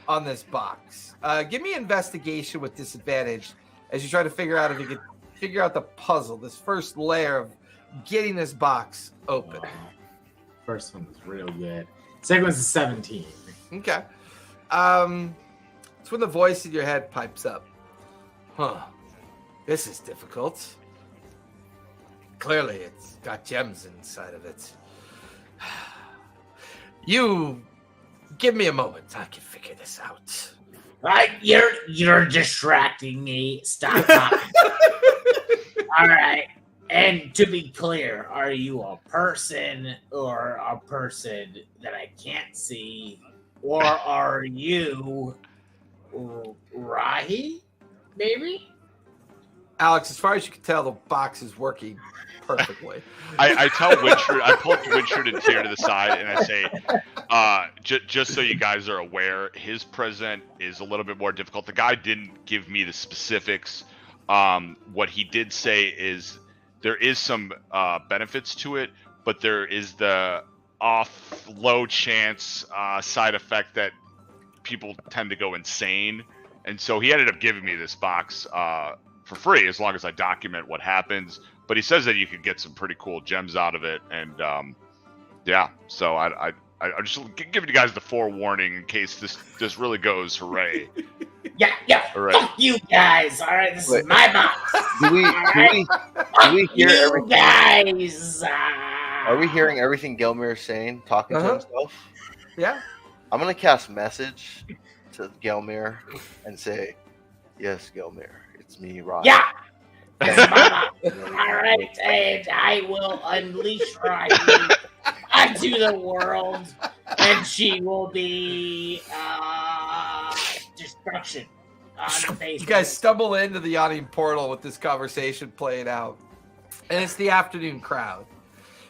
on this box. Give me investigation with disadvantage as you try to figure out if you can figure out the puzzle, this first layer of getting this box open. First one was real good. Second one's a 17. Okay. It's when the voice in your head pipes up. Huh. This is difficult. Clearly, it's got gems inside of it. You give me a moment. I can figure this out. Right, you're distracting me. Stop talking. All right. And to be clear, are you a person or a person that I can't see? Or are you Rahi, maybe? Alex, as far as you can tell, the box is working perfectly. I tell Wintrude, I pull Wintrude and Tyr to the side, and I say, just so you guys are aware, his present is a little bit more difficult. The guy didn't give me the specifics. What he did say is there is some benefits to it, but there is the low chance side effect that people tend to go insane. And so he ended up giving me this box for free as long as I document what happens. But he says that you could get some pretty cool gems out of it. And yeah, so I just giving you guys the forewarning in case this really goes hooray. Yeah. All right. Fuck you guys. All right, this is my box. Do we hear You everything? guys. Are we hearing everything Gelmir is saying, talking to himself? Yeah. I'm gonna cast message to Gelmir and say, "Yes, Gelmir, it's me, Rod." Yeah. This is my box. All right, and I will unleash Rahi onto the world, and she will be destruction on the face. You guys stumble into the Yawning Portal with this conversation playing out. And it's the afternoon crowd.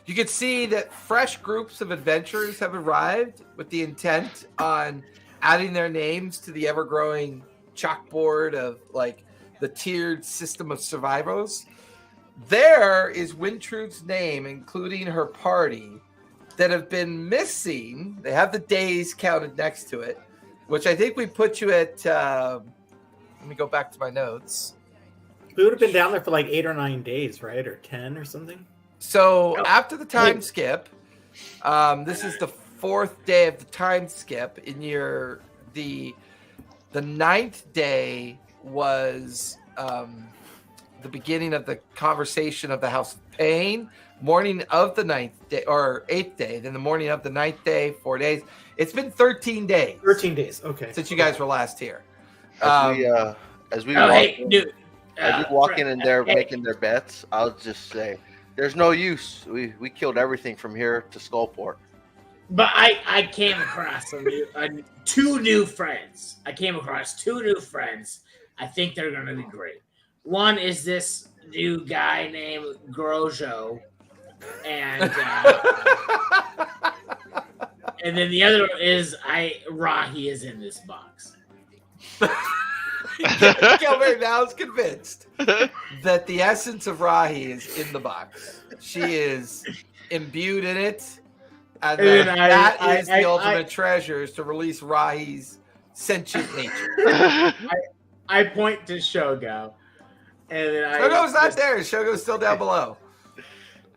You can see that fresh groups of adventurers have arrived with the intent on adding their names to the ever-growing chalkboard of, like, the tiered system of survivors. There is Wintrude's name, including her party, that have been missing. They have the days counted next to it, which I think we put you at. Let me go back to my notes. We would have been down there for like 8 or 9 days, right? Or 10 or something. So after the time skip, this is the 4th day of the time skip. In the 9th day was the beginning of the conversation of the House of Pain. Morning of the 9th day or 8th day, then the morning of the 9th day, 4 days. It's been 13 days. 13 days. Okay. Since you guys were last here. As we walk in and they're making their bets, I'll just say, "There's no use. We killed everything from here to Skullport." But I came across two new friends. I think they're going to be great. One is this new guy named Grojo, and and then the other is Rahi is in this box. Gilbert now is convinced that the essence of Rahi is in the box. She is imbued in it. And that is the ultimate treasure, is to release Rahi's sentient nature. I point to Shogo. And then Shogo's not there. Shogo's still down below.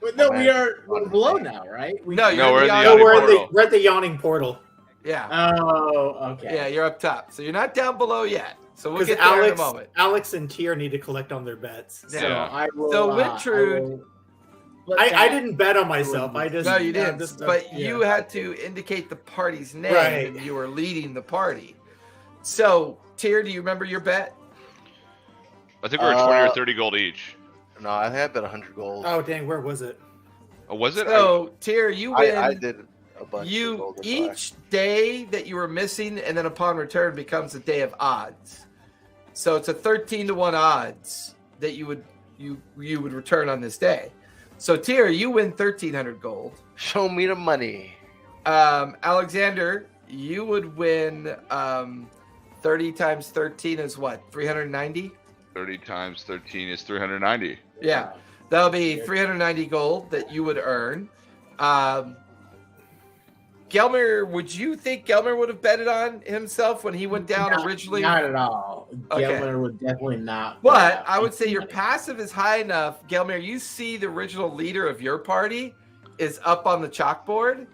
But no, Man. we're below now, right? No, you're we're in in the the No, Yawning Yawning we're in the Portal. we're at the Yawning Portal Yeah. Oh, okay. Yeah, you're up top. So you're not down below yet. So we'll because get there in a moment. Alex and Tier need to collect on their bets. So Yeah. I will. So, I Wintrude- will flip I that. didn't bet on myself. I just No, you didn't. just- But yeah. you had to indicate the party's name, Right. and you were leading the party. So, Tyr, do you remember your bet? I think we were 20 or Uh, 30 gold each. No, I think I bet 100 gold. Oh dang, where was it? Oh, was it? So, Tyr, you win. I did a bunch of You gold. as well. each day that you were missing, and then upon return becomes a day of odds. So it's a 13-1 odds that you would return on this day. So Tyr, you win 1,300 gold. Show me the money. Alexander, you would win 30 times 13 is what? 390? 30 times 13 is 390. Yeah. That'll be 390 gold that you would earn. Gelmir, would you think Gelmir would have betted on himself when he went down originally? Not at all. Okay. Gelmir would definitely not. But I would say your passive is high enough. Gelmir, you see the original leader of your party is up on the chalkboard.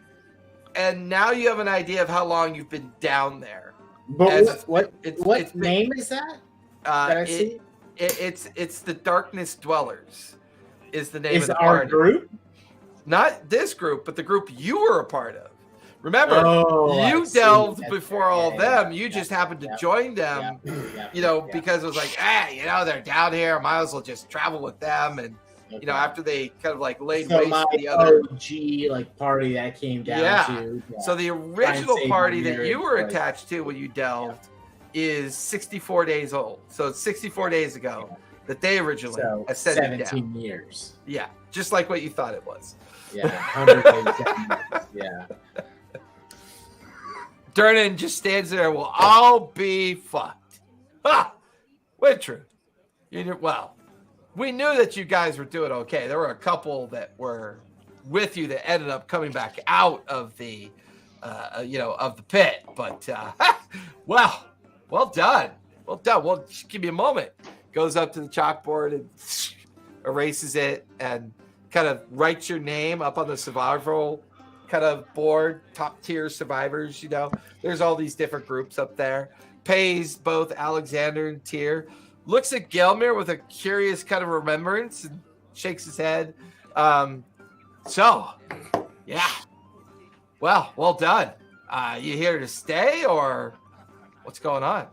And now you have an idea of how long you've been down there. But As what it's been- name is that? That I see? It's the Darkness Dwellers is the name of Is the our party. group? Not this group, but the group you were a part of. Remember, Oh, I you see. delved That's before right. all Yeah, them. You yeah, just yeah, happened to yeah, join them, because it was like, they're down here. Might as well just travel with them. And, after they kind of like laid so waste my to the other. OG party that came down Yeah. to. So the original save party my that you were marriage, attached to when you delved is 64 days old. So it's 64 days ago that they originally so ascended down. 17 years. Yeah, just like what you thought it was. Yeah, 107 years. Yeah. Durnan just stands there. Well, I'll be fucked. Ha! Wintrude. Well, we knew that you guys were doing okay. There were a couple that were with you that ended up coming back out of the, of the pit. But well done. Well done. Well, just give me a moment. Goes up to the chalkboard and erases it and kind of writes your name up on the survival kind of board, top tier survivors. There's all these different groups up there. Pays both Alexander and Tyr. Looks at Gelmir with a curious kind of remembrance and shakes his head. Yeah. Well done. You here to stay or what's going on?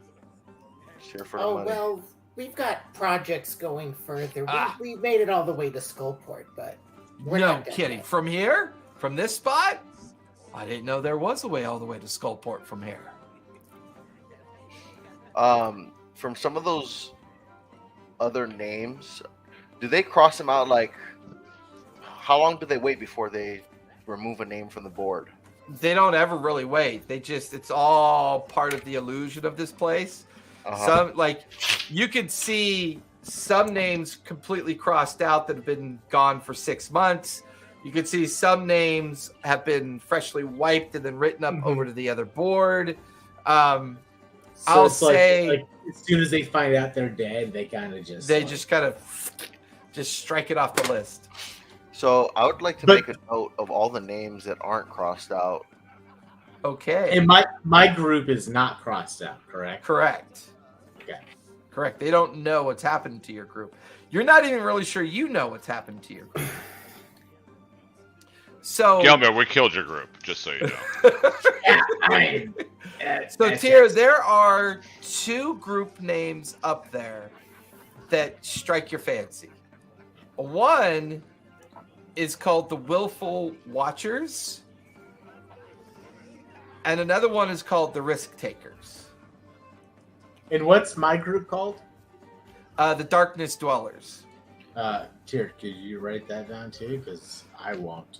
Here for the Oh, money. well, we've got projects going further. Ah. We made it all the way to Skullport, but we're No not done kidding. yet. From here? From this spot? I didn't know there was a way all the way to Skullport from here. From some of those other names, do they cross them out? Like, how long do they wait before they remove a name from the board? They don't ever really wait. It's all part of the illusion of this place. Uh-huh. You could see some names completely crossed out that have been gone for 6 months. You could see some names have been freshly wiped and then written up over to the other board. So I'll it's like- say like, as soon as they find out they're dead, they kind of just just kind of just strike it off the list. So I would like to But- make a note of all the names that aren't crossed out. Okay. And my group is not crossed out, correct? Correct. Okay. Correct. They don't know what's happened to your group. You're not even really sure you know what's happened to your group. So, Gelmir, we killed your group, just so you know. Yeah, I mean, so Tyr, there are 2 group names up there that strike your fancy. One is called the Willful Watchers, and another one is called the Risk Takers. And what's my group called? The Darkness Dwellers. Tyr, could you write that down too? Because I won't.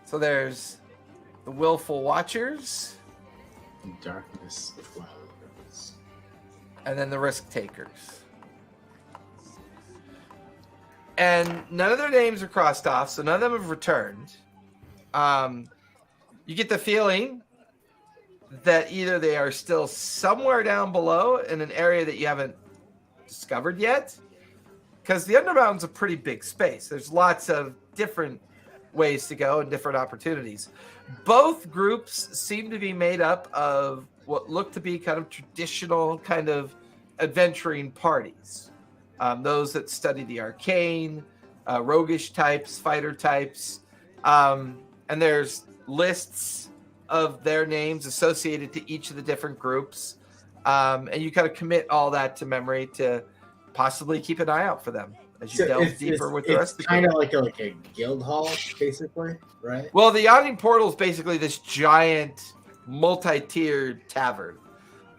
So there's the Willful Watchers, Darkness dwellers. and then the Risk Takers. And none of their names are crossed off, so none of them have returned. You get the feeling that either they are still somewhere down below in an area that you haven't discovered yet, because the Undermountain's a pretty big space. There's lots of different ways to go and different opportunities. Both groups seem to be made up of what look to be kind of traditional kind of adventuring parties. Those that study the arcane, roguish types, fighter types, and there's lists of their names associated to each of the different groups, and you kind of commit all that to memory to possibly keep an eye out for them as you delve deeper with the rest of the kind group. of like a guild hall, basically, right? Well, the Yawning Portal is basically this giant multi-tiered tavern.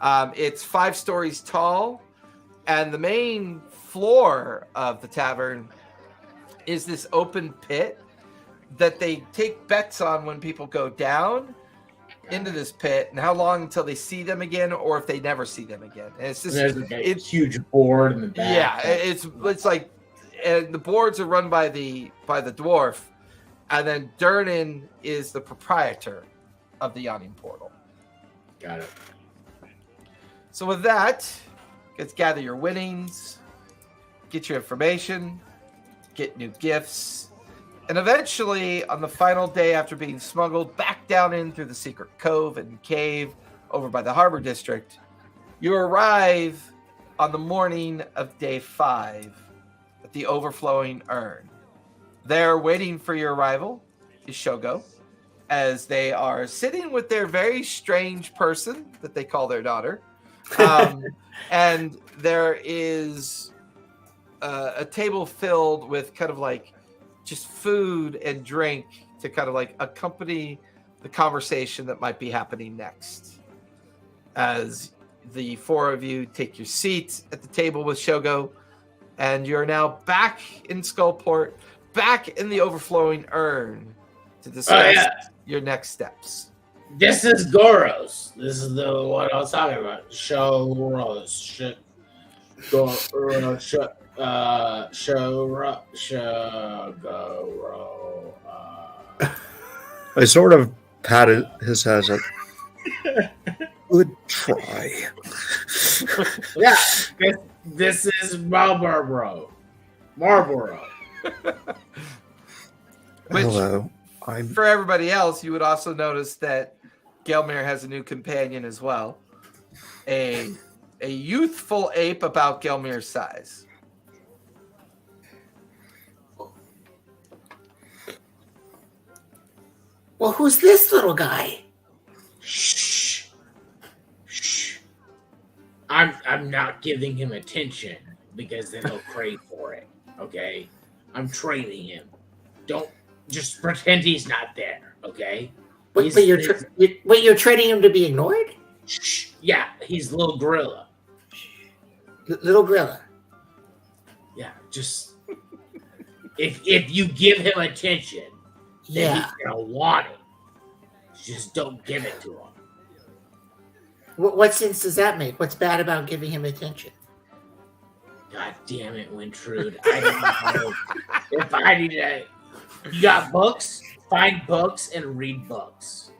It's 5 stories tall, and the main floor of the tavern is this open pit that they take bets on when people go down into this pit and how long until they see them again, or if they never see them again. And it's just There's a huge board in the back. yeah, it's like, and the boards are run by the dwarf, and then Durnan is the proprietor of the Yawning Portal. Got it. So with that, let's gather your winnings, get your information, get new gifts, and eventually, on the final day after being smuggled back down in through the secret cove and cave over by the harbor district, you arrive on the morning of day 5 at the overflowing urn. There, waiting for your arrival, is Shogo, as they are sitting with their very strange person that they call their daughter. And there is a table filled with kind of like just food and drink to kind of like accompany the conversation that might be happening next. As the 4 of you take your seats at the table with Shogo, and you're now back in Skullport, back in the overflowing urn to discuss your next steps. This is Goros. This is the what I was talking about. Shoros. I sort of patted his head like, good try. Yeah, this is Marlboro. Which, Hello. I'm for everybody else, you would also notice that Gelmir has a new companion as well. A youthful ape about Gelmir's size. Well, who's this little guy? Shh. I'm not giving him attention because then he'll crave for it. Okay, I'm training him. Don't just pretend he's not there. Okay. Wait, you're training him to be ignored? Shh. Yeah, he's little gorilla. Little gorilla. Yeah, just if you give him attention, then he's gonna want it. Just don't give it to him. What sense does that make? What's bad about giving him attention? God damn it, Wintrude. I don't know. If I need to, you got books? Find books and read books.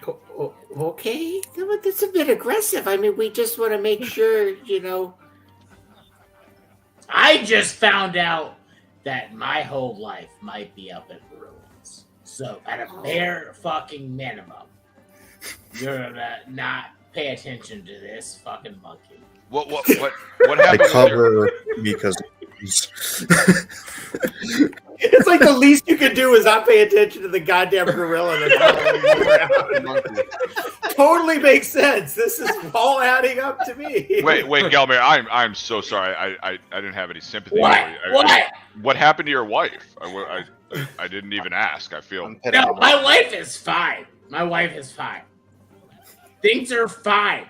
Okay, that's a bit aggressive. I mean, we just want to make sure, I just found out that my whole life might be up in ruins. So, at a bare fucking minimum, you're gonna not pay attention to this fucking monkey. What I happened? With your, cover because It's like the least you can do is not pay attention to the goddamn gorilla that's following you around. Totally makes sense. This is all adding up to me. wait, Gelmir, I'm so sorry. I didn't have any sympathy. What? For you. What? What happened to your wife? I didn't even ask. I feel. No, my wife is fine. My wife is fine. Things are fine.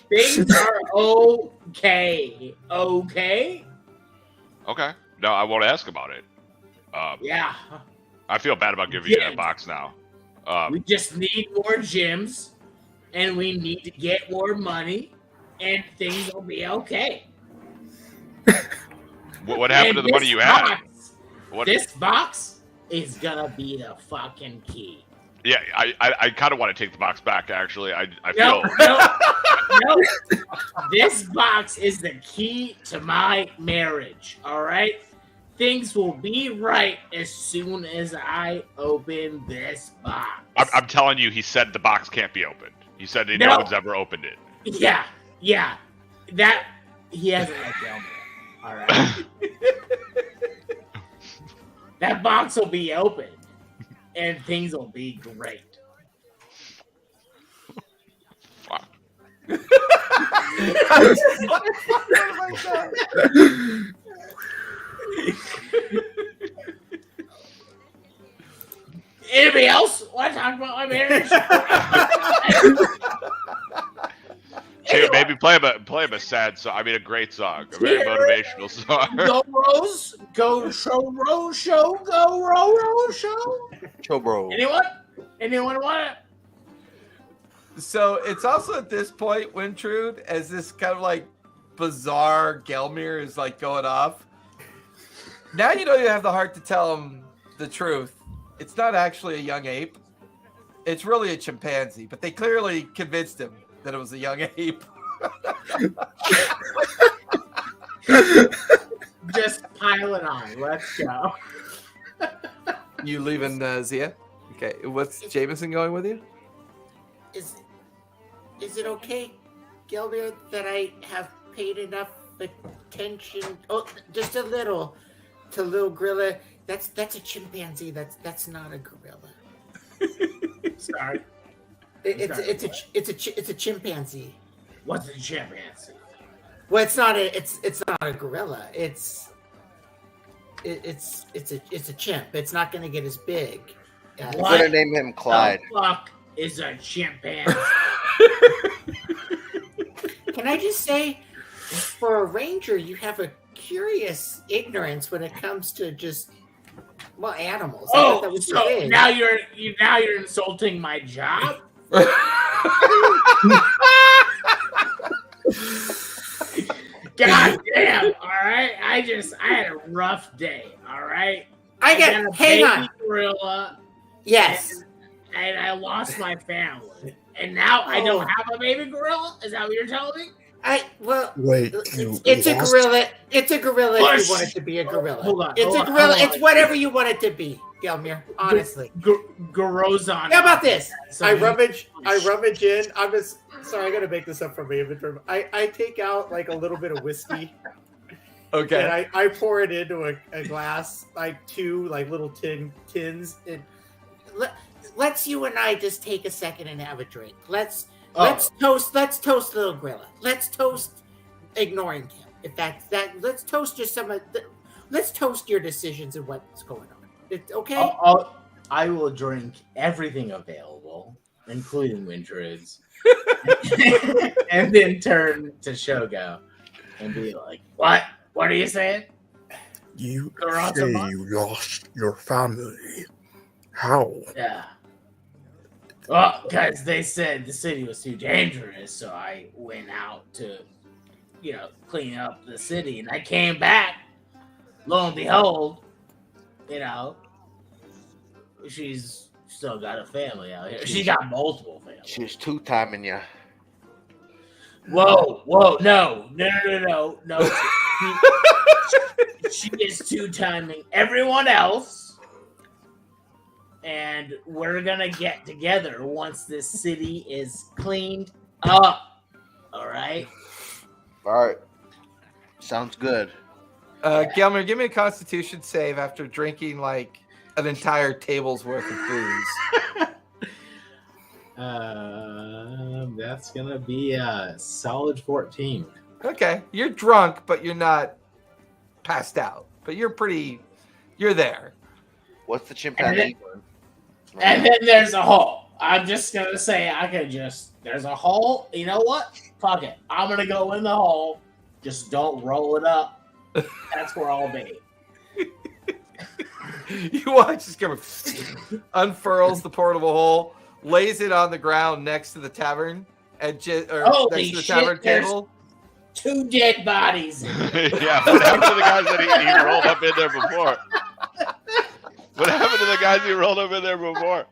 Things are okay. Okay? Okay. No, I won't ask about it. Yeah. I feel bad about giving you that box now. We just need more gems, and we need to get more money, and things will be okay. What happened to the money you had? This box is gonna be the fucking key. Yeah, I kind of want to take the box back. Actually, I No, feel. no. This box is the key to my marriage. All right, things will be right as soon as I open this box. I'm telling you, he said the box can't be opened. He said no No. one's ever opened it. Yeah. That he hasn't let down yet. All right. That box will be open, and things will be great. Fuck. Anybody else want to talk about my marriage? Dude, maybe play him a sad song. I mean, a great song, a very motivational song. Go Rose, go show Rose show, go Rose show. Cho bro. Anyone want it? So it's also at this point, Wintrude, as this kind of like bizarre Gelmir is like going off. Now you know you have the heart to tell him the truth. It's not actually a young ape. It's really a chimpanzee, but they clearly convinced him that it was a young ape. Just pile it on. Let's go. You leaving Zia? Okay, what's Jameson going with you? Is it okay, Gelmir, that I have paid enough attention? Oh, just a little to little gorilla. That's a chimpanzee. That's not a gorilla. Sorry. It's a chimpanzee. What's a chimpanzee? Well, it's not a gorilla. It's a chimp. It's not going to get as big. I'm gonna name him Clyde. The fuck is a chimpanzee? Can I just say, for a ranger, you have a curious ignorance when it comes to just animals. I thought that was so big. now you're insulting my job? God damn! All right, I had a rough day. All right, I got a hang baby on. gorilla, Yes. and I lost my family, and now I don't have a baby gorilla. Is that what you're telling me? Wait, It's a gorilla. It's a gorilla if Push. you want it to be a gorilla. Hold on, It's hold a on, gorilla. hold on. It's whatever you want it to be, Gelmir. Honestly. Gorozon. How about this? So I rummage in. I'm just sorry. I gotta make this up from my inventory. I take out like a little bit of whiskey Okay. and I pour it into a glass, like two like little tins. And Let's you and I just take a second and have a drink. Let's Oh. toast little gorilla. Let's toast ignoring him. If that's that, let's toast just let's toast your decisions and what's going on. It's okay. I will drink everything available, including Wintrude's, and then turn to Shogo and be like, "What? What are you saying?" You Garage say box? you lost your family. How? Yeah. Well, because they said the city was too dangerous, so I went out to, clean up the city, and I came back. Lo and behold, she's still got a family out here. She got multiple families. She's two-timing you. Whoa, no. She is two-timing everyone else. And we're gonna get together once this city is cleaned up. All right. All right. Sounds good. Gelmir, give me a Constitution save after drinking like an entire table's worth of booze. That's gonna be a solid 14. Okay, you're drunk, but you're not passed out. But you're there. What's the chimpanzee? And then there's a hole. I'm just gonna say there's a hole. You know what? Fuck it. I'm gonna go in the hole. Just don't roll it up. That's where I'll be. You watch this camera unfurls the portable hole, lays it on the ground next to the tavern, and Holy next to the shit, tavern there's- table. 2 dead bodies. Yeah, what happened to the guys that he rolled up in there before? What happened to the guys who rolled up in there before?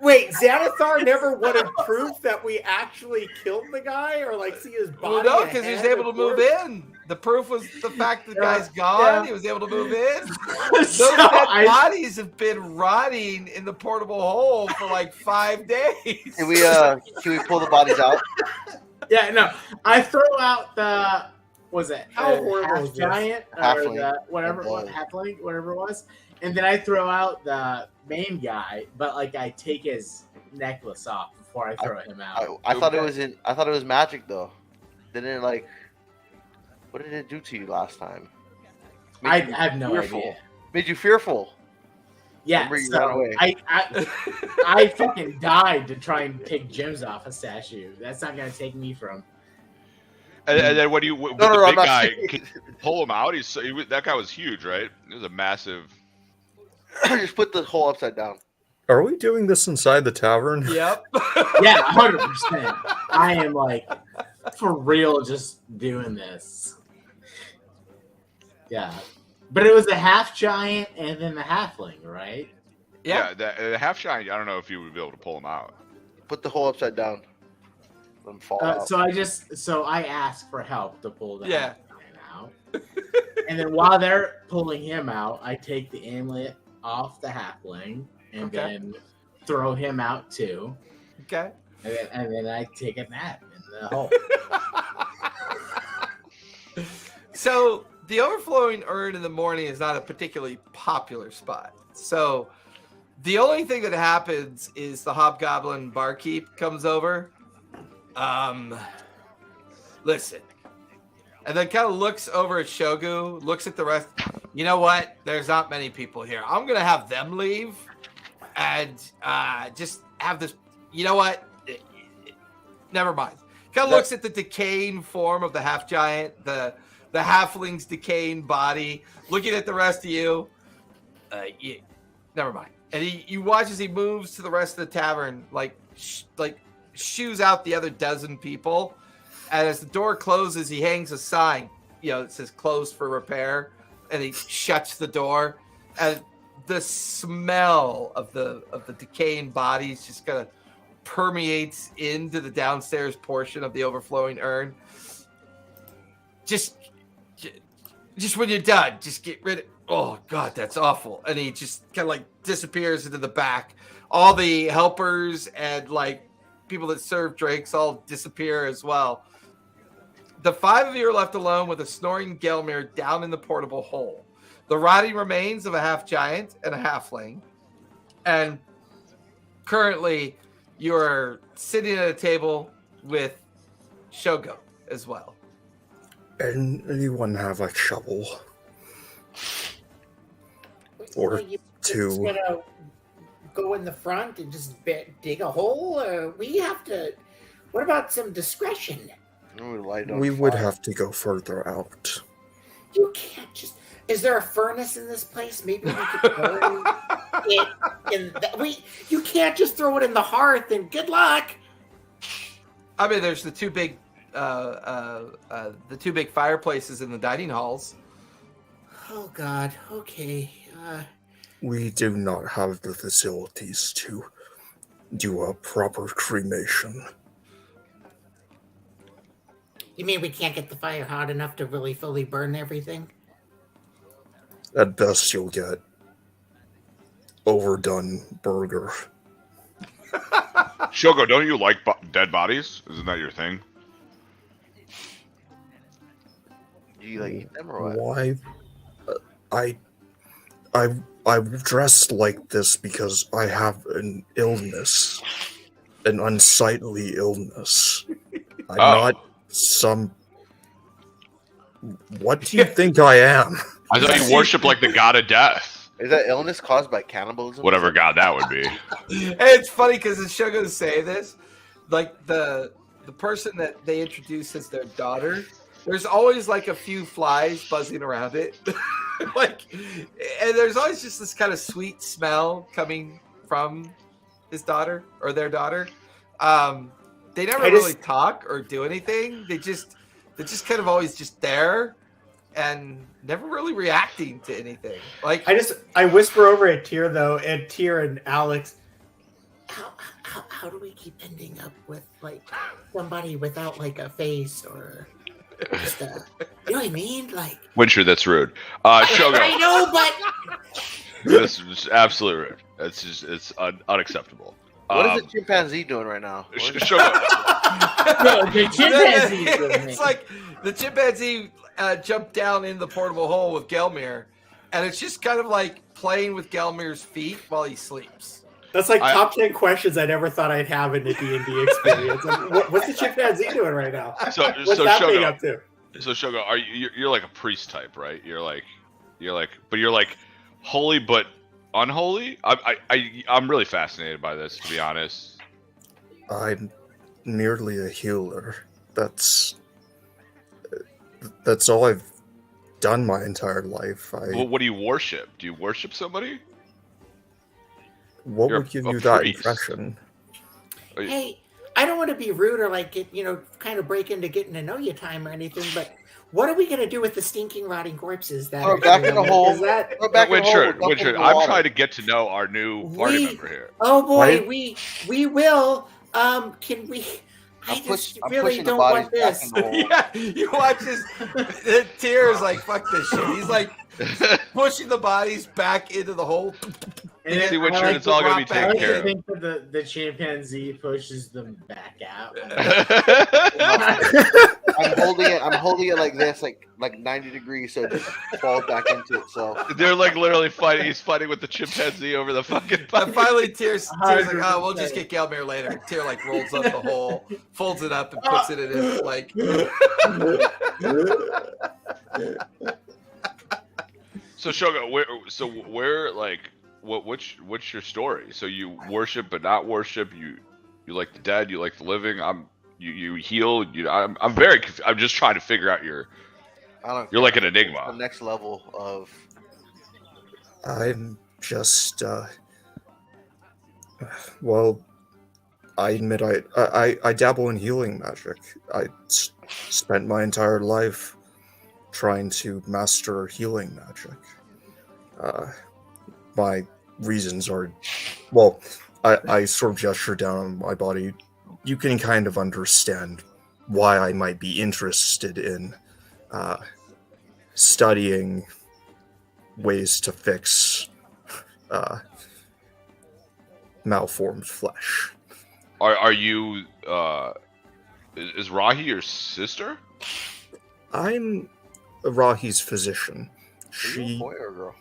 Wait, Xanathar never wanted proof that we actually killed the guy or like see his body. Well, no, because he was able to move in. The proof was the fact that the guy's gone. Yeah. He was able to move in. So Those dead I- bodies have been rotting in the portable hole for like 5 days. Can we pull the bodies out? Yeah, no. I throw out the How horrible is this? giant or Halfling. the whatever it was, halfling, whatever it was, and then I throw out the main guy, but like I take his necklace off before I throw him out. I thought it was I thought it was magic though. Didn't it like? What did it do to you last time? I Made you have no fearful. idea. Made you fearful. Yeah, Remember you ran so away. I fucking died to try and pick gems off a statue. That's not gonna take me from. And then when you with No, the I'm big not guy, saying- can you pull him out. That guy was huge, right? It was a massive. Just put the hole upside down. Are we doing this inside the tavern? Yep. Yeah, 100%. I am like for real, just doing this. Yeah, but it was a half giant and then the halfling, right? Yeah. The half shine. I don't know if you would be able to pull him out. Put the hole upside down. Let them fall out. So I ask for help to pull the Yeah. half giant out, and then while they're pulling him out, I take the amulet off the halfling and Okay. then throw him out too, Okay. and then I take a nap in the hole. So the overflowing urn in the morning is not a particularly popular spot. So the only thing that happens is the hobgoblin barkeep comes over. Listen. And then kind of looks over at Shogu, looks at the rest. You know what? There's not many people here. I'm going to have them leave and just have this. You know what? Never mind. Kind of looks at the decaying form of the half giant, the halfling's decaying body, looking at the rest of you. Never mind. And you watch as he moves to the rest of the tavern, like shoos out the other dozen people. And as the door closes, he hangs a sign, it says closed for repair, and he shuts the door. And the smell of the decaying bodies just kind of permeates into the downstairs portion of the overflowing urn. Just when you're done, just get rid of. Oh God, that's awful. And he just kind of like disappears into the back. All the helpers and like people that serve drinks all disappear as well. The 5 of you are left alone with a snoring Gelmir down in the portable hole. The rotting remains of a half giant and a halfling. And currently you're sitting at a table with Shogo as well. Anyone have a shovel? Or you two. just gonna go in the front and just dig a hole? Or we have to. What about some discretion? We would have to go further out. You can't just. Is there a furnace in this place? Maybe we could burn it in you can't just throw it in the hearth and good luck. I mean, there's the two big fireplaces in the dining halls. Oh God. Okay. We do not have the facilities to do a proper cremation. You mean we can't get the fire hot enough to really fully burn everything? At best, you'll get overdone burger. Shogo, don't you like dead bodies? Isn't that your thing? Do you like eat them or what? Why? I'm dressed like this because I have an illness, an unsightly illness. I'm not some. What do you think I am? I thought you worship like the god of death. Is that illness caused by cannibalism? Whatever god that would be. And it's funny because as Shogo say this, like the person that they introduce as their daughter, there's always like a few flies buzzing around it. And there's always just this kind of sweet smell coming from his daughter or their daughter. They never really talk or do anything. They're just kind of always just there. and never really reacting to anything. Like I whisper over at Tyr though, and Tyr and Alex. How do we keep ending up with like somebody without like a face or just a, you know what I mean? Like Winter, that's rude. Shogo, I know, but this is absolutely rude. It's unacceptable. What is the chimpanzee doing right now? Shogo, No, the chimpanzee. it's like the chimpanzee jumped down in the portable hole with Gelmir, and it's just kind of like playing with Gelmir's feet while he sleeps. That's like top 10 questions I never thought I'd have in a D&D experience. Like, what's the chimpanzee doing right now? What's that being up to? So Shogo, you're like a priest type, right? You're like, but you're like holy but unholy. I'm really fascinated by this, to be honest. I'm merely a healer. That's all I've done my entire life. Well, what do you worship? Do you worship somebody? What You're would give a you that priest. impression? hey, I don't want to be rude or like get kind of break into getting to know you time or anything, but what are we gonna do with the stinking, rotting corpses that We're are back here? in the hole. Is that? We're back in the hole. Winchard, We're dumping the I'm water. trying to get to know our new party member here. Oh boy, Right? we will. Can we? I I'm just I'm really pushing the don't bodies want back this. in the hole. Yeah, you watch the Tears like fuck this shit. He's like pushing the bodies back into the hole. And See, then Winchard, I like it's all to gonna be drop I taken like care to of. think that the chimpanzee pushes them back out. I'm holding it like this, like 90 degrees, so it just falls back into it. So They're like literally fighting. He's fighting with the chimpanzee over the fucking. And finally, Tears like, oh, we'll just get Gelmir later. Tear like rolls up the hole, folds it up, and puts it in his like. So Shogo, where like what's your story? So you worship but not worship. You like the dead. You like the living. You heal. I'm very. I'm just trying to figure out your. I don't. You're like an The enigma. next level of. I'm just, well, I admit I dabble in healing magic. I spent my entire life trying to master healing magic. My reasons are, well, I sort of gesture down on my body. You can kind of understand why I might be interested in studying ways to fix malformed flesh. Are you? Is Rahi your sister? I'm Rahi's physician. Are you a boy or a girl?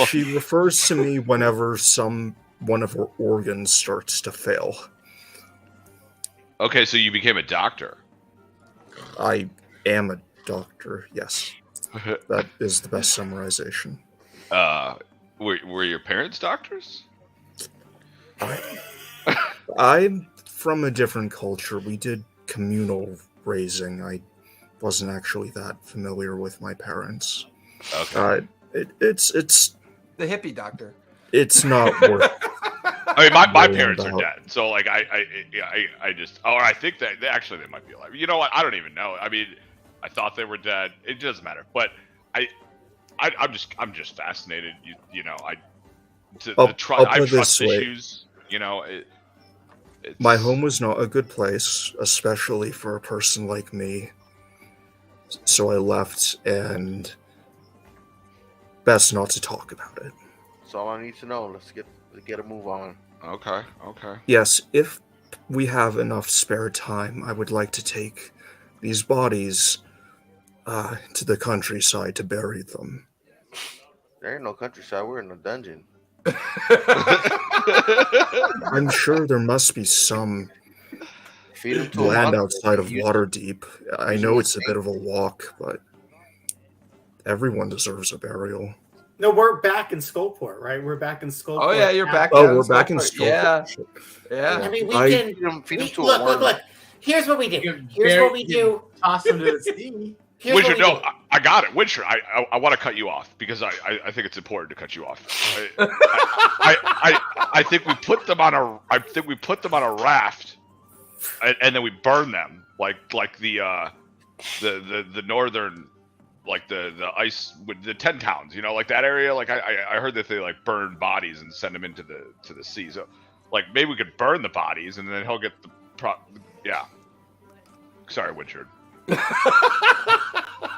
She refers to me whenever one of her organs starts to fail. Okay, so you became a doctor. I am a doctor, yes. That is the best summarization. Were your parents doctors? I'm from a different culture. We did communal raising. I wasn't actually that familiar with my parents. Okay. It's The hippie doctor. it's not worth. I mean, my worrying parents are about. dead, so like I just, or I think that they might be alive. You know what? I don't even know. I mean, I thought they were dead. It doesn't matter. But I'm just fascinated. You know, I have put it trust this way. issues. You know, it's, My home was not a good place, especially for a person like me. So I left, and best not to talk about it. That's all I need to know. Let's get a move on. Okay. Yes, if we have enough spare time, I would like to take these bodies to the countryside to bury them. There ain't no countryside. We're in a dungeon. I'm sure there must be some Feed them to a land monster. outside of Use- Waterdeep. I use know the it's a bit of a walk, but everyone deserves a burial. No, we're back in Skullport, right? We're back in Skullport. Oh yeah, you're now. back. Oh, down we're back in Skullport. Skullport. Yeah. I mean, we I- can Feed them to look, a look, worm. look. Here's what we do. You Here's what we you do. Toss them to the sea. Here's what Winter, we no, do. I got it. Winter, I want to cut you off because I think it's important to cut you off. I think we put them on a raft and then we burn them like the northern, like the ice with the 10 towns, like that area. Like I heard that they like burn bodies and send them into the sea. So like maybe we could burn the bodies and then he'll get the yeah. Sorry, Witchard.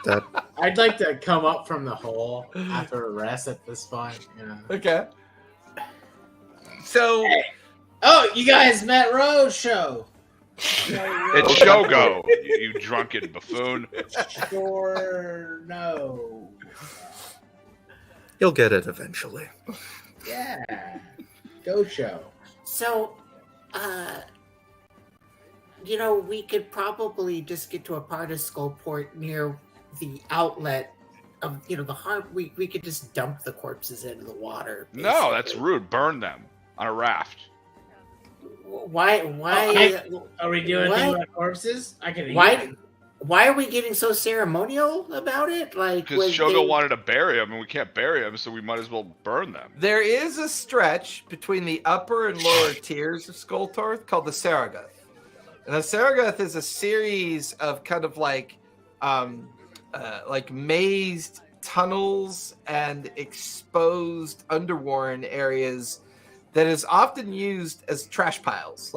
That I'd like to come up from the hole after a rest at this point. Okay. So, Oh, you guys met Rose Show. It's Shogo, you drunken buffoon. Sure, no. you'll get it eventually. Yeah. Go Show. So, we could probably just get to a part of Skullport near the outlet of, the harbor. We could just dump the corpses into the water. No, that's basically. rude. Burn them on a raft. Why? Are we doing What? anything about corpses? I can. Why are we getting so ceremonial about it? Like, Because when Shogo they- wanted to bury them, and we can't bury them, so we might as well burn them. there is a stretch between the upper and lower tiers of Skulltorth called the Saragoth. And the Saragoth is a series of kind of like mazed tunnels and exposed underworn areas that is often used as trash piles.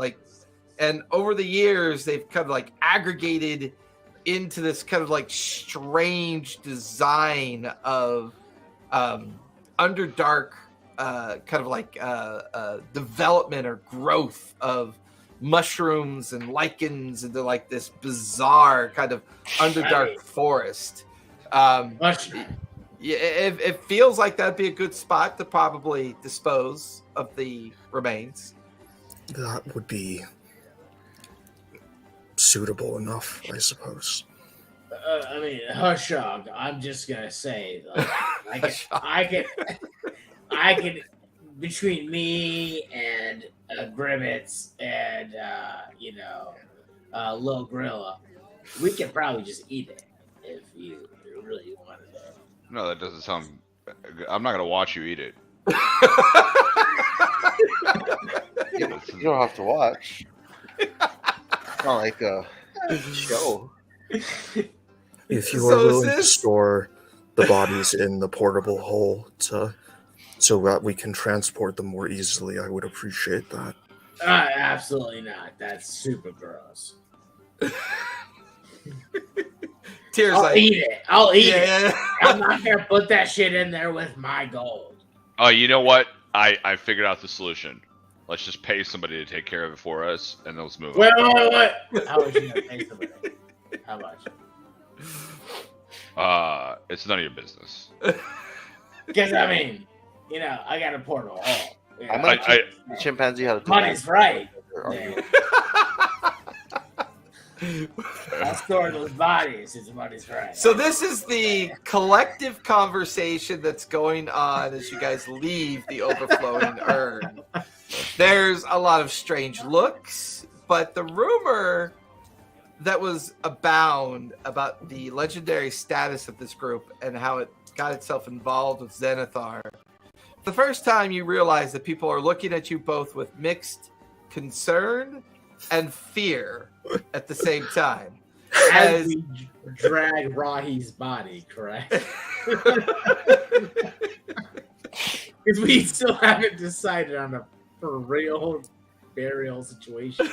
And over the years, they've kind of like aggregated into this kind of like strange design of underdark kind of like development or growth of mushrooms and lichens into like this bizarre kind of underdark forest. Mushroom. Yeah, it feels like that'd be a good spot to probably dispose of the remains. That would be suitable enough, I suppose. I mean, Hushog. I'm just gonna say, like, I can, between me and Grimmets and Lil Gorilla, we could probably just eat it if you really wanted it. No, that doesn't sound. I'm not gonna watch you eat it. You don't have to watch. It's not like a show. If you So are is willing to this- store the bodies in the portable hole so that we can transport them more easily, I would appreciate that. Absolutely not. That's super gross. Tears I'll like, eat it. I'll eat it. yeah. I'm not gonna put that shit in there with my gold. Oh, you know what? I figured out the solution. Let's just pay somebody to take care of it for us, and then let's move on. Wait. How much you gonna pay somebody? How much? It's none of your business. Because I mean, I got a portal hole. I'm gonna I- teach the chimpanzee how to do Money's right. that. I'll store those bodies. It's money's right. So this is the collective conversation that's going on as you guys leave the overflowing urn. There's a lot of strange looks, but the rumor that was abound about the legendary status of this group and how it got itself involved with Zenithar. The first time you realize that people are looking at you both with mixed concern and fear at the same time. As we drag Rahi's body, correct? Because we still haven't decided on a for real burial situation.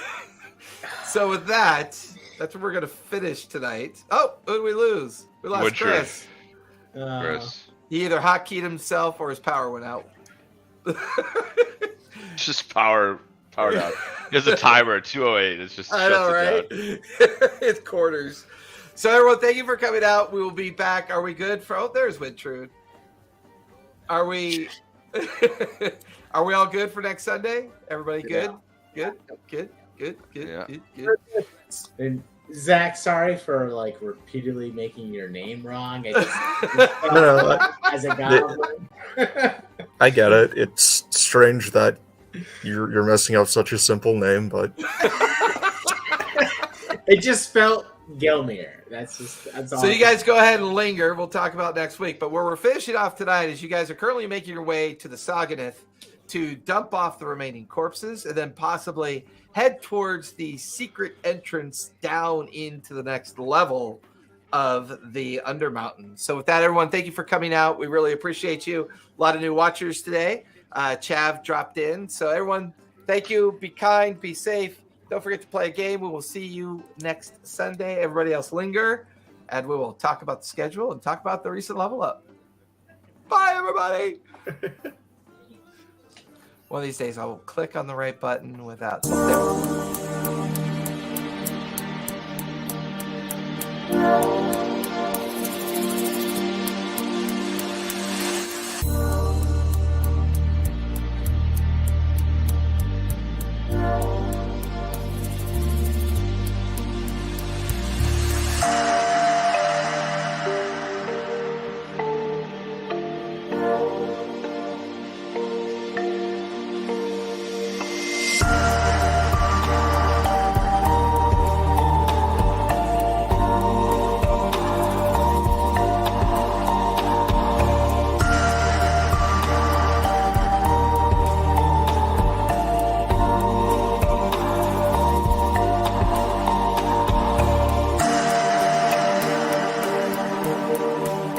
So with that, that's where we're going to finish tonight. Oh, who did we lose? We lost Woodchurch. Chris. Chris, He either hotkeyed himself or his power went out. just powered out. There's a timer at 2:08. It's just I shuts know, it right? down. It's quarters. So everyone, thank you for coming out. We will be back. Are we good for? Oh, there's Wintrude. Are we? Are we all good for next Sunday? Everybody good? Good. Yeah. Good. And Zach, sorry for repeatedly making your name wrong. I No, as a goblin. I get it. It's strange that you're messing up such a simple name, but It just felt Gelmir. That's all. So you guys go ahead and linger. We'll talk about next week. But where we're finishing off tonight is you guys are currently making your way to the Saganith to dump off the remaining corpses and then possibly head towards the secret entrance down into the next level of the Undermountain. So with that, everyone, thank you for coming out. We really appreciate you. A lot of new watchers today. Chav dropped in. So everyone, thank you. Be kind, be safe. Don't forget to play a game. We will see you next Sunday. Everybody else linger, and we will talk about the schedule and talk about the recent level up. Bye, everybody. One of these days, I will click on the right button without... There.